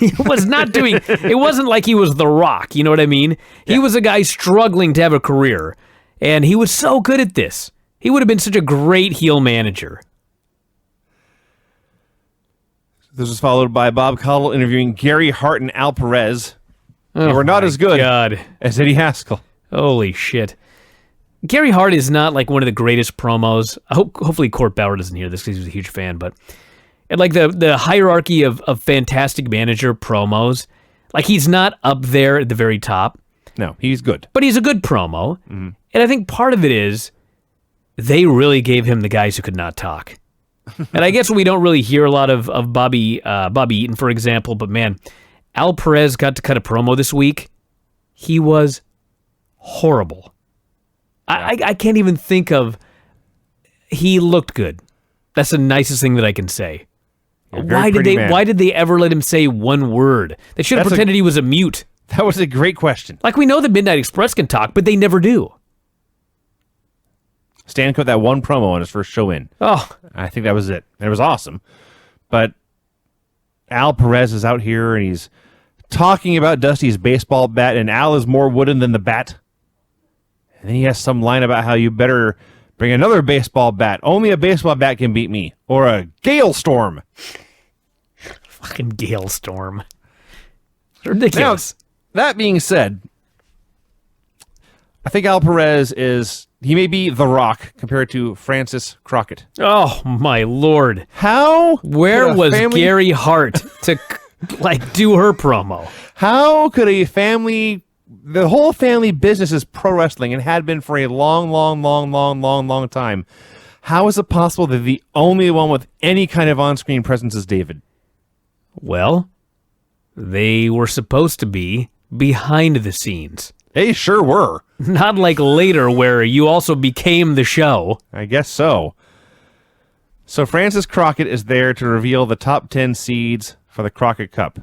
He was not doing... It wasn't like he was The Rock, you know what I mean? He was a guy struggling to have a career. And he was so good at this. He would have been such a great heel manager. This was followed by Bob Caudle interviewing Gary Hart and Al Perez. They were not as good as Eddie Haskell. Holy shit. Gary Hart is not like one of the greatest promos. Hopefully Court Bauer doesn't hear this because he's a huge fan, but and like the hierarchy of fantastic manager promos, like he's not up there at the very top. No, he's good. But he's a good promo. Mm-hmm. And I think part of it is they really gave him the guys who could not talk. And I guess we don't really hear a lot of Bobby Eaton, for example, but man, Al Perez got to cut a promo this week. He was horrible. I can't even think of. He looked good. That's the nicest thing that I can say. Why did they ever let him say one word? They should have pretended he was a mute. That was a great question. Like, we know the Midnight Express can talk, but they never do. Stan cut that one promo on his first show in. Oh, I think that was it. It was awesome. But Al Perez is out here and he's talking about Dusty's baseball bat, and Al is more wooden than the bat. And then he has some line about how you better bring another baseball bat. Only a baseball bat can beat me. Or a gale storm. fucking gale storm. It's ridiculous. Now, that being said, I think Al Perez he may be The Rock compared to Francis Crockett. Oh, my Lord. How? Where was Gary Hart to, do her promo? How could the whole family business is pro wrestling and had been for a long time. How is it possible that the only one with any kind of on-screen presence is David? Well, they were supposed to be behind the scenes. They sure were. Not like later where you also became the show. I guess so. So Francis Crockett is there to reveal the top 10 seeds for the Crockett Cup.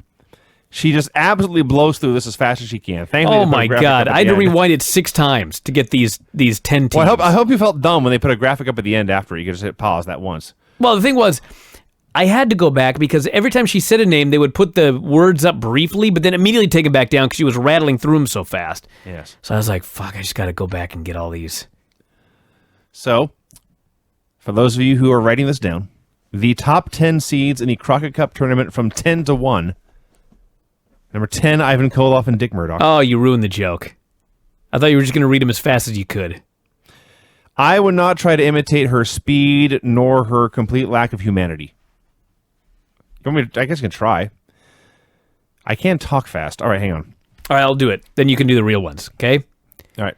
She just absolutely blows through this as fast as she can. Oh my God. I had to rewind it 6 times to get these 10 teams. Well, I hope you felt dumb when they put a graphic up at the end after. You could just hit pause that once. Well, the thing was, I had to go back because every time she said a name, they would put the words up briefly, but then immediately take it back down because she was rattling through them so fast. Yes. So I was like, fuck, I just got to go back and get all these. So, for those of you who are writing this down, the top 10 seeds in the Crockett Cup tournament from 10 to 1. Number 10, Ivan Koloff and Dick Murdoch. Oh, you ruined the joke. I thought you were just going to read them as fast as you could. I would not try to imitate her speed nor her complete lack of humanity. I guess you can try. I can't talk fast. All right, hang on. All right, I'll do it. Then you can do the real ones, okay? All right.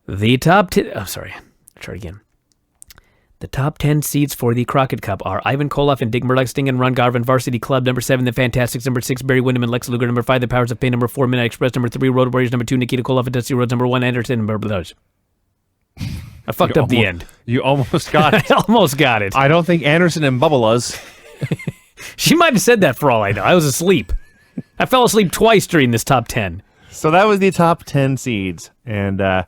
The top 10... Oh, sorry. Try it again. The top 10 seeds for the Crockett Cup are Ivan Koloff and Dick Murdoch, Sting and Ron Garvin, Varsity Club, number 7, The Fantastics, number 6, Barry Windham and Lex Luger, number 5, The Powers of Pain, number 4, Midnight Express, number 3, Road Warriors, number 2, Nikita Koloff and Dusty Rhodes, number 1, Anderson, and Blah. I fucked up the end. You almost got it. I almost got it. I don't think Anderson and Bubbalas. She might have said that for all I know. I was asleep. I fell asleep twice during this top 10. So that was the top 10 seeds. And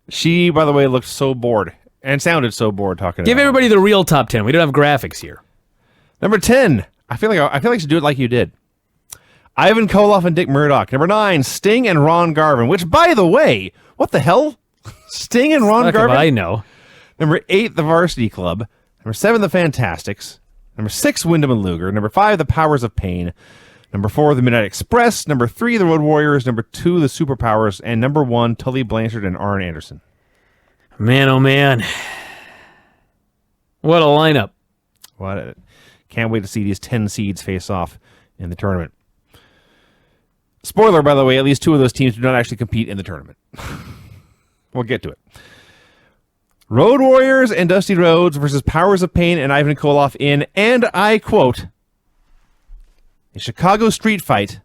she, by the way, looked so bored and sounded so bored talking Give about everybody the real top 10. We don't have graphics here. Number 10. I feel like I should do it like you did. Ivan Koloff and Dick Murdoch. Number 9, Sting and Ron Garvin. Which, by the way, what the hell? Sting and Ron Garvin? I know. Number 8, The Varsity Club. Number 7, The Fantastics. Number 6, Windham and Luger. Number 5, The Powers of Pain. Number 4, The Midnight Express. Number 3, The Road Warriors. Number 2, The Superpowers. And number 1, Tully Blanchard and Arn Anderson. Man, oh man. What a lineup. Can't wait to see these 10 seeds face off in the tournament. Spoiler, by the way, at least 2 of those teams do not actually compete in the tournament. We'll get to it. Road Warriors and Dusty Rhodes versus Powers of Pain and Ivan Koloff in, and I quote, a Chicago street fight,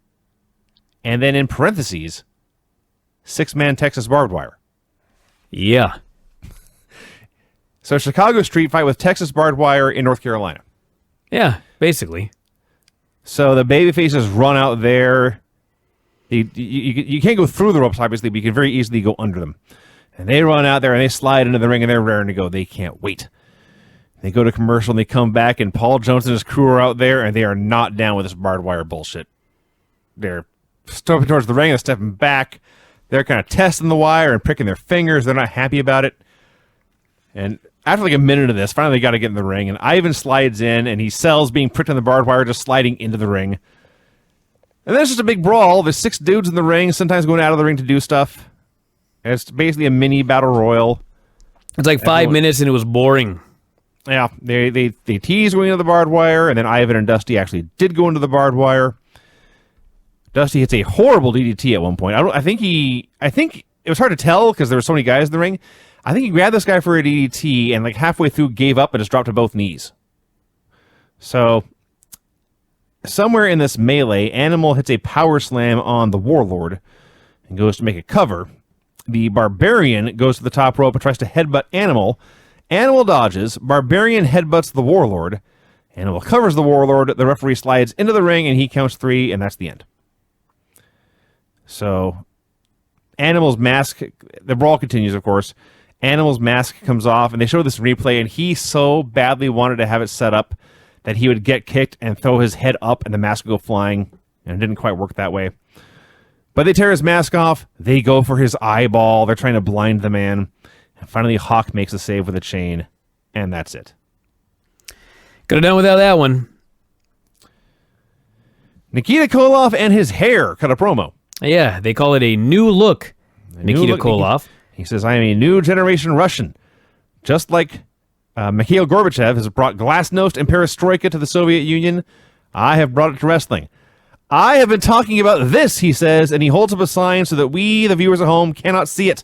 and then in parentheses, 6-man Texas barbed wire. Yeah. So Chicago street fight with Texas barbed wire in North Carolina. Yeah, basically. So the babyfaces run out there. You can't go through the ropes, obviously, but you can very easily go under them. And they run out there and they slide into the ring and they're raring to go. They can't wait. They go to commercial and they come back and Paul Jones and his crew are out there and they are not down with this barbed wire bullshit. They're stepping towards the ring and stepping back. They're kind of testing the wire and pricking their fingers. They're not happy about it. And after like a minute of this, finally they got to get in the ring. And Ivan slides in and he sells being pricked on the barbed wire, just sliding into the ring. And there's just a big brawl. There's 6 dudes in the ring, sometimes going out of the ring to do stuff. And it's basically a mini battle royal. It's like 5 minutes and it was boring. Yeah, they teased going into the barbed wire, and then Ivan and Dusty actually did go into the barbed wire. Dusty hits a horrible DDT at one point. I think it was hard to tell because there were so many guys in the ring. I think he grabbed this guy for a DDT and like halfway through gave up and just dropped to both knees. So somewhere in this melee, Animal hits a power slam on the Warlord and goes to make a cover. The Barbarian goes to the top rope and tries to headbutt Animal. Animal dodges. Barbarian headbutts the Warlord. Animal covers the Warlord. The referee slides into the ring, and he counts 3, and that's the end. So, Animal's mask, the brawl continues, of course. Animal's mask comes off, and they show this replay, and he so badly wanted to have it set up that he would get kicked and throw his head up, and the mask would go flying, and it didn't quite work that way. But they tear his mask off. They go for his eyeball. They're trying to blind the man. And finally, Hawk makes a save with a chain, and that's it. Could have done without that one. Nikita Koloff and his hair cut a promo. Yeah, they call it a new look. Nikita Koloff. He says, I am a new generation Russian. Just like Mikhail Gorbachev has brought glasnost and perestroika to the Soviet Union, I have brought it to wrestling. I have been talking about this, he says, and he holds up a sign so that we, the viewers at home, cannot see it.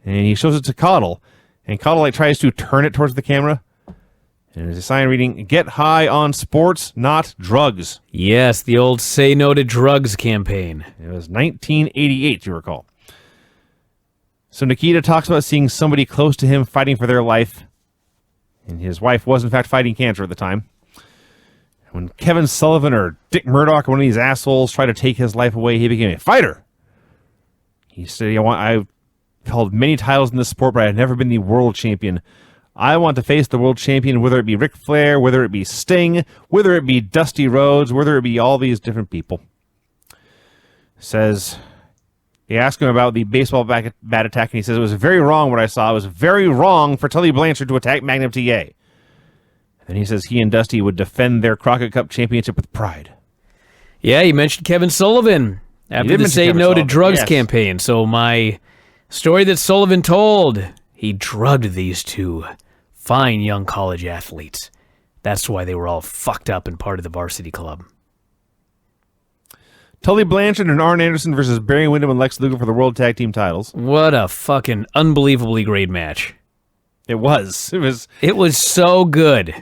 And he shows it to Coddle, and Coddle tries to turn it towards the camera. And there's a sign reading, get high on sports, not drugs. Yes, the old Say No to Drugs campaign. It was 1988, you recall. So Nikita talks about seeing somebody close to him fighting for their life. And his wife was, in fact, fighting cancer at the time. When Kevin Sullivan or Dick Murdoch, one of these assholes, tried to take his life away, he became a fighter. He said, I've held many titles in this sport, but I've never been the world champion. I want to face the world champion, whether it be Ric Flair, whether it be Sting, whether it be Dusty Rhodes, whether it be all these different people. Says, they ask him about the baseball bat attack, and he says, it was very wrong what I saw. It was very wrong for Tully Blanchard to attack Magnum TA. And he says he and Dusty would defend their Crockett Cup championship with pride. Yeah, you mentioned Kevin Sullivan after the Say No to Drugs campaign. So my story that Sullivan told, he drugged these two fine young college athletes. That's why they were all fucked up and part of the varsity club. Tully Blanchard and Arn Anderson versus Barry Windham and Lex Luger for the World Tag Team titles. What a fucking unbelievably great match. It was. It was so good.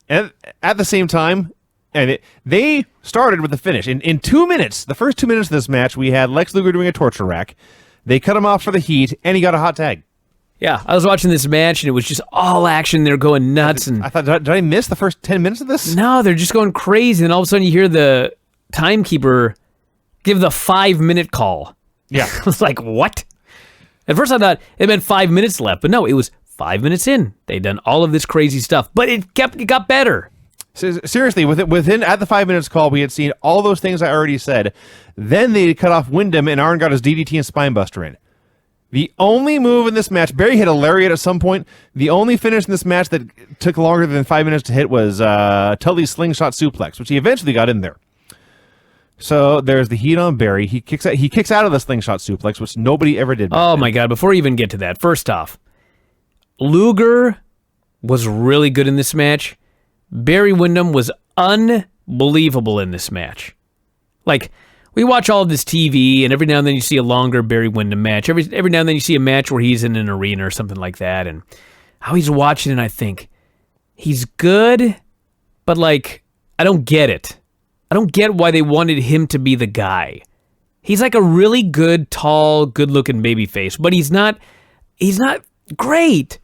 And at the same time, they started with the finish. In 2 minutes, the first 2 minutes of this match, we had Lex Luger doing a torture rack. They cut him off for the heat, and he got a hot tag. Yeah, I was watching this match, and it was just all action. They're going nuts. And I thought, did I miss the first 10 minutes of this? No, they're just going crazy, and all of a sudden you hear the timekeeper give the 5-minute call. Yeah. I was like, what? At first I thought it meant 5 minutes left, but no, it was 5 minutes in. They'd done all of this crazy stuff, but it got better. Seriously, within at the 5 minutes call, we had seen all those things I already said. Then they cut off Windham, and Arn got his DDT and Spinebuster in. The only move in this match, Barry hit a lariat at some point. The only finish in this match that took longer than 5 minutes to hit was Tully's slingshot suplex, which he eventually got in there. So there's the heat on Barry. He kicks out of the slingshot suplex, which nobody ever did. Oh my God! Before we even get to that, first off, Luger was really good in this match. Barry Windham was unbelievable in this match. Like, we watch all of this TV, and every now and then you see a longer Barry Windham match. Every now and then you see a match where he's in an arena or something like that, and how he's watching it, I think, he's good, but, like, I don't get it. I don't get why they wanted him to be the guy. He's like a really good, tall, good-looking babyface, but he's not great.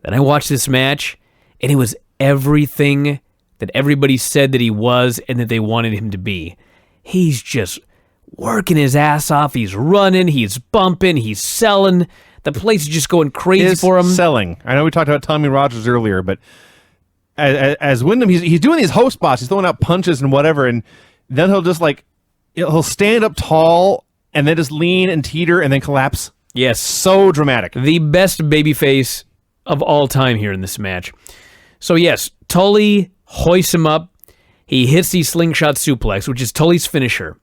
Then I watched this match, and it was everything that everybody said that he was and that they wanted him to be. He's just working his ass off. He's running. He's bumping. He's selling. The place is just going crazy for him. Selling. I know we talked about Tommy Rogers earlier, but as Windham, he's doing these host spots. He's throwing out punches and whatever, and then he'll just he'll stand up tall and then just lean and teeter and then collapse. Yes. So dramatic. The best babyface of all time here in this match. So yes, Tully hoists him up. He hits the slingshot suplex, which is Tully's finisher.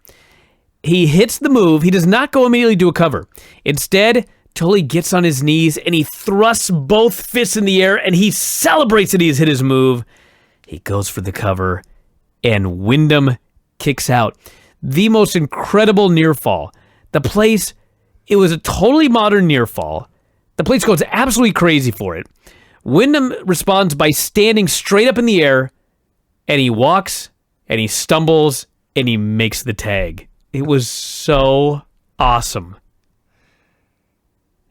He hits the move. He does not go immediately to a cover. Instead, Tully gets on his knees and he thrusts both fists in the air and he celebrates that he's hit his move. He goes for the cover and Windham kicks out. The most incredible near fall. The place, it was a totally modern near fall. The place goes absolutely crazy for it. Windham responds by standing straight up in the air, and he walks, and he stumbles, and he makes the tag. It was so awesome.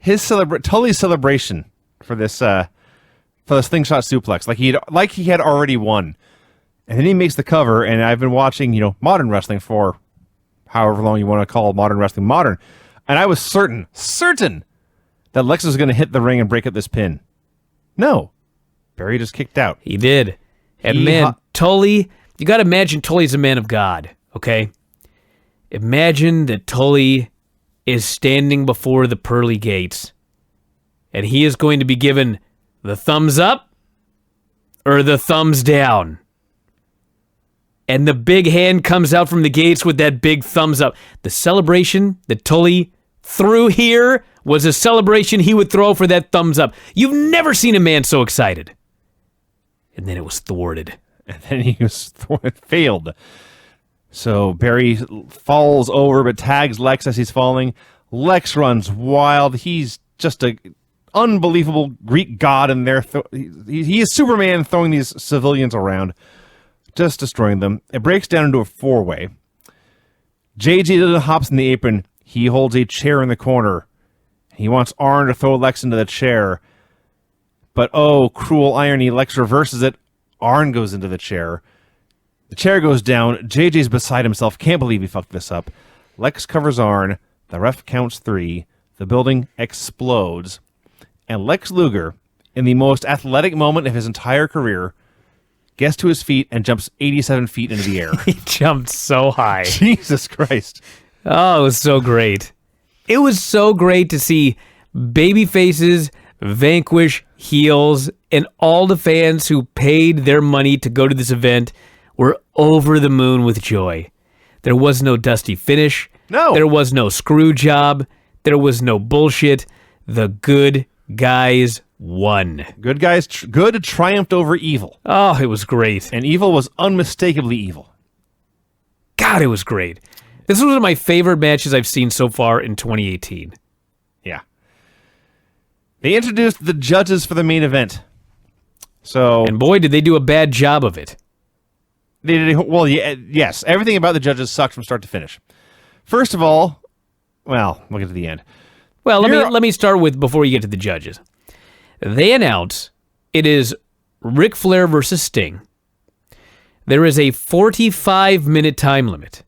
his Tully's celebration for this slingshot suplex, like he had already won, and then he makes the cover. And I've been watching, modern wrestling for however long you want to call modern wrestling modern, and I was certain that Lex was going to hit the ring and break up this pin. No, Barry just kicked out. He did, and Tully, you got to imagine Tully's a man of God. Okay, imagine that Tully is standing before the pearly gates, and he is going to be given the thumbs up or the thumbs down. And the big hand comes out from the gates with that big thumbs up. The celebration that Tully threw here was a celebration he would throw for that thumbs up. You've never seen a man so excited. And then it was thwarted. And then he was failed. So Barry falls over but tags Lex as he's falling. Lex runs wild. He's just a unbelievable Greek god in there. He is Superman throwing these civilians around, just destroying them. It breaks down into a four-way. JJ hops in the apron. He holds a chair in the corner. He wants Arn to throw Lex into the chair. But oh, cruel irony, Lex reverses it. Arn goes into the chair. The chair goes down. JJ's beside himself. Can't believe he fucked this up. Lex covers Arn. The ref counts 3. The building explodes. And Lex Luger, in the most athletic moment of his entire career, gets to his feet and jumps 87 feet into the air. He jumped so high. Jesus Christ. Oh, it was so great. It was so great to see baby faces vanquish heels, and all the fans who paid their money to go to this event were over the moon with joy. There was no dusty finish. No. There was no screw job. There was no bullshit. The good guys won. Good guys, good triumphed over evil. Oh, it was great. And evil was unmistakably evil. God, it was great. This was one of my favorite matches I've seen so far in 2018. Yeah. They introduced the judges for the main event. So, And boy, did they do a bad job of it. they did, well, yeah, yes, everything about the judges sucked from start to finish. First of all, well, we'll get to the end. Well, let me start with, before you get to the judges. They announce it is Ric Flair versus Sting. There is a 45-minute time limit.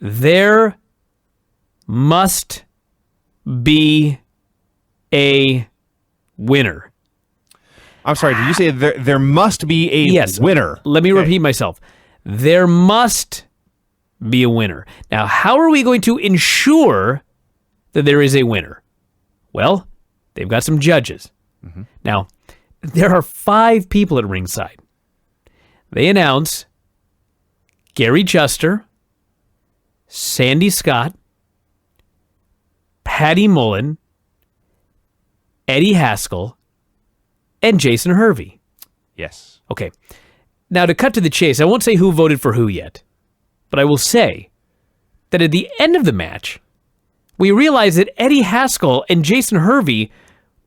There must be a winner. I'm sorry, did you say there must be a winner? Let me repeat myself. There must be a winner. Now, how are we going to ensure that there is a winner? Well, they've got some judges. Mm-hmm. Now, there are 5 people at ringside. They announce Gary Juster, Sandy Scott, Patty Mullen, Eddie Haskell, and Jason Hervey. Yes. Okay. Now, to cut to the chase, I won't say who voted for who yet, but I will say that at the end of the match, we realized that Eddie Haskell and Jason Hervey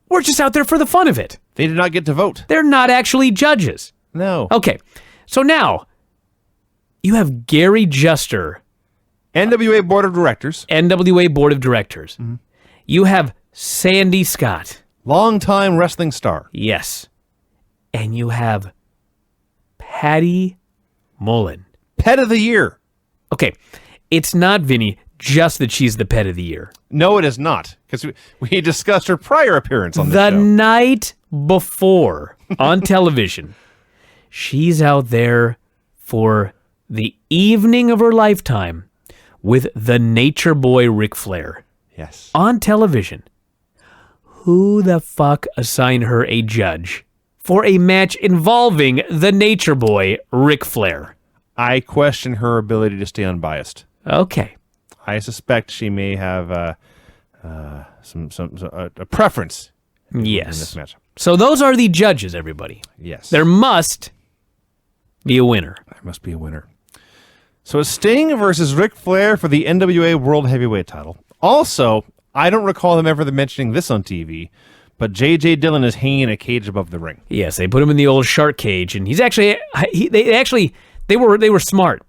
were just out there for the fun of it. They did not get to vote. They're not actually judges. No. Okay. So now, you have Gary Juster, NWA Board of Directors. NWA Board of Directors. Mm-hmm. You have Sandy Scott. Longtime wrestling star. Yes. And you have Patty Mullen. Pet of the year. Okay. It's not, Vinny, just that she's the pet of the year. No, it is not. Because we discussed her prior appearance on the show. The night before on television, she's out there for the evening of her lifetime with the Nature Boy Ric Flair. Yes. On television. Who the fuck assigned her a judge for a match involving the Nature Boy Ric Flair? I question her ability to stay unbiased. Okay. I suspect she may have a preference in this match. So those are the judges, everybody. Yes. There must be a winner. There must be a winner. So it's Sting versus Ric Flair for the NWA World Heavyweight title. Also, I don't recall them ever mentioning this on TV, but J.J. Dillon is hanging in a cage above the ring. Yes, they put him in the old shark cage, and he's actually they were smart.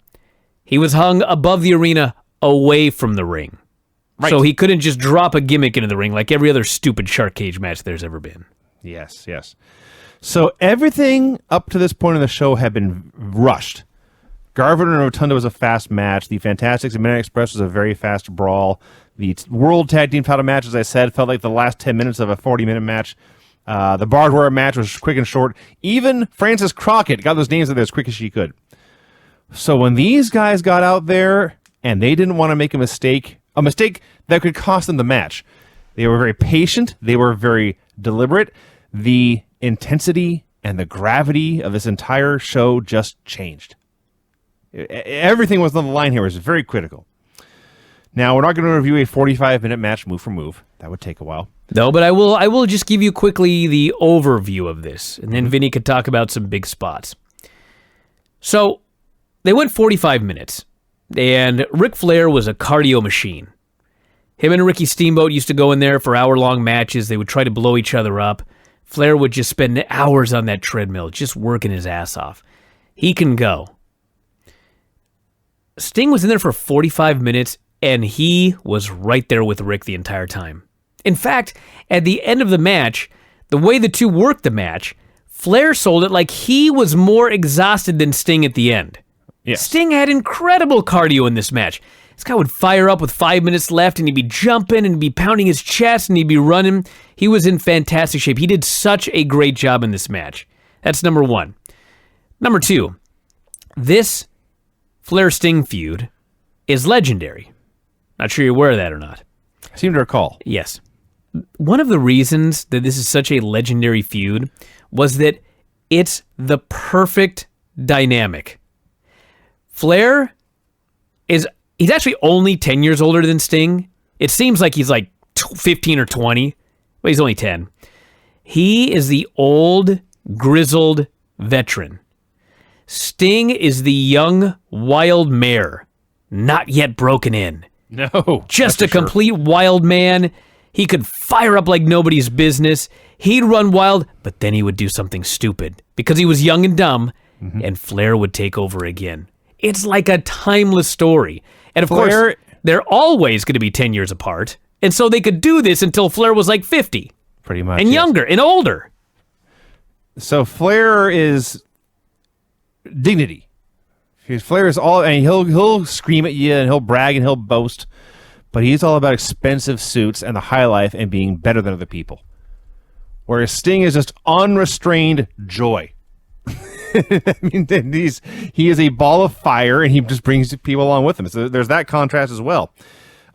He was hung above the arena, away from the ring. Right. So he couldn't just drop a gimmick into the ring like every other stupid shark cage match there's ever been. Yes, yes. So everything up to this point in the show had been rushed. Garvin and Rotunda was a fast match. The Fantastics and Midnight Express was a very fast brawl. The World Tag Team title match, as I said, felt like the last 10 minutes of a 40-minute match. The barbed wire match was quick and short. Even Frances Crockett got those names in there as quick as she could. So when these guys got out there and they didn't want to make a mistake that could cost them the match, they were very patient. They were very deliberate. The intensity and the gravity of this entire show just changed. Everything was on the line here. It was very critical. Now, we're not going to review a 45-minute match move for move. That would take a while. No, but I will just give you quickly the overview of this, and then Vinny could talk about some big spots. So, they went 45 minutes, and Ric Flair was a cardio machine. Him and Ricky Steamboat used to go in there for hour-long matches. They would try to blow each other up. Flair would just spend hours on that treadmill, just working his ass off. He can go. Sting was in there for 45 minutes, and he was right there with Rick the entire time. In fact, at the end of the match, the way the two worked the match, Flair sold it like he was more exhausted than Sting at the end. Yes. Sting had incredible cardio in this match. This guy would fire up with 5 minutes left, and he'd be jumping, and he'd be pounding his chest, and he'd be running. He was in fantastic shape. He did such a great job in this match. That's number one. Number two, this Flair-Sting feud is legendary. Not sure you're aware of that or not. I seem to recall. Yes. One of the reasons that this is such a legendary feud was that it's the perfect dynamic. Flair he's actually only 10 years older than Sting. It seems like he's like 15 or 20, but he's only 10. He is the old, grizzled veteran. Sting is the young, wild mare, not yet broken in. No. Just a complete wild man. He could fire up like nobody's business. He'd run wild, but then he would do something stupid because he was young and dumb, and Flair would take over again. It's like a timeless story. And of course, they're always going to be 10 years apart. And so they could do this until Flair was like 50. Pretty much. And younger and older. So Flair is dignity. Flair is all, and he'll scream at you and he'll brag and he'll boast, but he's all about expensive suits and the high life and being better than other people. Whereas Sting is just unrestrained joy. I mean, he is a ball of fire, and he just brings people along with him. So there's that contrast as well.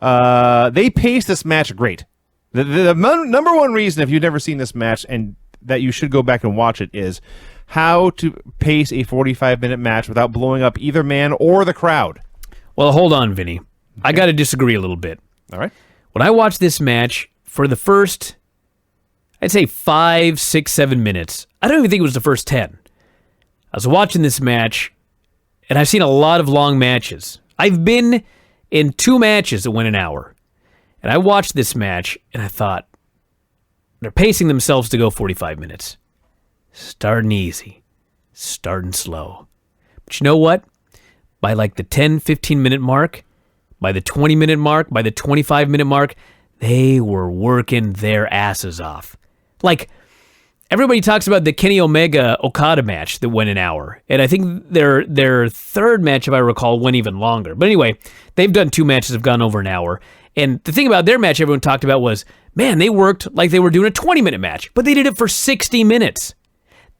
They paced this match great. The number one reason, if you've never seen this match, and that you should go back and watch it, is how to pace a 45-minute match without blowing up either man or the crowd. Well, hold on, Vinny. Okay. I got to disagree a little bit. All right. When I watched this match, for the first, I'd say 5, 6, 7 minutes, I don't even think it was the first 10. I was watching this match, and I've seen a lot of long matches. I've been in 2 matches that went an hour. And I watched this match, and I thought, they're pacing themselves to go 45 minutes. Starting easy, starting slow. But you know what? By like the 10, 15-minute mark, by the 20-minute mark, by the 25-minute mark, they were working their asses off. Like, everybody talks about the Kenny Omega-Okada match that went an hour. And I think their third match, if I recall, went even longer. But anyway, they've done 2 matches that have gone over an hour. And the thing about their match everyone talked about was, man, they worked like they were doing a 20-minute match. But they did it for 60 minutes.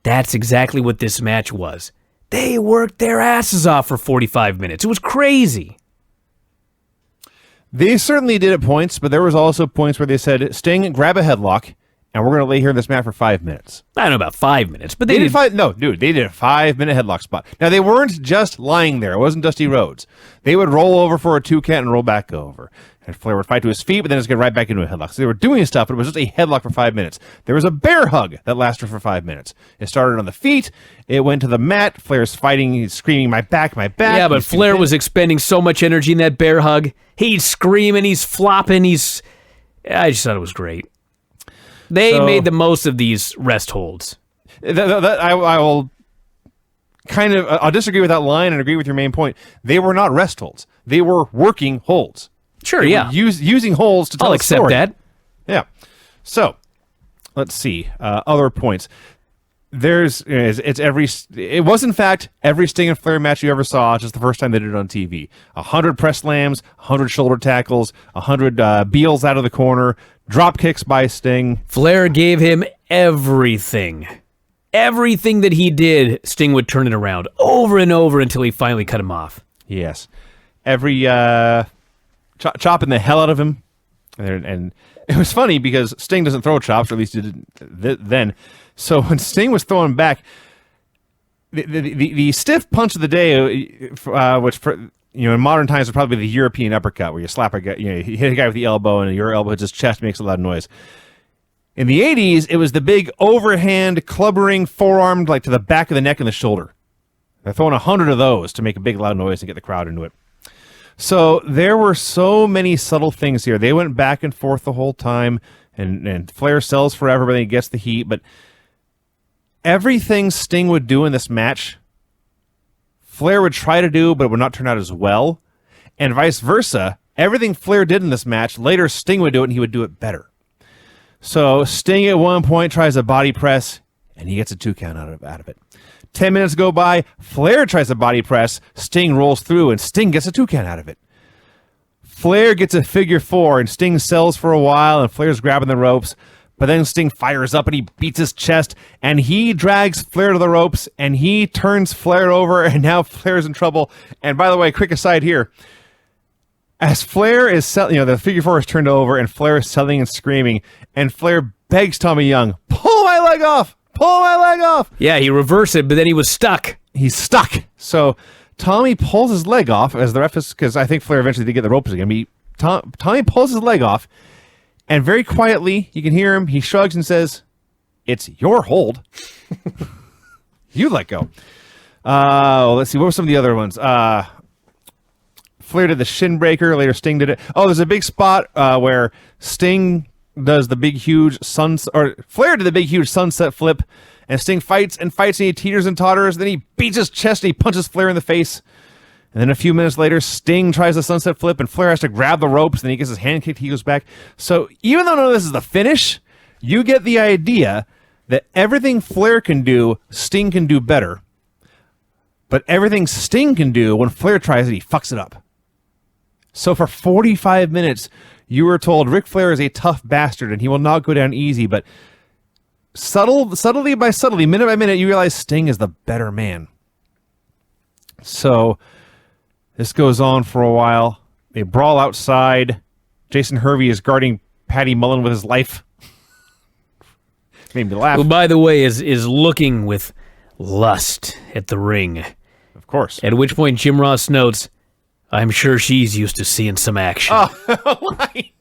That's exactly what this match was. They worked their asses off for 45 minutes. It was crazy. They certainly did at points, but there was also points where they said, Sting, grab a headlock, and we're going to lay here in this mat for 5 minutes. I don't know about 5 minutes, but they did 5. No, dude, they did a 5-minute headlock spot. Now, they weren't just lying there. It wasn't Dusty Rhodes. They would roll over for a 2-count and roll back over. And Flair would fight to his feet, but then it's get right back into a headlock. So they were doing stuff, but it was just a headlock for 5 minutes. There was a bear hug that lasted for 5 minutes. It started on the feet. It went to the mat. Flair's fighting. He's screaming, my back, my back. Yeah, but Flair was expending so much energy in that bear hug. He's screaming. He's flopping. I just thought it was great. They made the most of these rest holds. I will kind of, I'll disagree with that line and agree with your main point. They were not rest holds. They were working holds. Sure, They yeah. were using holes to tell I'll a accept story. that. Yeah. So, let's see. Other points. It was in fact every Sting and Flair match you ever saw, just the first time they did it on TV. 100 press slams, 100 shoulder tackles, 100 Beals out of the corner, drop kicks by Sting. Flair gave him everything. Everything that he did, Sting would turn it around over and over until he finally cut him off. Yes. Every chopping the hell out of him. And it was funny because Sting doesn't throw chops, or at least he didn't then. So when Sting was throwing back, the stiff punch of the day, which in modern times would probably be the European uppercut, where you slap a guy, you hit a guy with the elbow, and your elbow hits his chest, makes a loud noise. In the 80s, it was the big overhand clubbering forearm, like to the back of the neck and the shoulder. They're throwing 100 of those to make a big loud noise and get the crowd into it. So there were so many subtle things here. They went back and forth the whole time, and Flair sells forever, but then he gets the heat. But everything Sting would do in this match, Flair would try to do, but it would not turn out as well. And vice versa. Everything Flair did in this match, later Sting would do it, and he would do it better. So Sting at one point tries a body press, and he gets a 2 count out of it. 10 minutes go by, Flair tries a body press, Sting rolls through, and Sting gets a 2 count out of it. Flair gets a figure 4, and Sting sells for a while, and Flair's grabbing the ropes, but then Sting fires up, and he beats his chest, and he drags Flair to the ropes, and he turns Flair over, and now Flair's in trouble. And by the way, quick aside here, as Flair is selling, the figure 4 is turned over, and Flair is selling and screaming, and Flair begs Tommy Young, pull my leg off! Pull my leg off! Yeah, he reversed it, but then he was stuck. He's stuck. So Tommy pulls his leg off as the ref is, because I think Flair eventually did get the ropes again. Tommy pulls his leg off, and very quietly, you can hear him, he shrugs and says, "It's your hold." You let go. Let's see, what were some of the other ones? Flair did the shin breaker, later Sting did it. Oh, there's a big spot where Sting does the big huge Flair did the big huge sunset flip, and Sting fights and he teeters and totters, then he beats his chest and he punches Flair in the face. And then a few minutes later, Sting tries the sunset flip, and Flair has to grab the ropes, then he gets his hand kicked, he goes back. So even though none of this is the finish, you get the idea that everything Flair can do, Sting can do better. But everything Sting can do, when Flair tries it, he fucks it up. So for 45 minutes, you were told Ric Flair is a tough bastard and he will not go down easy, but subtlety by subtlety, minute by minute, you realize Sting is the better man. So this goes on for a while. They brawl outside. Jason Hervey is guarding Patty Mullen with his life. Made me laugh. Who, by the way, is looking with lust at the ring. Of course. At which point Jim Ross notes, "I'm sure she's used to seeing some action." Oh,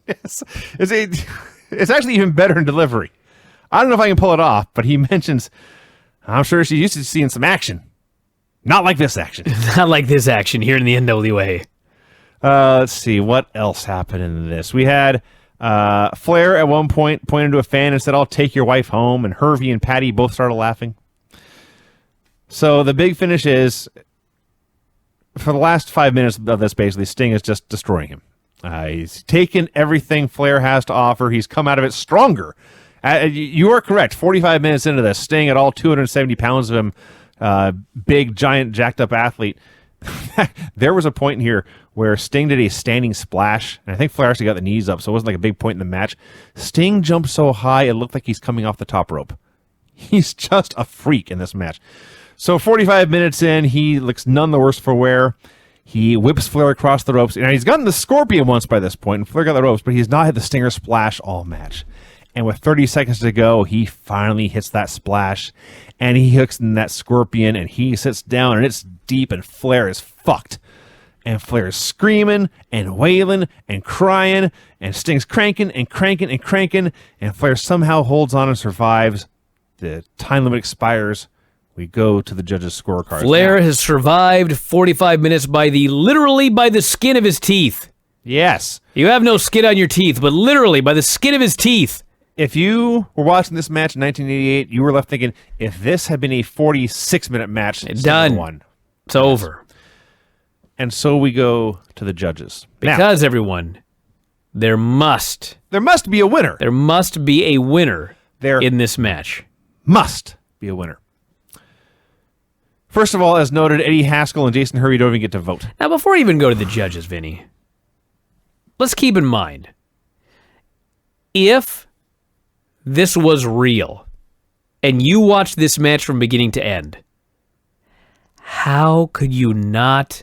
yes. It's actually even better in delivery. I don't know if I can pull it off, but he mentions, "I'm sure she's used to seeing some action. Not like this action." Not like this action here in the NWA. Let's see. What else happened in this? We had Flair at one point pointed to a fan and said, "I'll take your wife home." And Hervey and Patty both started laughing. So the big finish is, for the last 5 minutes of this, basically, Sting is just destroying him. He's taken everything Flair has to offer. He's come out of it stronger. You are correct. 45 minutes into this, Sting at all 270 pounds of him, big, giant, jacked up athlete. There was a point in here where Sting did a standing splash, and I think Flair actually got the knees up, so it wasn't like a big point in the match. Sting jumped so high, it looked like he's coming off the top rope. He's just a freak in this match. So 45 minutes in, he looks none the worse for wear. He whips Flair across the ropes. Now, he's gotten the Scorpion once by this point, and Flair got the ropes, but he's not had the Stinger splash all match. And with 30 seconds to go, he finally hits that splash, and he hooks in that Scorpion, and he sits down, and it's deep, and Flair is fucked. And Flair is screaming and wailing and crying, and Sting's cranking and cranking and cranking, and Flair somehow holds on and survives. The time limit expires. We go to the judges' scorecards. Flair has survived 45 minutes literally by the skin of his teeth. Yes. You have no skin on your teeth, but literally by the skin of his teeth. If you were watching this match in 1988, you were left thinking, if this had been a 46-minute match, done. Won. It's over. And so we go to the judges. Because, everyone, There must be a winner. There must be a winner There in this match. must be a winner. First of all, as noted, Eddie Haskell and Jason Hurry don't even get to vote. Now, before we even go to the judges, Vinny, let's keep in mind, if this was real and you watched this match from beginning to end, how could you not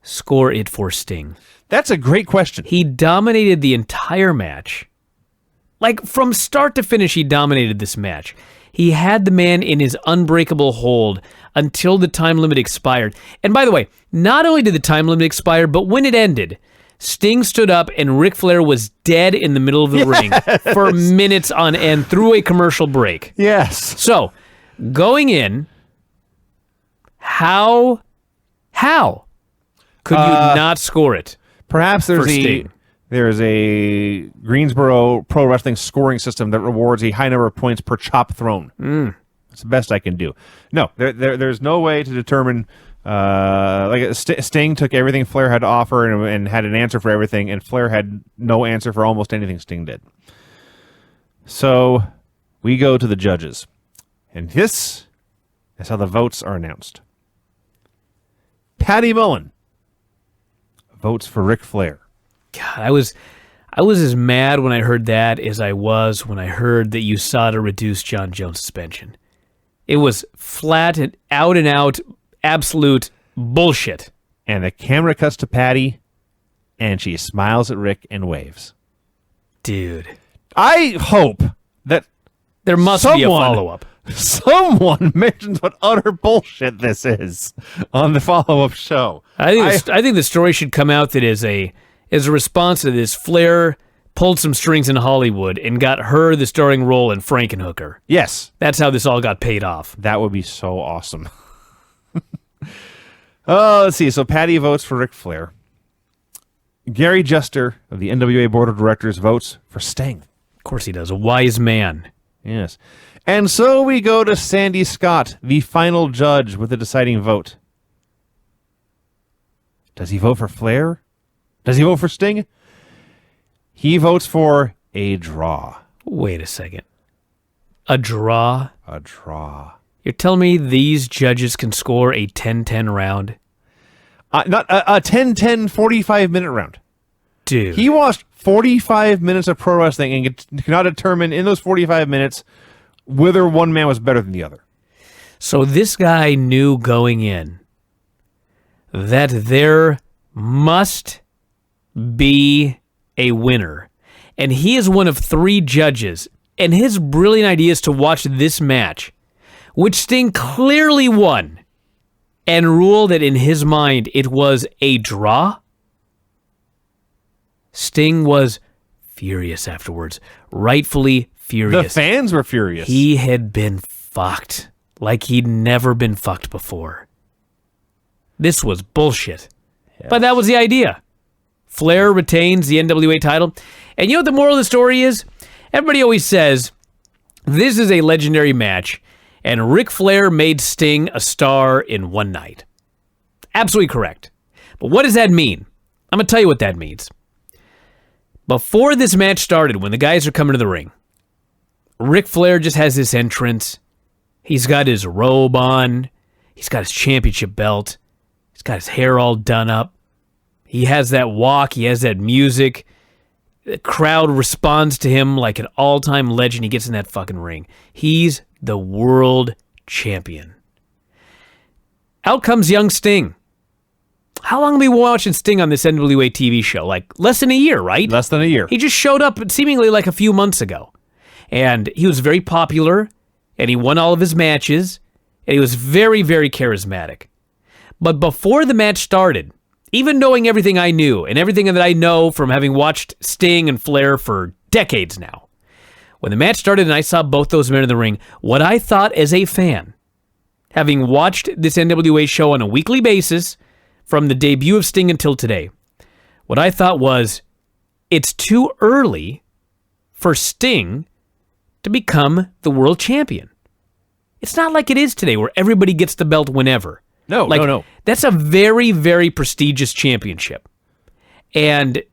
score it for Sting? That's a great question. He dominated the entire match. Like, from start to finish, he dominated this match. He had the man in his unbreakable hold until the time limit expired. And by the way, not only did the time limit expire, but when it ended, Sting stood up and Ric Flair was dead in the middle of the ring for minutes on end through a commercial break. Yes. So, going in, how could you not score it? Perhaps For Sting. there's a Greensboro Pro Wrestling scoring system that rewards a high number of points per chop thrown. That's the best I can do. No, there's no way to determine. Sting took everything Flair had to offer and had an answer for everything, and Flair had no answer for almost anything Sting did. So we go to the judges, and this is how the votes are announced. Patty Mullen votes for Ric Flair. God, I was as mad when I heard that as I was when I heard that USADA reduced John Jones' suspension. It was flat and out absolute bullshit. And the camera cuts to Patty, and she smiles at Rick and waves. Dude. I hope that There must be a follow-up. someone mentions what utter bullshit this is on the follow-up show. I think the story should come out that as a response to this, Flair pulled some strings in Hollywood and got her the starring role in Frankenhooker. Yes. That's how this all got paid off. That would be so awesome. Let's see. So Patty votes for Ric Flair. Gary Juster of the NWA Board of Directors votes for Sting. Of course he does. A wise man. Yes. And so we go to Sandy Scott, the final judge, with the deciding vote. Does he vote for Flair? Does he vote for Sting? He votes for a draw. Wait a second. A draw? A draw. You're telling me these judges can score a 10-10 round? Not a 10-10 45-minute round. Dude. He watched 45 minutes of pro wrestling and cannot determine in those 45 minutes whether one man was better than the other. So this guy knew going in that there must be a winner. And he is one of 3 judges. And his brilliant idea is to watch this match, which Sting clearly won, and rule that in his mind it was a draw. Sting was furious afterwards, rightfully furious. The fans were furious. He had been fucked like he'd never been fucked before. This was bullshit. Yes. But that was the idea. Flair retains the NWA title. And you know what the moral of the story is? Everybody always says, this is a legendary match, and Ric Flair made Sting a star in one night. Absolutely correct. But what does that mean? I'm going to tell you what that means. Before this match started, when the guys are coming to the ring, Ric Flair just has this entrance. He's got his robe on. He's got his championship belt. He's got his hair all done up. He has that walk. He has that music. The crowd responds to him like an all-time legend. He gets in that fucking ring. He's the world champion. Out comes young Sting. How long have we been watching Sting on this NWA TV show? Like less than a year, right? Less than a year. He just showed up seemingly like a few months ago. And he was very popular, and he won all of his matches, and he was very, very charismatic. But before the match started, even knowing everything I knew and everything that I know from having watched Sting and Flair for decades now, when the match started and I saw both those men in the ring, what I thought as a fan, having watched this NWA show on a weekly basis from the debut of Sting until today, what I thought was, it's too early for Sting to become the world champion. It's not like it is today where everybody gets the belt whenever. No. That's a very, very prestigious championship. And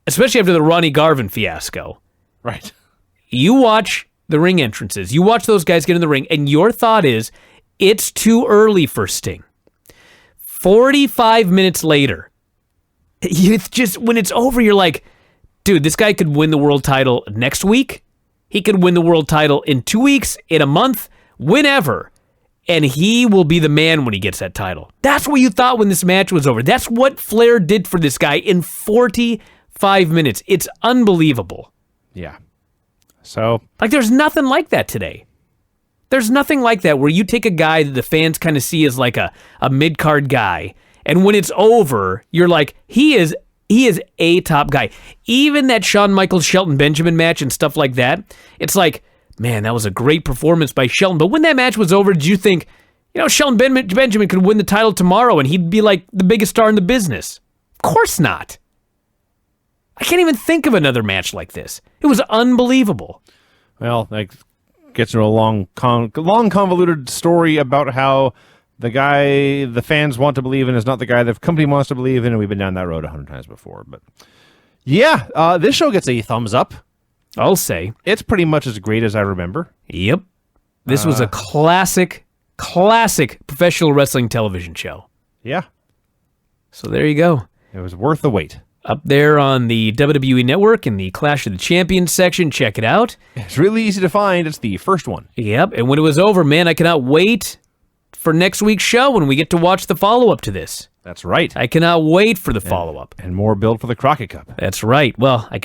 especially after the Ronnie Garvin fiasco. Right. You watch the ring entrances. You watch those guys get in the ring, and your thought is, it's too early for Sting. 45 minutes later, it's just, when it's over, you're like, dude, this guy could win the world title next week. He could win the world title in 2 weeks, in a month, whenever. And he will be the man when he gets that title. That's what you thought when this match was over. That's what Flair did for this guy in 45 minutes. It's unbelievable. Yeah. So, Like, there's nothing like that today. There's nothing like that where you take a guy that the fans kind of see as like a mid-card guy, and when it's over, you're like, he is a top guy. Even that Shawn Michaels Shelton Benjamin match and stuff like that, it's like, man, that was a great performance by Shelton. But when that match was over, did you think, Shelton Benjamin could win the title tomorrow and he'd be like the biggest star in the business? Of course not. I can't even think of another match like this. It was unbelievable. well, that gets into a long convoluted story about how the guy the fans want to believe in is not the guy the company wants to believe in, and we've been down that road 100 times before. But yeah, this show gets a thumbs up. I'll say. It's pretty much as great as I remember. Yep. This was a classic professional wrestling television show. Yeah, So there you go. it was worth the wait. Up there on the WWE Network in the Clash of the Champions section. Check it out. It's really easy to find. It's the first one. Yep. And when it was over, man, I cannot wait for next week's show when we get to watch the follow-up to this. That's right. I cannot wait for the follow-up. And more build for the Crockett Cup. That's right. Well, I